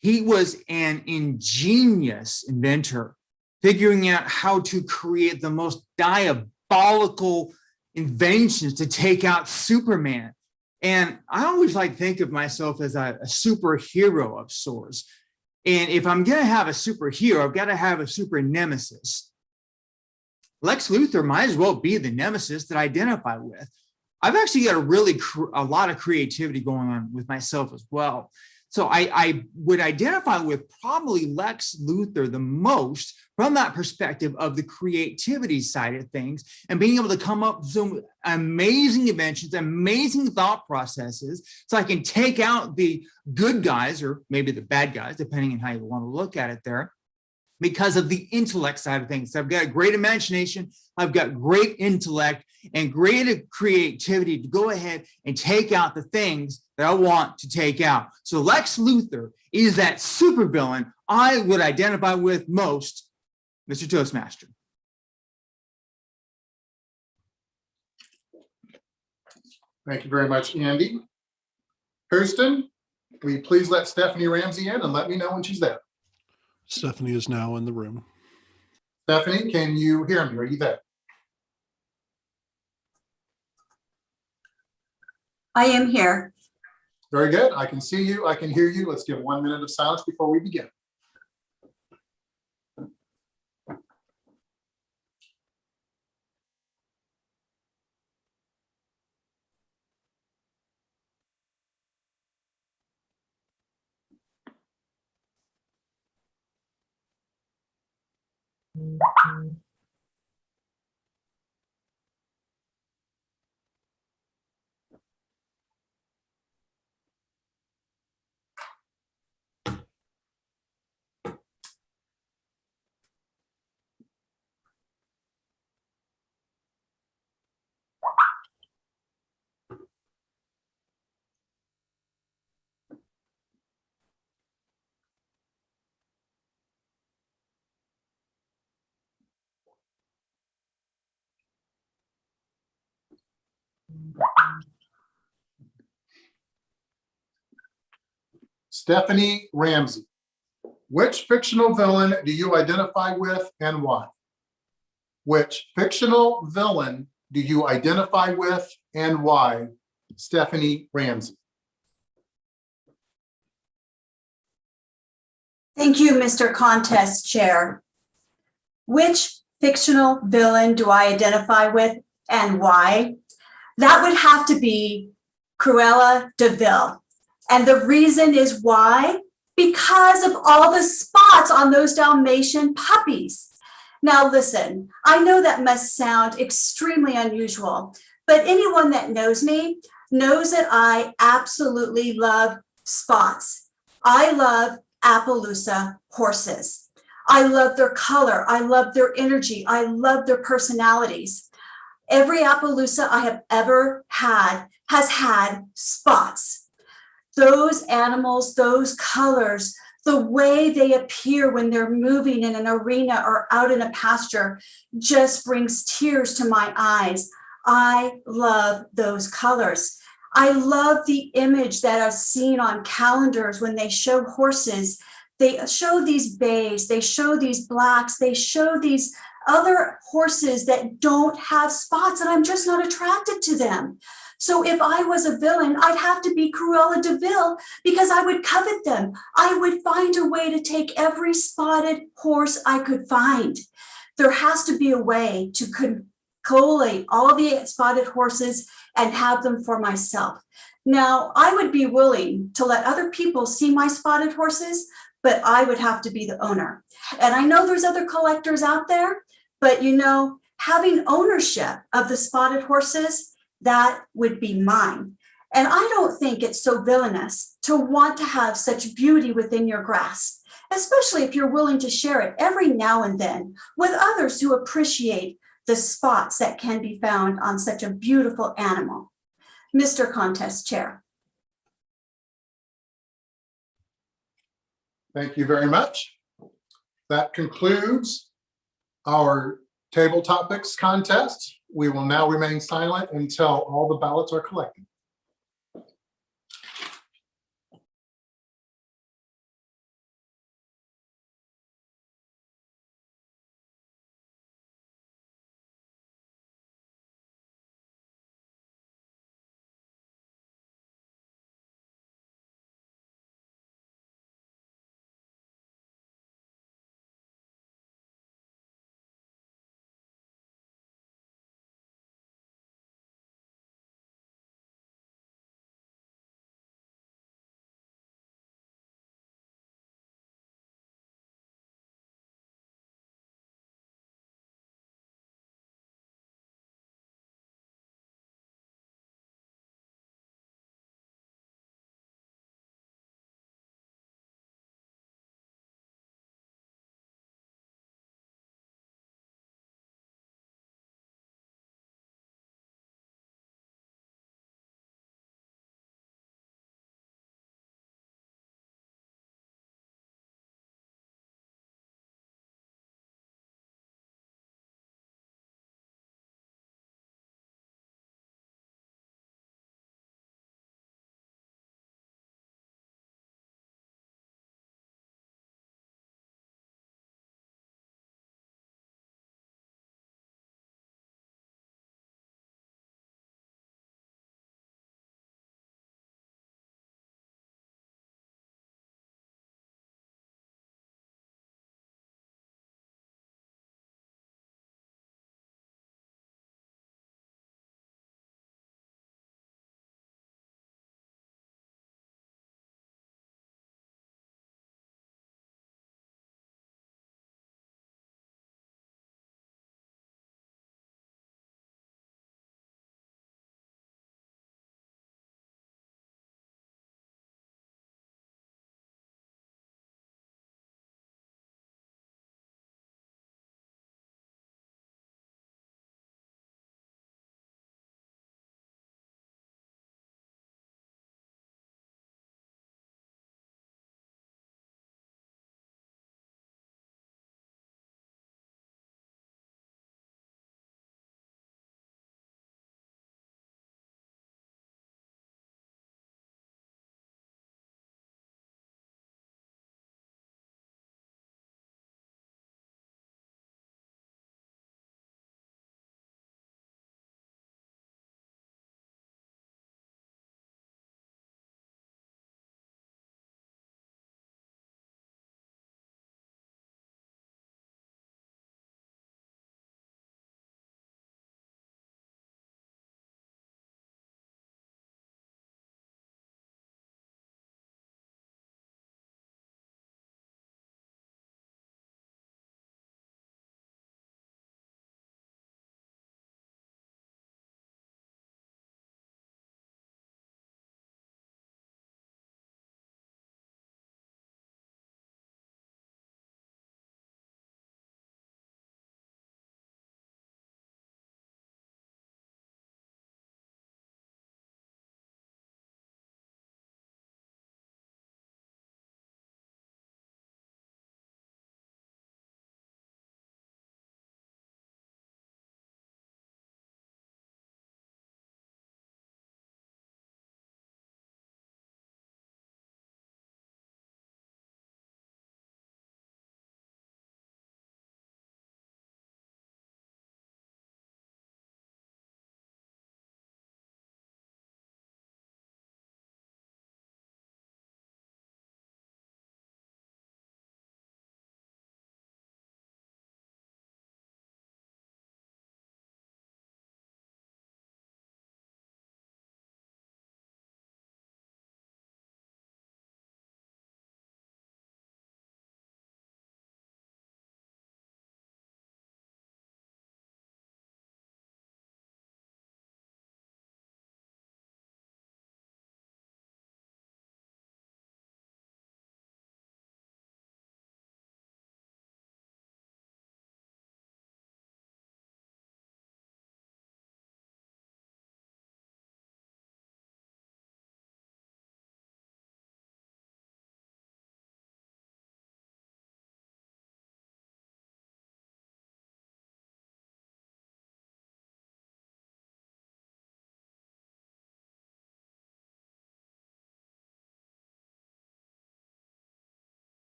He was an ingenious inventor, figuring out how to create the most diabolical inventions to take out Superman. And I always like to think of myself as a superhero of sorts. And if I'm going to have a superhero, I've got to have a super nemesis. Lex Luthor might as well be the nemesis that I identify with. I've actually got a lot of creativity going on with myself as well. So I would identify with probably Lex Luthor the most from that perspective of the creativity side of things and being able to come up with some amazing inventions, amazing thought processes, so I can take out the good guys or maybe the bad guys, depending on how you want to look at it there, because of the intellect side of things. So I've got a great imagination, I've got great intellect and great creativity to go ahead and take out the things that I want to take out. So Lex Luthor is that supervillain I would identify with most, Mr. Toastmaster. Thank you very much, Andy. Houston, will you please let Stephanie Ramsey in and let me know when she's there? Stephanie is now in the room. Stephanie, can you hear me? Are you there? I am here. Very good. I can see you. I can hear you. Let's give 1 minute of silence before we begin. Stephanie Ramsey, which fictional villain do you identify with and why? Which fictional villain do you identify with and why? Stephanie Ramsey. Thank you, Mr. Contest Chair. Which fictional villain do I identify with and why? That would have to be Cruella de Vil. And the reason is why? Because of all the spots on those Dalmatian puppies. Now listen, I know that must sound extremely unusual, but anyone that knows me knows that I absolutely love spots. I love Appaloosa horses. I love their color. I love their energy. I love their personalities. Every Appaloosa I have ever had has had spots. Those animals, those colors, the way they appear when they're moving in an arena or out in a pasture just brings tears to my eyes. I love those colors. I love the image that I've seen on calendars when they show horses. They show these bays, they show these blacks, they show these other horses that don't have spots, and I'm just not attracted to them. So if I was a villain, I'd have to be Cruella de Vil because I would covet them. I would find a way to take every spotted horse I could find. There has to be a way to collate all the spotted horses and have them for myself. Now, I would be willing to let other people see my spotted horses, but I would have to be the owner. And I know there's other collectors out there, but you know, having ownership of the spotted horses, that would be mine. And I don't think it's so villainous to want to have such beauty within your grasp, especially if you're willing to share it every now and then with others who appreciate the spots that can be found on such a beautiful animal. Mr. Contest Chair. Thank you very much. That concludes our table topics contest. We will now remain silent until all the ballots are collected.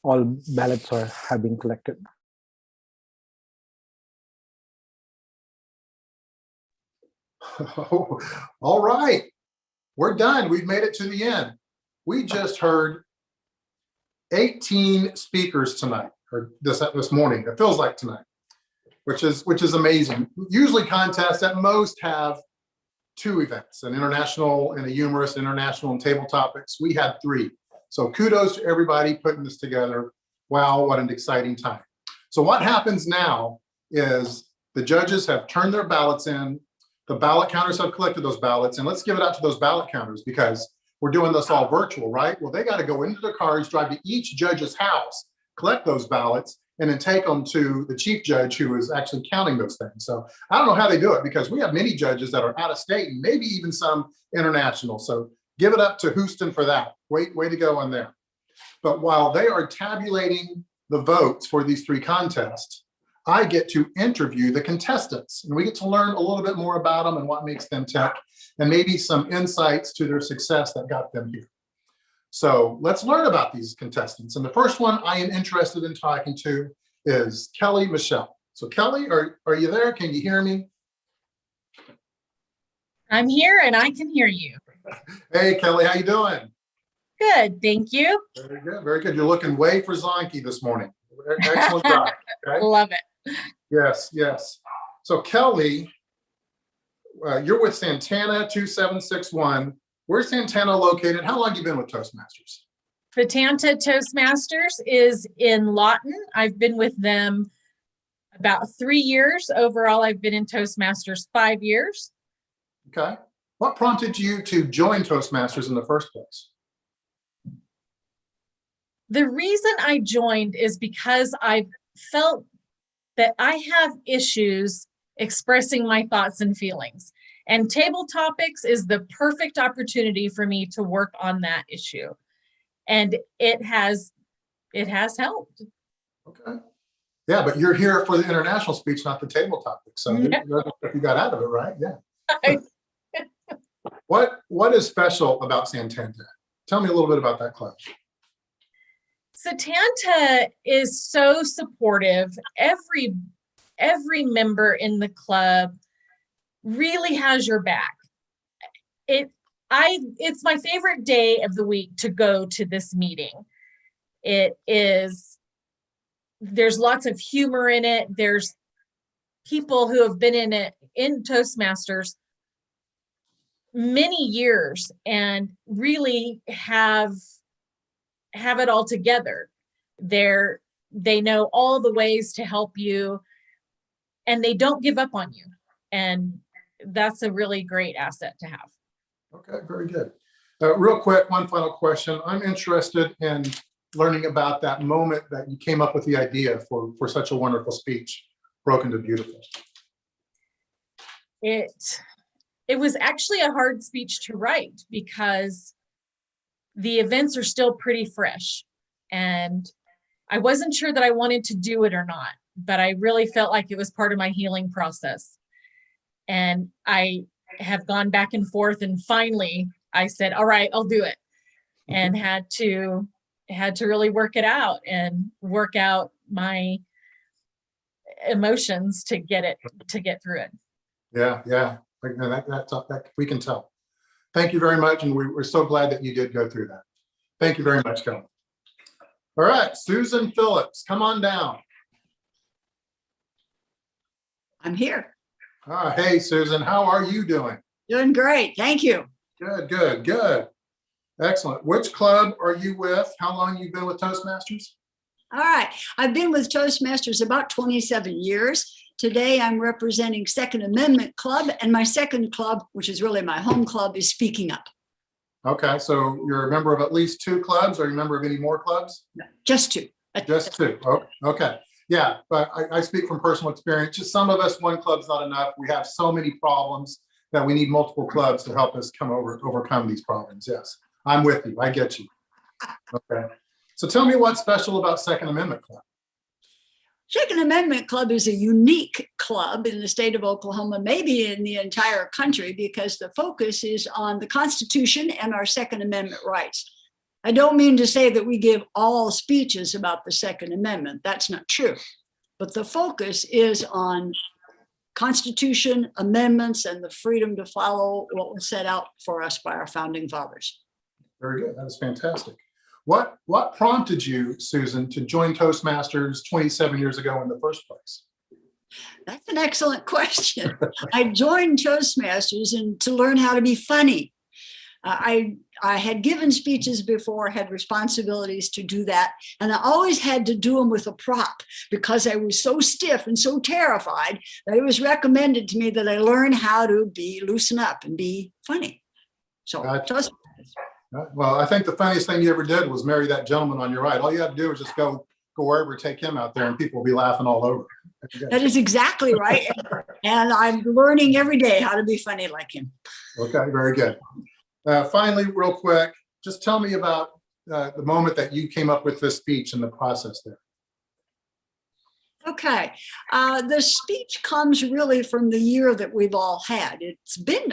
all ballots have been collected. All right, we're done. We've made it to the end. We just heard 18 speakers tonight, or this morning. It feels like tonight, which is amazing. Usually contests at most have 2 events, an international and a humorous, international and table topics. We had 3. So kudos to everybody putting this together. Wow, what an exciting time. So what happens now is the judges have turned their ballots in. The ballot counters have collected those ballots, and let's give it out to those ballot counters because we're doing this all virtual, right? Well, they got to go into their cars, drive to each judge's house, collect those ballots, and then take them to the chief judge who is actually counting those things. So I don't know how they do it because we have many judges that are out of state and maybe even some international. So give it up to Houston for that. Way to go on there. But while they are tabulating the votes for these 3 contests, I get to interview the contestants and we get to learn a little bit more about them and what makes them tick and maybe some insights to their success that got them here. So let's learn about these contestants. And the first one I am interested in talking to is Kelly Michelle. So Kelly, are you there? Can you hear me? I'm here and I can hear you. Hey, Kelly, how you doing? Good, thank you. Very good, very good. You're looking way for Zonky this morning. Excellent job. Okay? Love it. Yes, yes. So Kelly, you're with Santana 2761. Where's Santana located? How long have you been with Toastmasters? Fatanta Toastmasters is in Lawton. I've been with them about 3 years. Overall, I've been in Toastmasters 5 years. Okay. What prompted you to join Toastmasters in the first place? The reason I joined is because I felt that I have issues expressing my thoughts and feelings. And table topics is the perfect opportunity for me to work on that issue. And it has helped. Okay. Yeah, but you're here for the international speech, not the table topic. So you got out of it, right? Yeah. What is special about Santana? Tell me a little bit about that club. Satanta is so supportive. Every member in the club really has your back. It's my favorite day of the week to go to this meeting. There's lots of humor in it. There's people who have been in it in Toastmasters many years and really have it all together. They know all the ways to help you and they don't give up on you. And that's a really great asset to have. Okay, very good. Real quick, one final question. I'm interested in learning about that moment that you came up with the idea for such a wonderful speech, Broken to Beautiful. It was actually a hard speech to write because the events are still pretty fresh. And I wasn't sure that I wanted to do it or not, but I really felt like it was part of my healing process. And I have gone back and forth, and finally I said, all right, I'll do it. And had to really work it out and work out my emotions to get through it. Yeah. That we can tell. Thank you very much. And we're so glad that you did go through that. Thank you very much, Kelly. All right, Susan Phillips, come on down. I'm here. Hey, Susan, how are you doing? Doing great. Thank you. Good. Excellent. Which club are you with? How long you been with Toastmasters? All right. I've been with Toastmasters about 27 years. Today, I'm representing Second Amendment Club, and my second club, which is really my home club, is Speaking Up. Okay, so you're a member of at least 2 clubs. Are you a member of any more clubs? No, just 2. Just 2. Oh, okay. Yeah, but I speak from personal experience. Just some of us, one club's not enough. We have so many problems that we need multiple clubs to help us overcome these problems. Yes, I'm with you. I get you. Okay. So tell me what's special about Second Amendment Club. Second Amendment Club is a unique club in the state of Oklahoma, maybe in the entire country, because the focus is on the Constitution and our Second Amendment rights. I don't mean to say that we give all speeches about the Second Amendment. That's not true. But the focus is on Constitution, amendments, and the freedom to follow what was set out for us by our founding fathers. Very good. That is fantastic. What prompted you, Susan, to join Toastmasters 27 years ago in the first place? That's an excellent question. I joined Toastmasters to learn how to be funny. I had given speeches before, had responsibilities to do that, and I always had to do them with a prop because I was so stiff and so terrified that it was recommended to me that I learn how to loosen up and be funny. So, Toastmasters. Well, I think the funniest thing you ever did was marry that gentleman on your right. All you had to do was just go wherever, take him out there, and people will be laughing all over. That is exactly right. And I'm learning every day how to be funny like him. Okay, very good. Finally, real quick, just tell me about the moment that you came up with this speech and the process there. Okay. The speech comes really from the year that we've all had. It's been,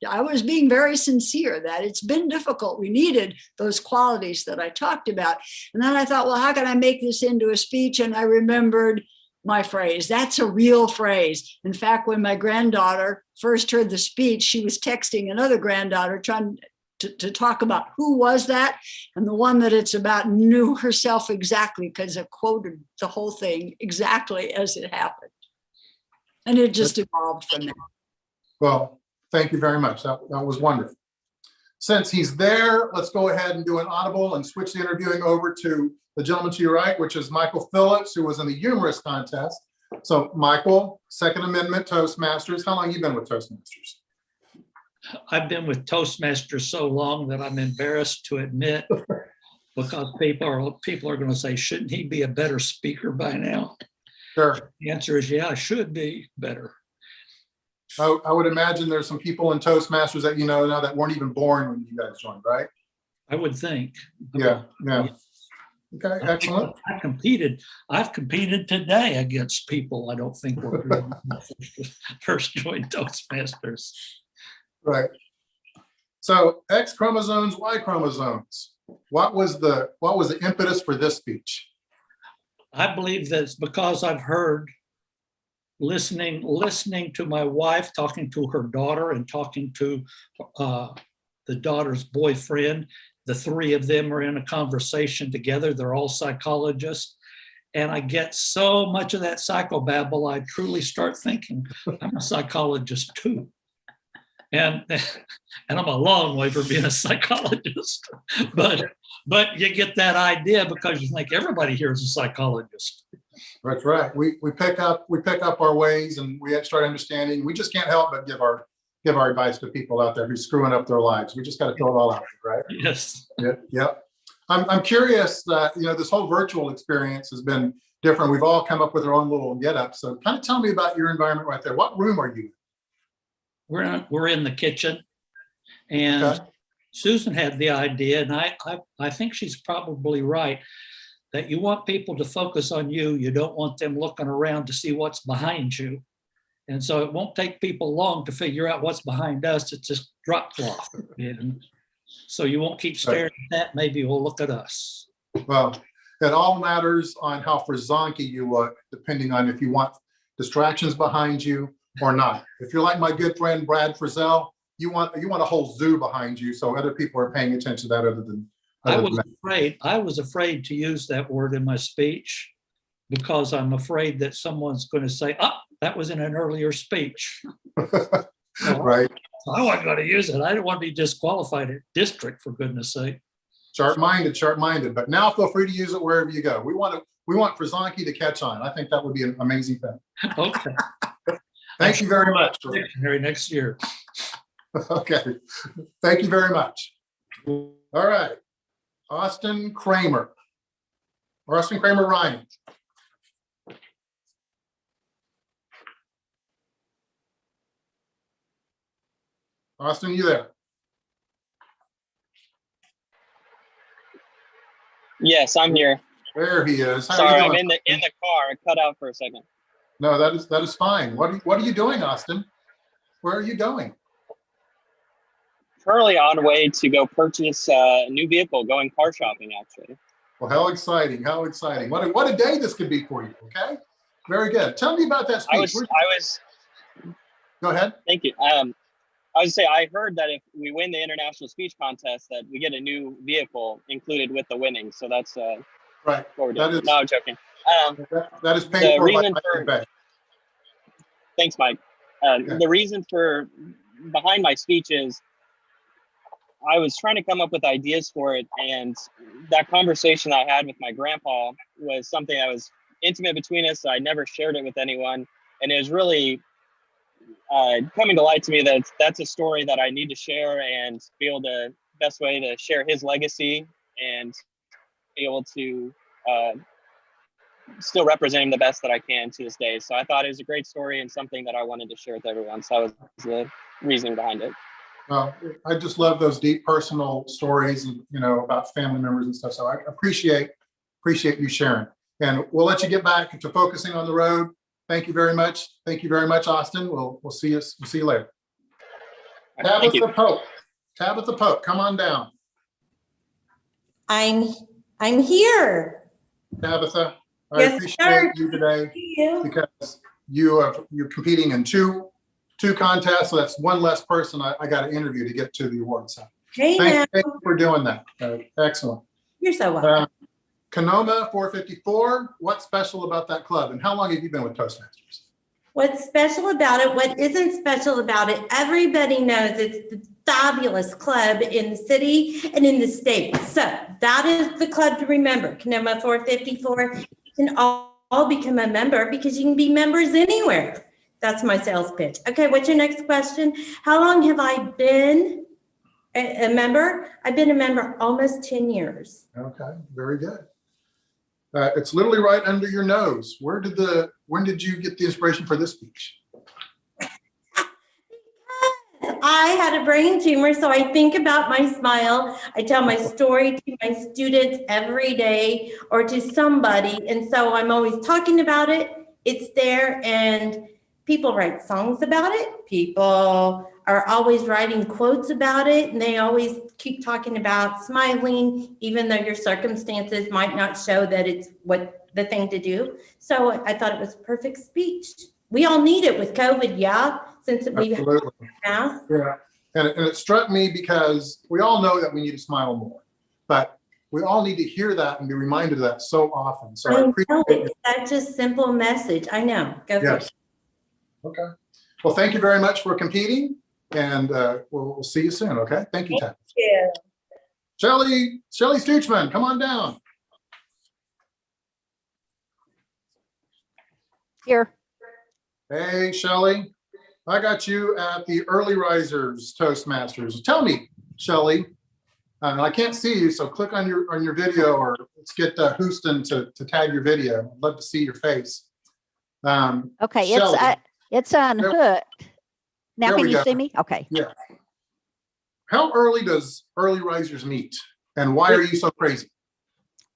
I was being very sincere that it's been difficult. We needed those qualities that I talked about. And then I thought, well, how can I make this into a speech? And I remembered my phrase. That's a real phrase. In fact, when my granddaughter first heard the speech, she was texting another granddaughter trying to talk about who was that. And the one that it's about knew herself exactly because I quoted the whole thing exactly as it happened. And it just evolved from there. Well, thank you very much. That was wonderful. Since he's there, let's go ahead and do an audible and switch the interviewing over to the gentleman to your right, which is Michael Phillips, who was in the Humorous contest. So Michael, Second Amendment Toastmasters. How long have you been with Toastmasters? I've been with Toastmasters so long that I'm embarrassed to admit, because people are going to say, shouldn't he be a better speaker by now? Sure. The answer is, yeah, I should be better. I would imagine there's some people in Toastmasters that you know now that weren't even born when you guys joined, right? I would think. Yeah. Okay, excellent. I've competed today against people I don't think were first joined Toastmasters. Right. So X chromosomes, Y chromosomes. What was the impetus for this speech? I believe that's because I've heard listening to my wife, talking to her daughter and talking to the daughter's boyfriend. The three of them are in a conversation together. They're all psychologists. And I get so much of that psychobabble, I truly start thinking, I'm a psychologist too. And I'm a long way from being a psychologist. But you get that idea because you think everybody here is a psychologist. That's right. We pick up our ways and we start understanding. We just can't help but give our advice to people out there who's screwing up their lives. We just got to throw it all out there, right? Yes. Yep. I'm curious that, this whole virtual experience has been different. We've all come up with our own little get-up. So kind of tell me about your environment right there. What room are you in? We're in the kitchen, and okay. Susan had the idea, and I think she's probably right, that you want people to focus on you. You don't want them looking around to see what's behind you. And so it won't take people long to figure out what's behind us. It's just drop cloth. And so you won't keep staring at that. Maybe we'll look at us. Well, it all matters on how frizonky you look, depending on if you want distractions behind you or not. If you're like my good friend Brad Frizzell, you want a whole zoo behind you, so other people are paying attention to that other than. I was afraid to use that word in my speech because I'm afraid that someone's going to say, "Oh, that was in an earlier speech." Right. I wasn't going to use it. I didn't want to be disqualified at district, for goodness sake. Sharp-minded. But now feel free to use it wherever you go. We want Frizonki to catch on. I think that would be an amazing thing. Okay. Thank you very much. Dictionary next year. Okay. Thank you very much. All right. Austin Kramer Ryan. Austin, you there? Yes, I'm here. There he is. Sorry, I'm in the car. I cut out for a second. No, that is fine. What are you doing, Austin? Where are you going? currently on way to go purchase a new vehicle, going car shopping, actually. Well, how exciting, how exciting. What a day this could be for you, okay? Very good. Tell me about that speech. Go ahead. Thank you. I was say, I heard that if we win the international speech contest, that we get a new vehicle included with the winning. So that's right. What we're doing. No, I'm joking. That is paid for by for, Thanks, Mike. The reason for behind my speech is I was trying to come up with ideas for it, and that conversation I had with my grandpa was something that was intimate between us. So I never shared it with anyone, and it was really coming to light to me that that's a story that I need to share and be able to best way to share his legacy and be able to still represent him the best that I can to this day. So I thought it was a great story and something that I wanted to share with everyone. So that was the reasoning behind it. Well, I just love those deep personal stories, and about family members and stuff. So I appreciate you sharing. And we'll let you get back to focusing on the road. Thank you very much. Thank you very much, Austin. We'll see you. We'll see you later. Tabitha Pope. Tabitha Pope, come on down. I'm here. Tabitha, I appreciate you today because you're competing in two contests, so that's one less person I got to interview to get to the award. So thank you for doing that. Excellent. You're so welcome. Canoma 454, what's special about that club, and how long have you been with Toastmasters? What's special about it, what isn't special about it, everybody knows it's the fabulous club in the city and in the state. So that is the club to remember, Canoma 454. You can all become a member because you can be members anywhere. That's my sales pitch. Okay, what's your next question? How long have I been a member? I've been a member almost 10 years. Okay, very good. It's literally right under your nose. When did you get the inspiration for this speech? I had a brain tumor, so I think about my smile. I tell my story to my students every day or to somebody. And so I'm always talking about it. It's there, and people write songs about it. People are always writing quotes about it, and they always keep talking about smiling, even though your circumstances might not show that it's what the thing to do. So I thought it was a perfect speech. We all need it with COVID, since we have masks. Yeah, and it struck me because we all know that we need to smile more, but we all need to hear that and be reminded of that so often. So I appreciate it. That's just a simple message. I know. Go for it. Okay. Well, thank you very much for competing, and we'll see you soon. Okay. Thank you, Tab. Yeah. Shelly Stuchman, come on down. Here. Hey, Shelly. I got you at the Early Risers Toastmasters. Tell me, Shelly. I can't see you, so click on your video, or let's get Houston to tag your video. I'd love to see your face. Okay, Shelley, it's unhooked. Now can you go. see me? Okay. Yeah. How early does Early Risers meet, and why are you so crazy?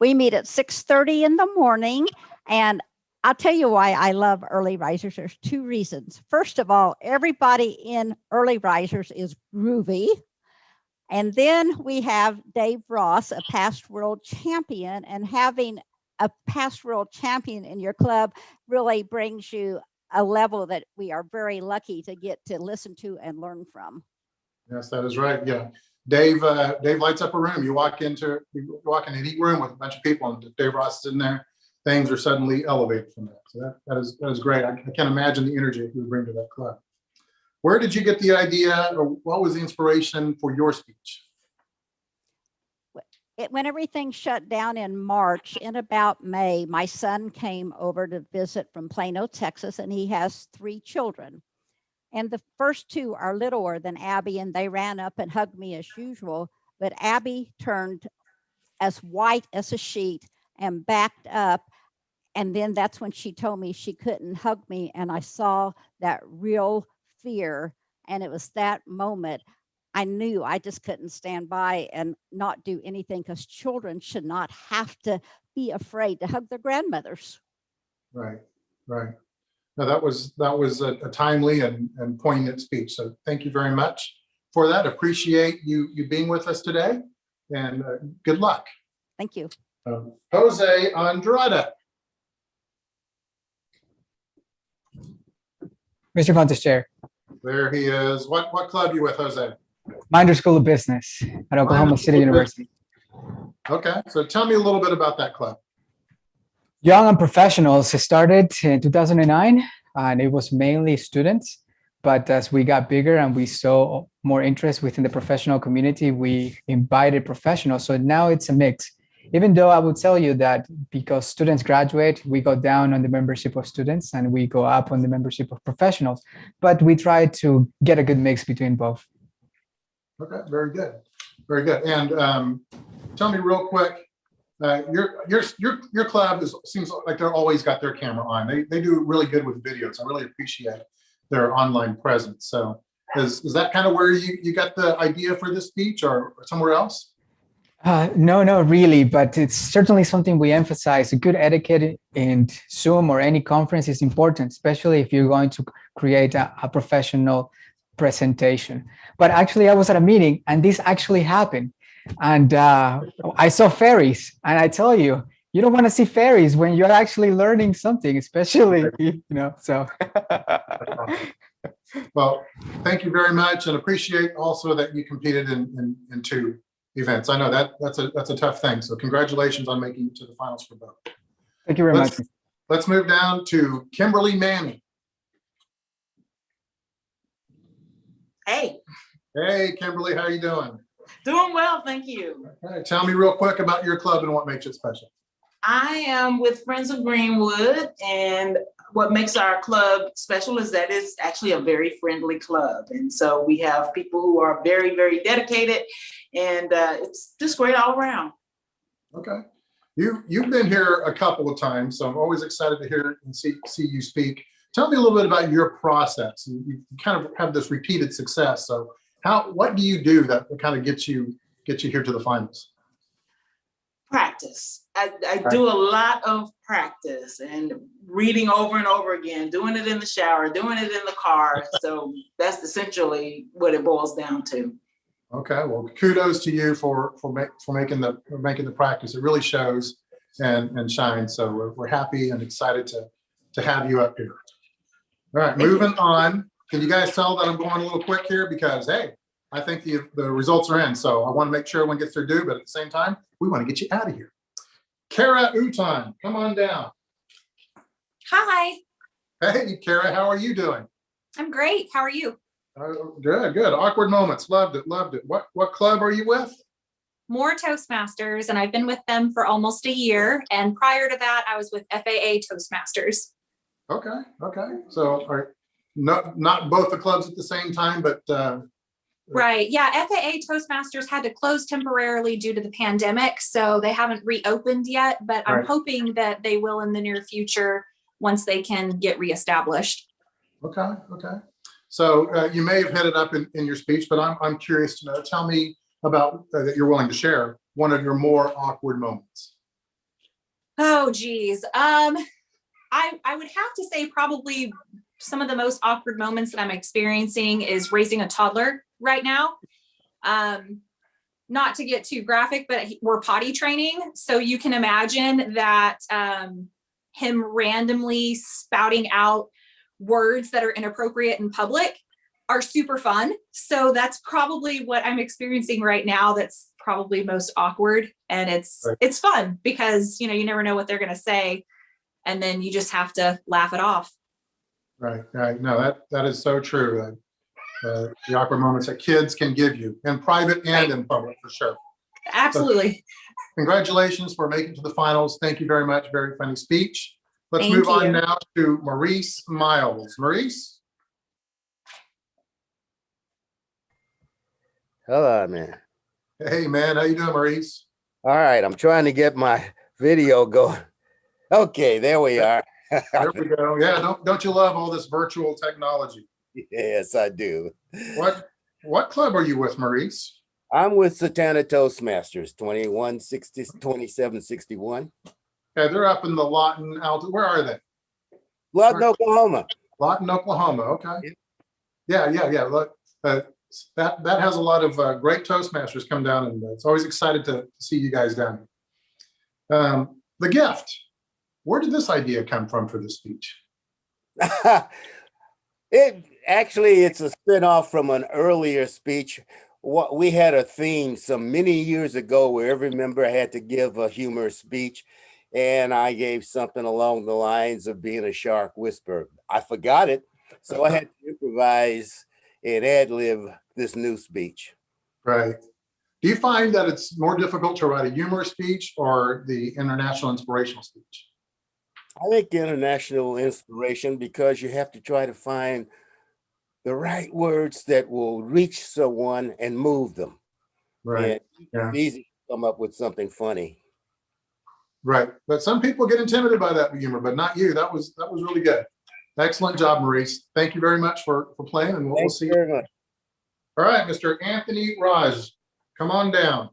We meet at 6:30 in the morning, and I'll tell you why I love Early Risers. There's two reasons. First of all, everybody in Early Risers is groovy. And then we have Dave Ross, a past world champion, and having a past world champion in your club really brings you a level that we are very lucky to get to listen to and learn from. Yes, that is right. Yeah. Dave lights up a room. You walk in a neat room with a bunch of people, and Dave Ross is in there. Things are suddenly elevated from that. So that is great. I can't imagine the energy you would bring to that club. Where did you get the idea, or what was the inspiration for your speech? When everything shut down in March, in about May, my son came over to visit from Plano, Texas, and he has 3 children. And the first 2 are littler than Abby, and they ran up and hugged me as usual. But Abby turned as white as a sheet and backed up. And then that's when she told me she couldn't hug me. And I saw that real fear. And it was that moment I knew I just couldn't stand by and not do anything, because children should not have to be afraid to hug their grandmothers. Right. No, that was a timely and poignant speech. So thank you very much. for that. Appreciate you being with us today, and good luck. Thank you. Jose Andrade. Mr. Contest Chair, There he is. What club you with, Jose? Minder School of Business at Oklahoma City University. Okay, so tell me a little bit about that club. Young and Professionals started in 2009, and it was mainly students. But as we got bigger and we saw more interest within the professional community, we invited professionals. So now it's a mix. Even though I would tell you that because students graduate, we go down on the membership of students and we go up on the membership of professionals. But we try to get a good mix between both. Okay, very good, very good. And tell me real quick, your club seems like they're always got their camera on. They do really good with videos. I really appreciate their online presence. So is that kind of where you got the idea for this speech, or somewhere else? No, not really, but it's certainly something we emphasize. Good etiquette in Zoom or any conference is important, especially if you're going to create a professional presentation. But actually, I was at a meeting and this actually happened. And I saw fairies, and I tell you, you don't want to see fairies when you're actually learning something, especially, so. Well, thank you very much, and appreciate also that you competed in 2 events. I know that's a tough thing. So congratulations on making it to the finals for both. Thank you very much. Let's move down to Kimberly Manning. Hey. Hey, Kimberly, how are you doing? Doing well, thank you. Okay, tell me real quick about your club and what makes it special. I am with Friends of Greenwood, and what makes our club special is that it's actually a very friendly club. And so we have people who are very, very dedicated, and it's just great all around. Okay. You've been here a couple of times, so I'm always excited to hear and see you speak. Tell me a little bit about your process. You kind of have this repeated success. So what do you do that kind of get you here to the finals? Practice. I do a lot of practice and reading over and over again, doing it in the shower, doing it in the car. So that's essentially what it boils down to. Okay, well, kudos to you for making the practice. It really shows and shines. So we're happy and excited to have you up here. All right, moving on. Can you guys tell that I'm going a little quick here because hey, I think the results are in. So I want to make sure everyone gets their due, but at the same time, we want to get you out of here. Kara Uton, come on down. Hi, Hey, Kara, how are you doing? I'm great. How are you? Good. Awkward moments. Loved it. What club are you with? More Toastmasters, and I've been with them for almost a year. And prior to that, I was with FAA Toastmasters. Okay. So are not both the clubs at the same time, but Right. Yeah. FAA Toastmasters had to close temporarily due to the pandemic, so they haven't reopened yet, but I'm hoping that they will in the near future once they can get reestablished. Okay. So you may have had it up in your speech, but I'm curious to know. Tell me about that you're willing to share one of your more awkward moments. Oh, geez. I would have to say probably some of the most awkward moments that I'm experiencing is raising a toddler right now. Not to get too graphic, but we're potty training. So you can imagine that him randomly spouting out words that are inappropriate in public are super fun. So that's probably what I'm experiencing right now. That's probably most awkward. And it's fun because, you never know what they're going to say. And then you just have to laugh it off. Right. No, that is so true. The awkward moments that kids can give you in private and in public, for sure. Absolutely. So, congratulations for making it to the finals. Thank you very much. Very funny speech. Let's move on now to Maurice Miles. Maurice? Hello, man. Hey, man. How you doing, Maurice? All right. I'm trying to get my video going. Okay, there we are. There we go. Yeah, don't you love all this virtual technology? Yes, I do. What club are you with, Maurice? I'm with Satana Toastmasters, 2761. Yeah, they're up in the Lawton altitude. Where are they? Lawton, Oklahoma. Lawton, Oklahoma. Okay. Yeah. Look, that has a lot of great Toastmasters come down, and it's always excited to see you guys down here. The gift. Where did this idea come from for this speech? It's a spinoff from an earlier speech. What we had a theme some many years ago where every member had to give a humorous speech, and I gave something along the lines of being a shark whisperer. I forgot it, so I had to improvise and ad-lib this new speech. Right. Do you find that it's more difficult to write a humorous speech or the international inspirational speech? I think international inspiration, because you have to try to find the right words that will reach someone and move them. Right. It's easy to come up with something funny. Right. But some people get intimidated by that humor, but not you. That was really good. Excellent job, Maurice. Thank you very much for playing, and we'll see you. Very much. All right, Mr. Anthony Raj, come on down.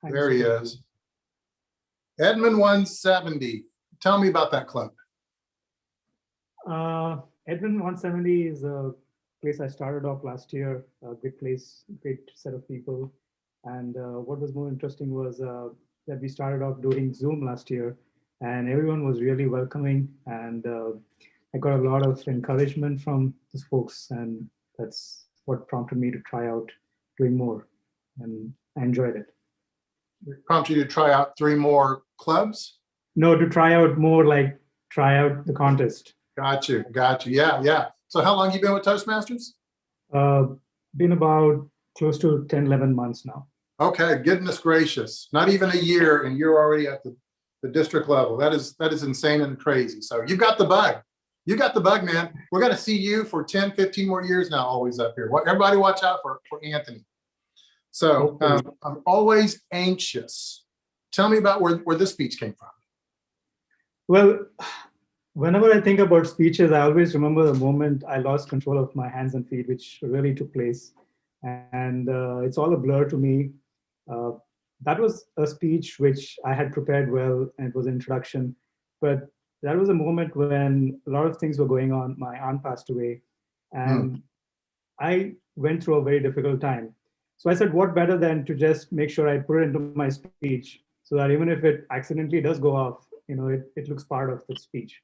There he is. Edmund 170. Tell me about that club. Edmund 170 is a place I started off last year. A good place, great set of people. And what was more interesting was that we started off doing Zoom last year, and everyone was really welcoming. And I got a lot of encouragement from those folks, and that's what prompted me to try out doing more. And I enjoyed it. Prompted you to try out 3 more clubs? No, to try out more, like try out the contest. Got you. Yeah. So how long have you been with Toastmasters? Been about close to 10, 11 months now. Okay, goodness gracious. Not even a year and you're already at the district level. That is insane and crazy. So you've got the bug. You got the bug, man. We're going to see you for 10, 15 more years now, always up here. Everybody watch out for Anthony. So I'm always anxious. Tell me about where this speech came from. Well, whenever I think about speeches, I always remember the moment I lost control of my hands and feet, which really took place. And it's all a blur to me. That was a speech which I had prepared well, and it was an introduction. But that was a moment when a lot of things were going on. My aunt passed away, and I went through a very difficult time. So I said, what better than to just make sure I put it into my speech, so that even if it accidentally does go off, it looks part of the speech.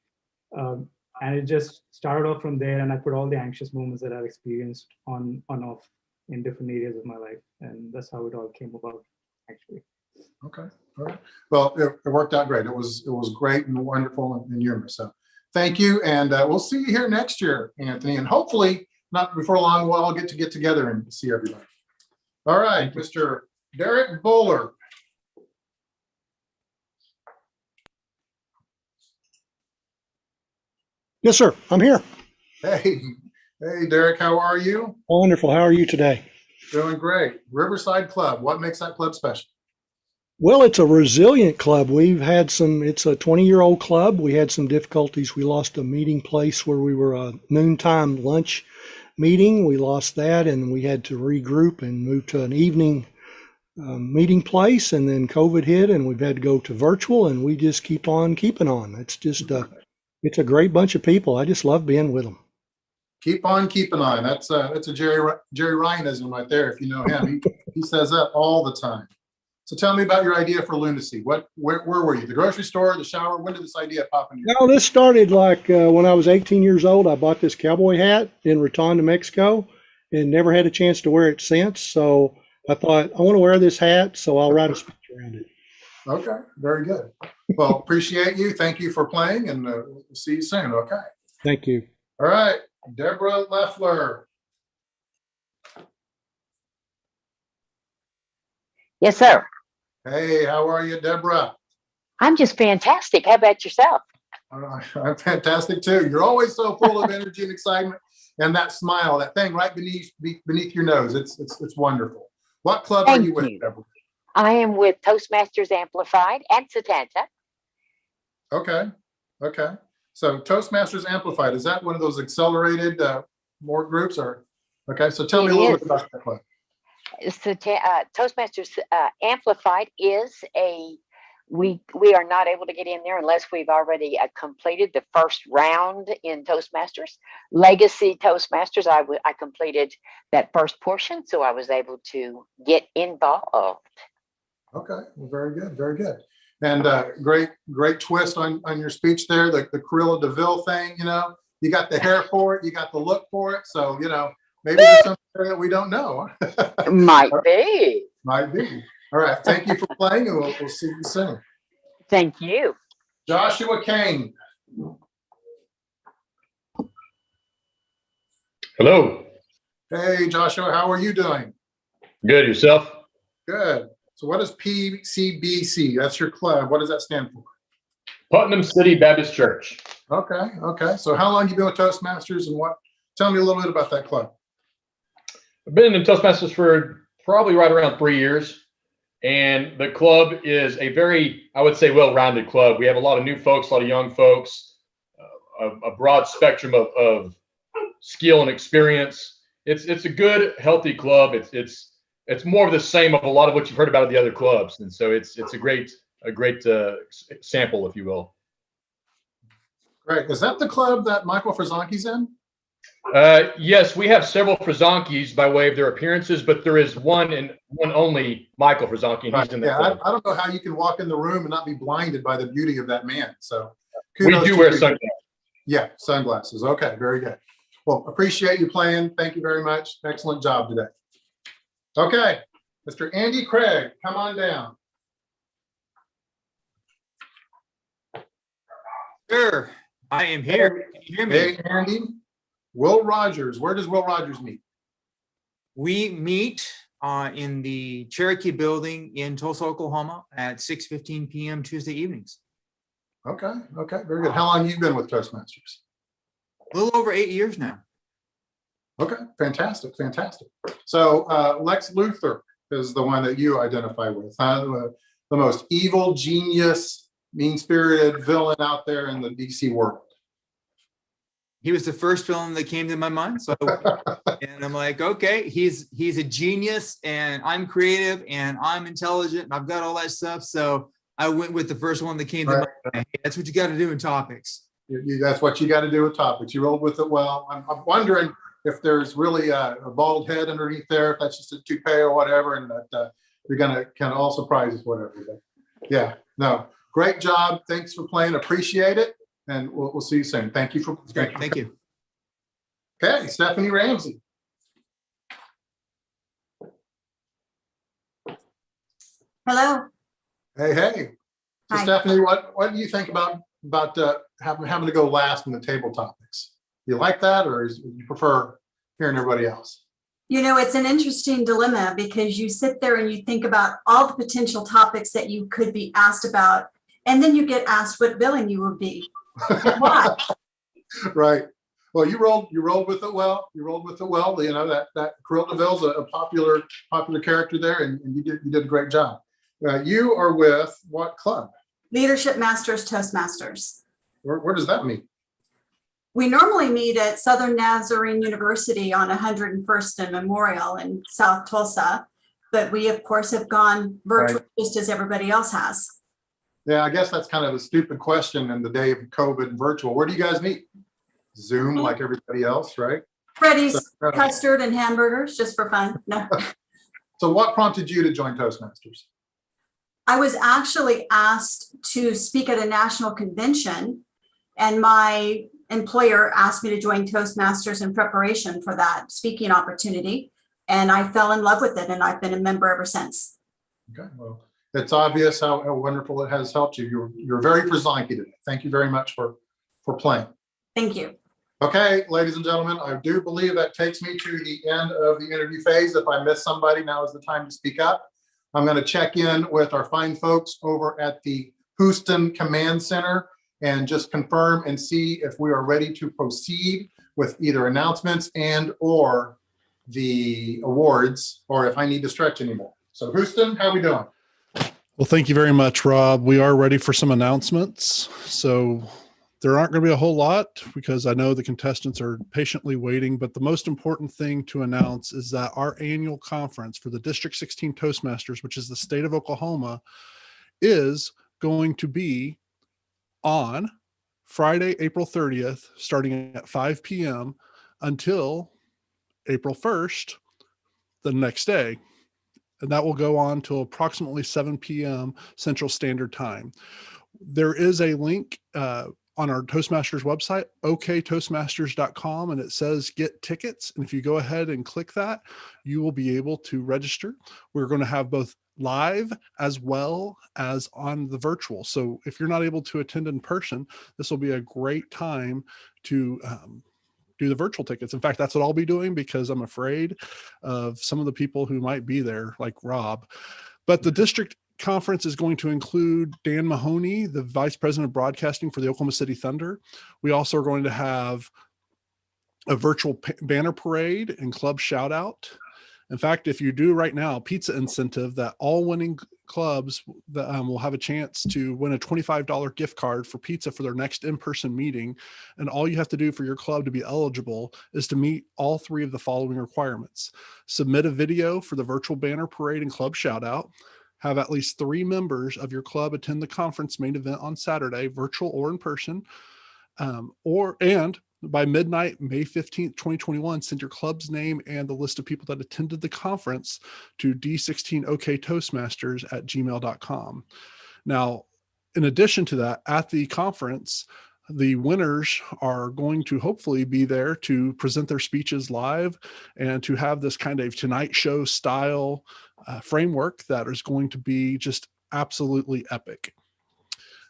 And it just started off from there, and I put all the anxious moments that I've experienced on off in different areas of my life. And that's how it all came about, actually. Okay. All right. Well, it worked out great. It was great and wonderful and humorous. So thank you. And we'll see you here next year, Anthony. And hopefully not before long, we'll all get together and see everybody. All right, Mr. Derek Bowler. Yes, sir. I'm here. Hey, Derek, how are you? Wonderful. How are you today? Doing great. Riverside Club. What makes that club special? Well, it's a resilient club. It's a 20-year-old club. We had some difficulties. We lost a meeting place where we were a noontime lunch meeting. We lost that, and we had to regroup and move to an evening meeting place. And then COVID hit, and we've had to go to virtual, and we just keep on keeping on. It's just it's a great bunch of people. I just love being with them. Keep on keeping on. That's a Jerry Ryanism right there. If you know him, he says that all the time. So tell me about your idea for lunacy. Where were you? The grocery store, the shower? When did this idea pop in your No, this started like when I was 18 years old. I bought this cowboy hat in Raton, New Mexico, and never had a chance to wear it since. So I thought, I want to wear this hat, so I'll write a speech around it. Okay, very good. Well, appreciate you. Thank you for playing, and we'll see you soon. Okay. Thank you. All right, Deborah Leffler. Yes, sir. Hey, how are you, Deborah? I'm just fantastic. How about yourself? I'm fantastic too. You're always so full of energy and excitement, and that smile, that thing right beneath your nose. It's wonderful. What club are you with, Deborah? I am with Toastmasters Amplified and Satanta. Okay. So Toastmasters Amplified, is that one of those accelerated more groups, or? Okay, so tell me a little bit about that club. So Toastmasters Amplified is a We are not able to get in there unless we've already completed the first round in Toastmasters. Legacy Toastmasters, I completed that first portion, so I was able to get involved. Okay, well, very good, very good. And great twist on your speech there, the Cruella de Vil thing, you know, you got the hair for it, you got the look for it. So, you know, maybe there's something there that we don't know. Might be. Might be. All right, thank you for playing, and we'll see you soon. Thank you. Joshua Kane. Hello. Hey, Joshua, how are you doing? Good. Yourself? Good. So what is PCBC? That's your club. What does that stand for? Putnam City Baptist Church. Okay, okay. So how long have you been with Toastmasters, and tell me a little bit about that club. I've been in Toastmasters for probably right around 3 years. And the club is a very, I would say, well-rounded club. We have a lot of new folks, a lot of young folks, a broad spectrum of skill and experience. It's a good, healthy club. It's more of the same of a lot of what you've heard about at the other clubs, and so it's a great sample, if you will. Great. Is that the club that Michael Frazanki's in? Yes, we have several Frazankis by way of their appearances, but there is one and one only Michael Frazanki, and he's in the club. I don't know how you can walk in the room and not be blinded by the beauty of that man. So we do wear sunglasses. Yeah, sunglasses. Okay, very good. Well, appreciate you playing. Thank you very much. Excellent job today. Okay, Mr. Andy Craig, come on down. Sure, I am here. Can you hear me? Hey, Andy. Will Rogers. Where does Will Rogers meet? We meet in the Cherokee Building in Tulsa, Oklahoma at 6:15 p.m. Tuesday evenings. Okay, okay, very good. How long have you been with Toastmasters? A little over 8 years now. Okay, fantastic, fantastic. So Lex Luthor is the one that you identify with, the most evil, genius, mean-spirited villain out there in the DC world. He was the first villain that came to my mind. So, and I'm like, okay, he's a genius, and I'm creative, and I'm intelligent, and I've got all that stuff. So I went with the first one that came to mind. That's what you got to do in topics. That's what you got to do with topics. You rolled with it well. I'm wondering if there's really a bald head underneath there, if that's just a toupee or whatever, and that you're gonna kind of all surprises whatever. But yeah, no, great job. Thanks for playing. Appreciate it. And we'll see you soon. Thank you for. Thank you. Okay, Stephanie Ramsey. Hello. Hey, hey. So Hi. Stephanie, what do you think about having to go last in the table topics? You like that, or do you prefer hearing everybody else? You know, it's an interesting dilemma because you sit there and you think about all the potential topics that you could be asked about, and then you get asked what billing you will be. Why? Right. Well, you rolled with it well. You rolled with it well. You know that Cruella de Vil's a popular character there, and you did a great job. You are with what club? Leadership Masters Toastmasters. Where does that mean? We normally meet at Southern Nazarene University on 101st and Memorial in South Tulsa, but we of course have gone virtual Right. just as everybody else has. Yeah, I guess that's kind of a stupid question in the day of COVID and virtual. Where do you guys meet? Zoom, like everybody else, right? Freddy's So, custard and hamburgers just for fun. No. So what prompted you to join Toastmasters? I was actually asked to speak at a national convention, and my employer asked me to join Toastmasters in preparation for that speaking opportunity. And I fell in love with it, and I've been a member ever since. Okay, well, it's obvious how wonderful it has helped you. You're very Frazanki today. Thank you very much for playing. Thank you. Okay, ladies and gentlemen, I do believe that takes me to the end of the interview phase. If I miss somebody, now is the time to speak up. I'm going to check in with our fine folks over at the Houston Command Center and just confirm and see if we are ready to proceed with either announcements and or the awards, or if I need to stretch anymore. So Houston, how we doing? Well, thank you very much, Rob. We are ready for some announcements. So there aren't going to be a whole lot because I know the contestants are patiently waiting, but the most important thing to announce is that our annual conference for the District 16 Toastmasters, which is the state of Oklahoma, is going to be on Friday, April 30th, starting at 5 p.m. until April 1st, the next day. And that will go on till approximately 7 p.m. Central Standard Time. There is a link on our Toastmasters website, oktoastmasters.com, and it says get tickets. And if you go ahead and click that, you will be able to register. We're going to have both live as well as on the virtual. So if you're not able to attend in person, this will be a great time to do the virtual tickets. In fact, that's what I'll be doing because I'm afraid of some of the people who might be there, like Rob. But the district conference is going to include Dan Mahoney, the Vice President of Broadcasting for the Oklahoma City Thunder. We also are going to have a virtual banner parade and club shout out. In fact, if you do right now, pizza incentive, that all winning clubs that will have a chance to win a $25 gift card for pizza for their next in-person meeting. And all you have to do for your club to be eligible is to meet all three of the following requirements. Submit a video for the virtual banner parade and club shout out. Have at least 3 members of your club attend the conference main event on Saturday, virtual or in person, and by midnight, May 15th, 2021, send your club's name and the list of people that attended the conference to d16oktoastmasters@gmail.com. Now, in addition to that, at the conference, the winners are going to hopefully be there to present their speeches live and to have this kind of Tonight Show style framework that is going to be just absolutely epic.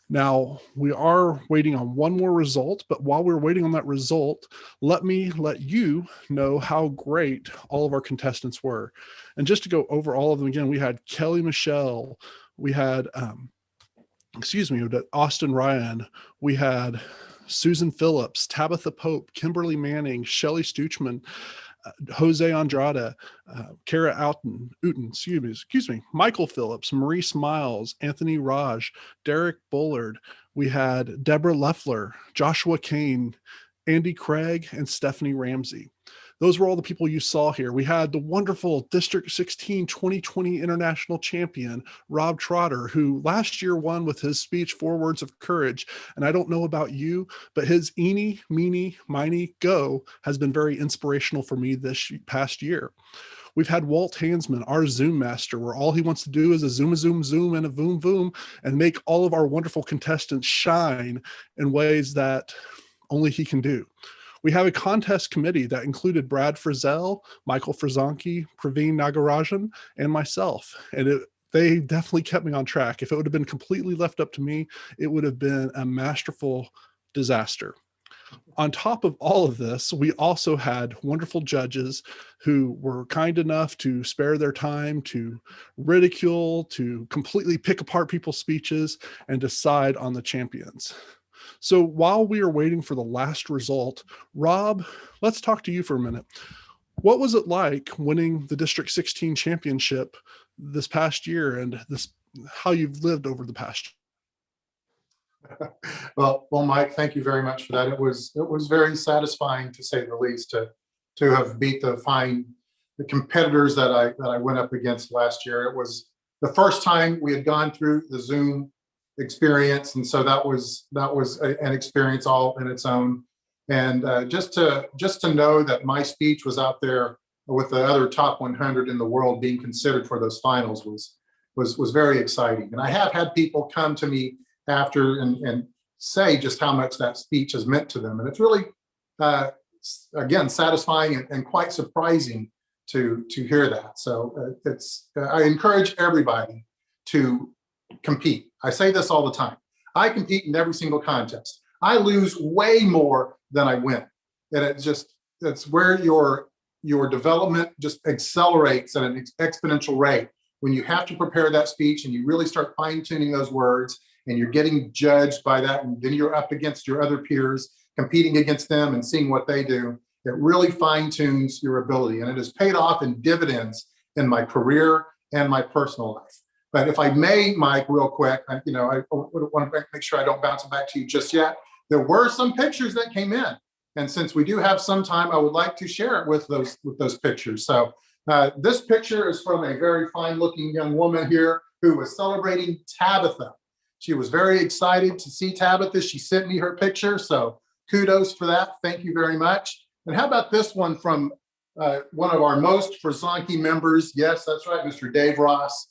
Now, we are waiting on one more result, but while we're waiting on that result, let me let you know how great all of our contestants were. And just to go over all of them again, we had Kelly Michelle, we had, we had Austin Ryan, we had Susan Phillips, Tabitha Pope, Kimberly Manning, Shelly Stuchman, Jose Andrade, Kara Uten, Michael Phillips, Maurice Miles, Anthony Raj, Derek Bullard. We had Deborah Leffler, Joshua Kane, Andy Craig, and Stephanie Ramsey. Those were all the people you saw here. We had the wonderful District 16 2020 International Champion, Rob Trotter, who last year won with his speech, 4 Words of Courage. And I don't know about you, but his eeny, meeny, miny, go has been very inspirational for me this past year. We've had Walt Hansman, our Zoom master, where all he wants to do is a zoom, and a voom, voom, and make all of our wonderful contestants shine in ways that only he can do. We have a contest committee that included Brad Frizzell, Michael Frizonki, Praveen Nagarajan, and myself. And they definitely kept me on track. If it would have been completely left up to me, it would have been a masterful disaster. On top of all of this, we also had wonderful judges who were kind enough to spare their time to ridicule, to completely pick apart people's speeches, and decide on the champions. So while we are waiting for the last result, Rob, let's talk to you for a minute. What was it like winning the District 16 championship this past year, and how you've lived over the past year? Well, Mike, thank you very much for that. It was very satisfying, to say the least, to have beat the competitors that I went up against last year. It was the first time we had gone through the Zoom experience, and so that was an experience all in its own. And just to know that my speech was out there with the other top 100 in the world being considered for those finals was very exciting. And I have had people come to me after and say just how much that speech has meant to them, and it's really again satisfying and quite surprising to hear that. So I encourage everybody to compete. I say this all the time. I compete in every single contest. I lose way more than I win. And it's where your development just accelerates at an exponential rate when you have to prepare that speech and you really start fine-tuning those words and you're getting judged by that, and then you're up against your other peers, competing against them and seeing what they do. It really fine-tunes your ability, and it has paid off in dividends in my career and my personal life. But if I may, Mike, real quick, I want to make sure I don't bounce it back to you just yet. There were some pictures that came in, and since we do have some time, I would like to share it with those pictures. So this picture is from a very fine-looking young woman here who was celebrating Tabitha. She was very excited to see Tabitha. She sent me her picture, so kudos for that. Thank you very much. And how about this one from one of our most Frazanki members? Yes, that's right, Mr. Dave Ross,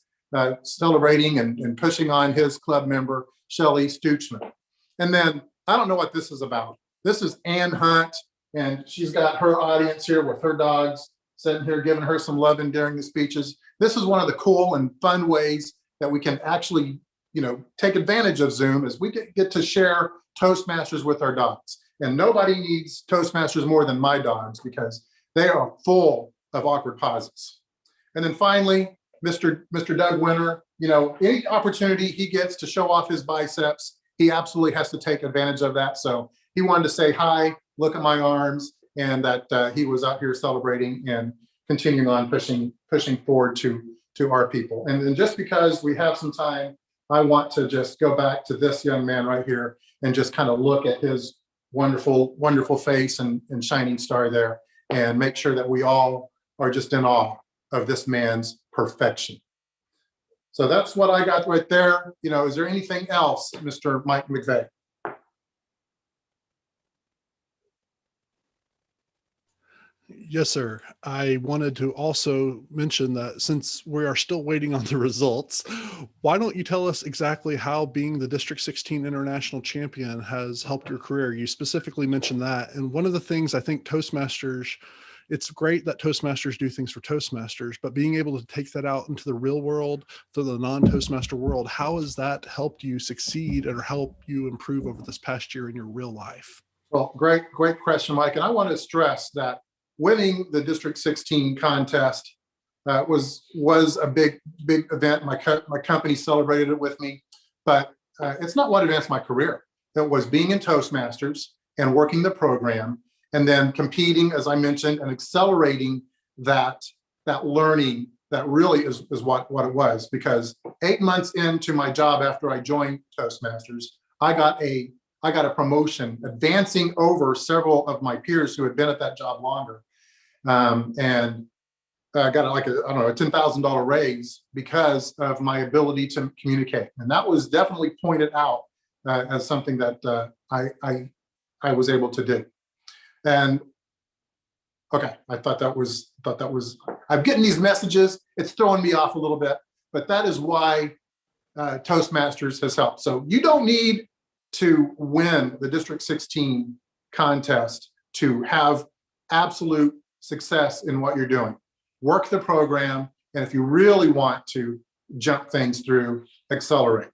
celebrating and pushing on his club member, Shelly Stuchman. And then, I don't know what this is about. This is Ann Hunt, and she's got her audience here with her dogs, sitting here giving her some loving during the speeches. This is one of the cool and fun ways that we can actually, take advantage of Zoom, is we get to share Toastmasters with our dogs. And nobody needs Toastmasters more than my dogs, because they are full of awkward pauses. And then finally, Mr. Doug Winter, any opportunity he gets to show off his biceps, he absolutely has to take advantage of that. So he wanted to say hi, look at my arms, and that he was out here celebrating and continuing on pushing forward to our people. And then, just because we have some time, I want to just go back to this young man right here and just kind of look at his wonderful, wonderful face and shining star there, and make sure that we all are just in awe of this man's perfection. So that's what I got right there. Is there anything else, Mr. Mike McVeigh? Yes, sir. I wanted to also mention that since we are still waiting on the results, why don't you tell us exactly how being the District 16 International Champion has helped your career? You specifically mentioned that. And one of the things I think Toastmasters, it's great that Toastmasters do things for Toastmasters, but being able to take that out into the real world, to the non-Toastmaster world, how has that helped you succeed or help you improve over this past year in your real life? Well, great question, Mike. And I want to stress that winning the District 16 contest was a big event. My company celebrated it with me, but it's not what advanced my career. It was being in Toastmasters and working the program, and then competing, as I mentioned, and accelerating that learning. That really is what it was. Because 8 months into my job after I joined Toastmasters, I got a promotion, advancing over several of my peers who had been at that job longer. And I got a $10,000 raise because of my ability to communicate. And that was definitely pointed out as something that I was able to do. And okay, I thought that was, I'm getting these messages. It's throwing me off a little bit, but that is why Toastmasters has helped. So you don't need to win the District 16 contest to have absolute success in what you're doing. Work the program, and if you really want to jump things through, accelerate.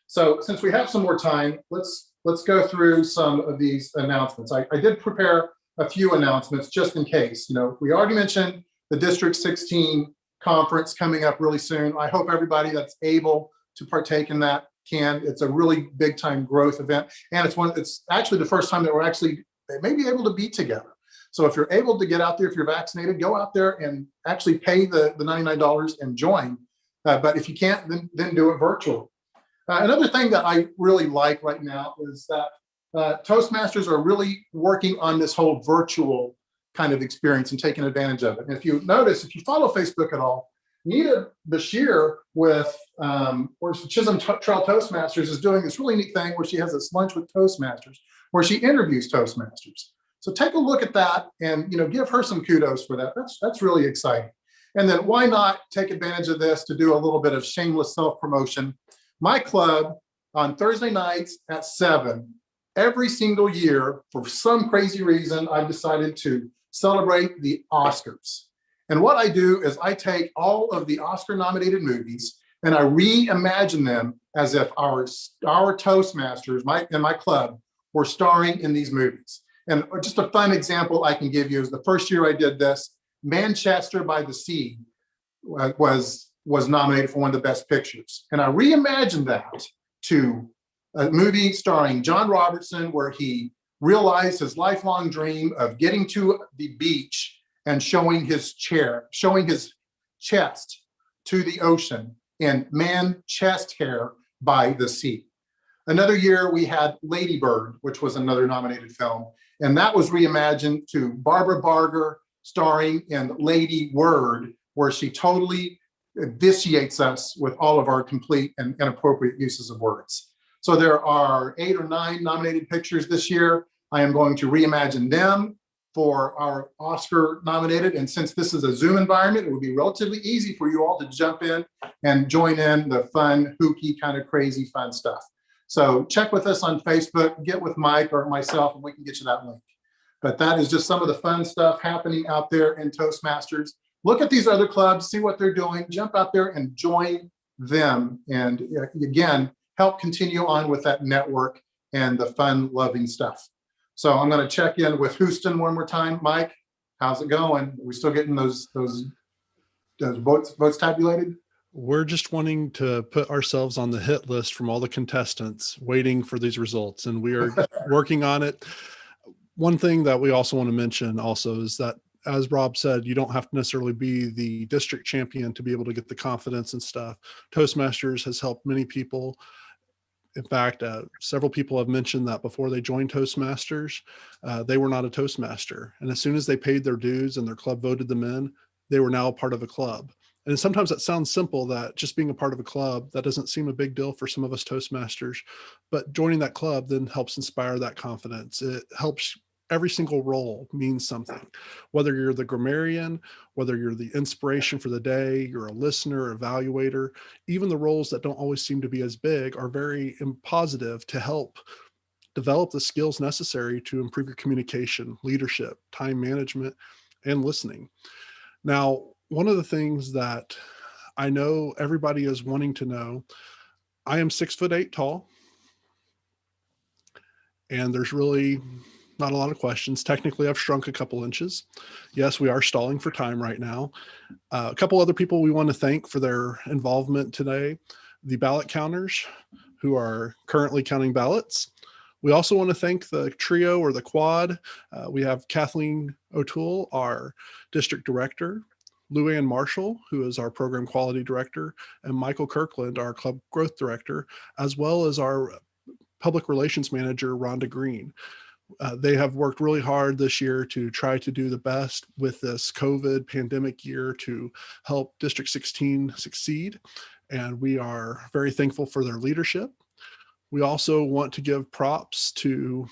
So since we have some more time, let's go through some of these announcements. I did prepare a few announcements just in case. We already mentioned the District 16 conference coming up really soon. I hope everybody that's able to partake in that can. It's a really big time growth event, and it's actually the first time that we're actually maybe able to be together. So if you're able to get out there, if you're vaccinated, go out there and actually pay the $99 and join. But if you can't, then do it virtually. Another thing that I really like right now is that Toastmasters are really working on this whole virtual kind of experience and taking advantage of it. And if you notice, if you follow Facebook at all, Nita Bashir with Chisholm Trail Toastmasters is doing this really neat thing where she has this lunch with Toastmasters, where she interviews Toastmasters. So take a look at that and give her some kudos for that. That's really exciting. And then why not take advantage of this to do a little bit of shameless self-promotion? My club on Thursday nights at 7, every single year, for some crazy reason, I've decided to celebrate the Oscars. And what I do is I take all of the Oscar-nominated movies and I reimagine them as if our Toastmasters, my club, were starring in these movies. And just a fun example I can give you is the first year I did this, Manchester by the Sea was nominated for one of the best pictures. And I reimagined that to a movie starring John Robertson, where he realized his lifelong dream of getting to the beach and showing his chest to the ocean in Man Chest Hair by the Sea. Another year we had Lady Bird, which was another nominated film. And that was reimagined to Barbara Barger starring in Lady Word, where she totally vitiates us with all of our complete and inappropriate uses of words. So there are 8 or 9 nominated pictures this year. I am going to reimagine them for our Oscar nominated. And since this is a Zoom environment, it would be relatively easy for you all to jump in and join in the fun, hooky, kind of crazy fun stuff. So check with us on Facebook, get with Mike or myself, and we can get you that link. But that is just some of the fun stuff happening out there in Toastmasters. Look at these other clubs, see what they're doing, jump out there and join them. And again, help continue on with that network and the fun loving stuff. So I'm going to check in with Houston one more time. Mike, how's it going? Are we still getting those votes tabulated? We're just wanting to put ourselves on the hit list from all the contestants waiting for these results, and we are working on it. One thing that we also want to mention also is that, as Rob said, you don't have to necessarily be the district champion to be able to get the confidence and stuff. Toastmasters has helped many people. In fact, several people have mentioned that before they joined Toastmasters, they were not a Toastmaster. And as soon as they paid their dues and their club voted them in, they were now a part of a club. And sometimes that sounds simple, that just being a part of a club, that doesn't seem a big deal for some of us Toastmasters, but joining that club then helps inspire that confidence. It helps. Every single role means something, whether you're the grammarian, whether you're the inspiration for the day, you're a listener, evaluator, even the roles that don't always seem to be as big are very positive to help develop the skills necessary to improve your communication, leadership, time management, and listening. Now, one of the things that I know everybody is wanting to know, I am 6'8" tall, and there's really not a lot of questions. Technically, I've shrunk a couple inches. Yes, we are stalling for time right now. A couple other people we want to thank for their involvement today. The ballot counters who are currently counting ballots. We also want to thank the trio or the quad. We have Kathleen O'Toole, our district director, Luann Marshall, who is our program quality director, and Michael Kirkland, our club growth director, as well as our public relations manager, Rhonda Green. They have worked really hard this year to try to do the best with this COVID pandemic year to help District 16 succeed. And we are very thankful for their leadership. We also want to give props to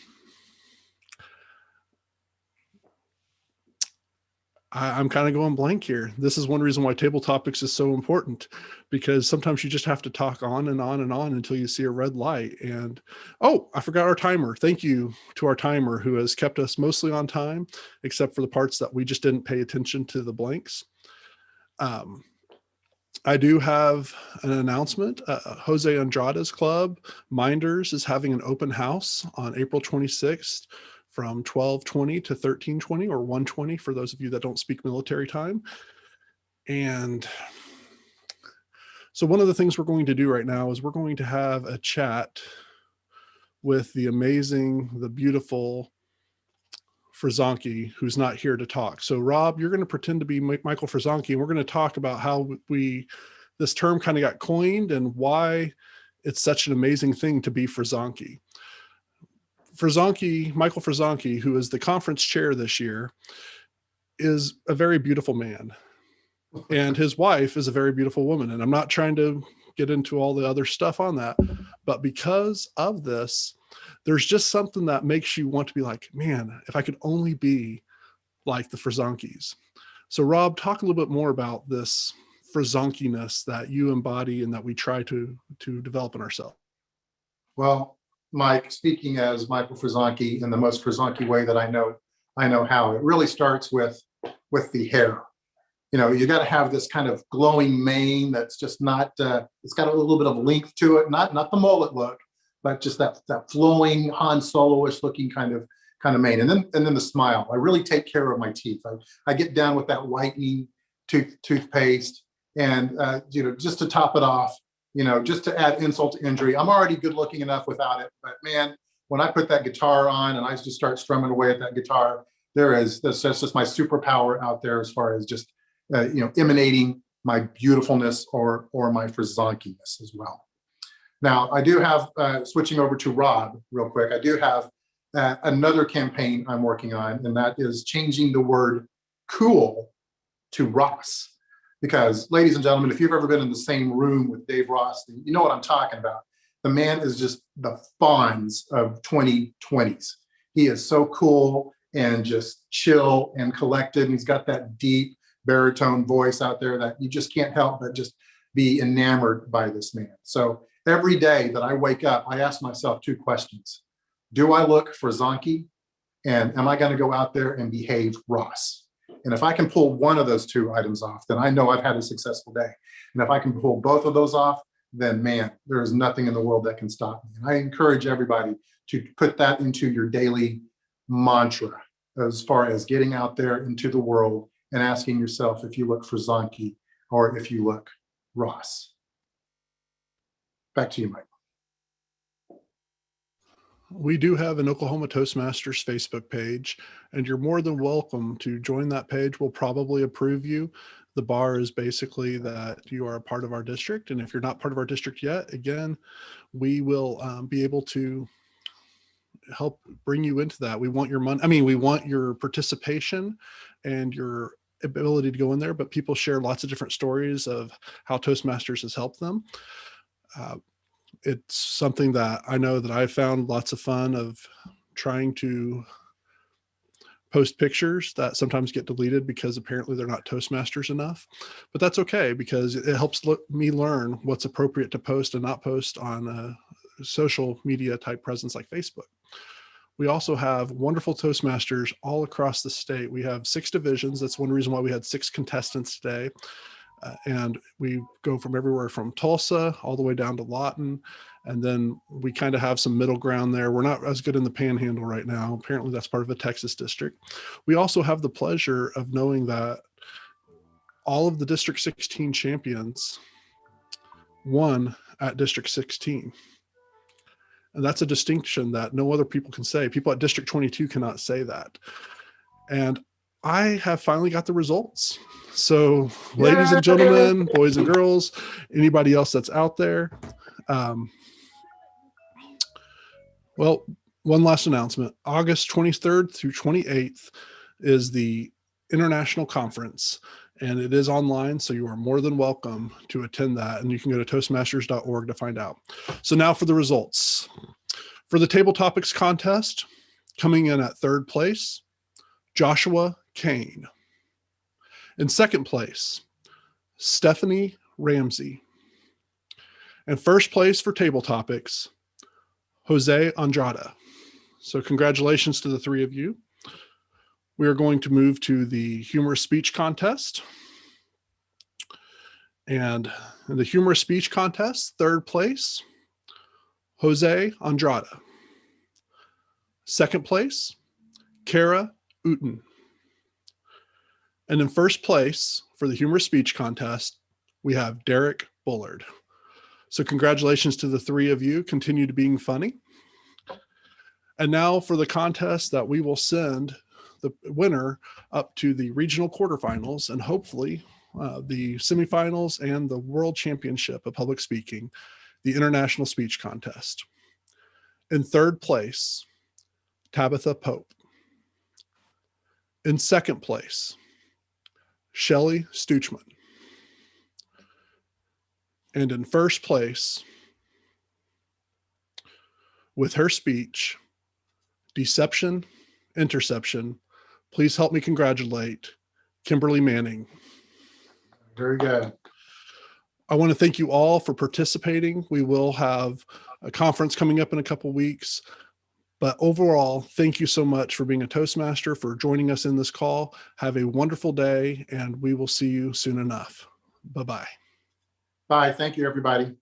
I'm kind of going blank here. This is one reason why Table Topics is so important, because sometimes you just have to talk on and on and on until you see a red light. And oh, I forgot our timer. Thank you to our timer who has kept us mostly on time, except for the parts that we just didn't pay attention to the blanks. I do have an announcement. Jose Andrade's club, Minders, is having an open house on April 26th. From 12:20 to 13:20 or 1:20 for those of you that don't speak military time. And so one of the things we're going to do right now is we're going to have a chat with the amazing, the beautiful Frizanki, who's not here to talk. So Rob, you're going to pretend to be Michael Frizanki, and we're going to talk about how this term kind of got coined and why it's such an amazing thing to be Frizanki. Michael Frizanki, who is the conference chair this year, is a very beautiful man. And his wife is a very beautiful woman. And I'm not trying to get into all the other stuff on that, but because of this, there's just something that makes you want to be like, man, if I could only be like the Frizankis. So Rob, talk a little bit more about this Frizankiness that you embody and that we try to develop in ourselves. Well, Mike, speaking as Michael Frizanki in the most Frizanki way that I know how, it really starts with the hair. You know, you got to have this kind of glowing mane that's just not, it's got a little bit of length to it, not the mullet look, but just that flowing Han Solo-ish looking kind of mane. And then the smile. I really take care of my teeth. I get down with that whitening toothpaste, and just to top it off, just to add insult to injury, I'm already good looking enough without it. But man, when I put that guitar on and I just start strumming away at that guitar, that's just my superpower out there as far as just emanating my beautifulness or my Frizankiness as well. Now, I do have, switching over to Rob real quick, I do have another campaign I'm working on, and that is changing the word cool to Ross. Because, ladies and gentlemen, if you've ever been in the same room with Dave Ross, you know what I'm talking about. The man is just the Fonz of 2020s. He is so cool and just chill and collected. And he's got that deep baritone voice out there that you just can't help but just be enamored by this man. So every day that I wake up, I ask myself two questions. Do I look for Zonky? And am I going to go out there and behave Ross? And if I can pull one of those two items off, then I know I've had a successful day. And if I can pull both of those off, then man, there is nothing in the world that can stop me. And I encourage everybody to put that into your daily mantra as far as getting out there into the world and asking yourself if you look for Zonky or if you look Ross. Back to you, Mike. We do have an Oklahoma Toastmasters Facebook page, and you're more than welcome to join that page. We'll probably approve you. The bar is basically that you are a part of our district. And if you're not part of our district yet, again, we will be able to help bring you into that. We want your money. I mean, we want your participation and your ability to go in there, but people share lots of different stories of how Toastmasters has helped them. It's something that I know that I've found lots of fun of trying to post pictures that sometimes get deleted because apparently they're not Toastmasters enough, but that's okay because it helps me learn what's appropriate to post and not post on a social media type presence like Facebook. We also have wonderful Toastmasters all across the state. We have 6 divisions. That's one reason why we had 6 contestants today. And we go from everywhere from Tulsa all the way down to Lawton. And then we kind of have some middle ground there. We're not as good in the Panhandle right now. Apparently that's part of the Texas district. We also have the pleasure of knowing that all of the District 16 champions won at District 16. And that's a distinction that no other people can say. People at District 22 cannot say that. And I have finally got the results. So ladies and gentlemen, boys and girls, anybody else that's out there. Well, one last announcement. August 23rd through 28th is the International Conference, and it is online. So you are more than welcome to attend that. And you can go to toastmasters.org to find out. So now for the results. For the Table Topics contest, coming in at 3rd place, Joshua Kane. In 2nd place, Stephanie Ramsey. And 1st place for Table Topics, Jose Andrade. So congratulations to the 3 of you. We are going to move to the Humorous Speech Contest. And in the Humorous Speech Contest, 3rd place, Jose Andrade. 2nd place, Kara Uten. And in 1st place for the Humorous Speech Contest, we have Derek Bullard. So congratulations to the 3 of you. Continue to being funny. And now for the contest that we will send the winner up to the regional quarterfinals and hopefully the semifinals and the World Championship of Public Speaking, the International Speech Contest. In 3rd place, Tabitha Pope. In 2nd place, Shelley Stuchman. And in 1st place, with her speech, Deception, Interception, please help me congratulate Kimberly Manning. Very good. I want to thank you all for participating. We will have a conference coming up in a couple weeks. But overall, thank you so much for being a Toastmaster, for joining us in this call. Have a wonderful day, and we will see you soon enough. Bye-bye. Bye. Thank you, everybody.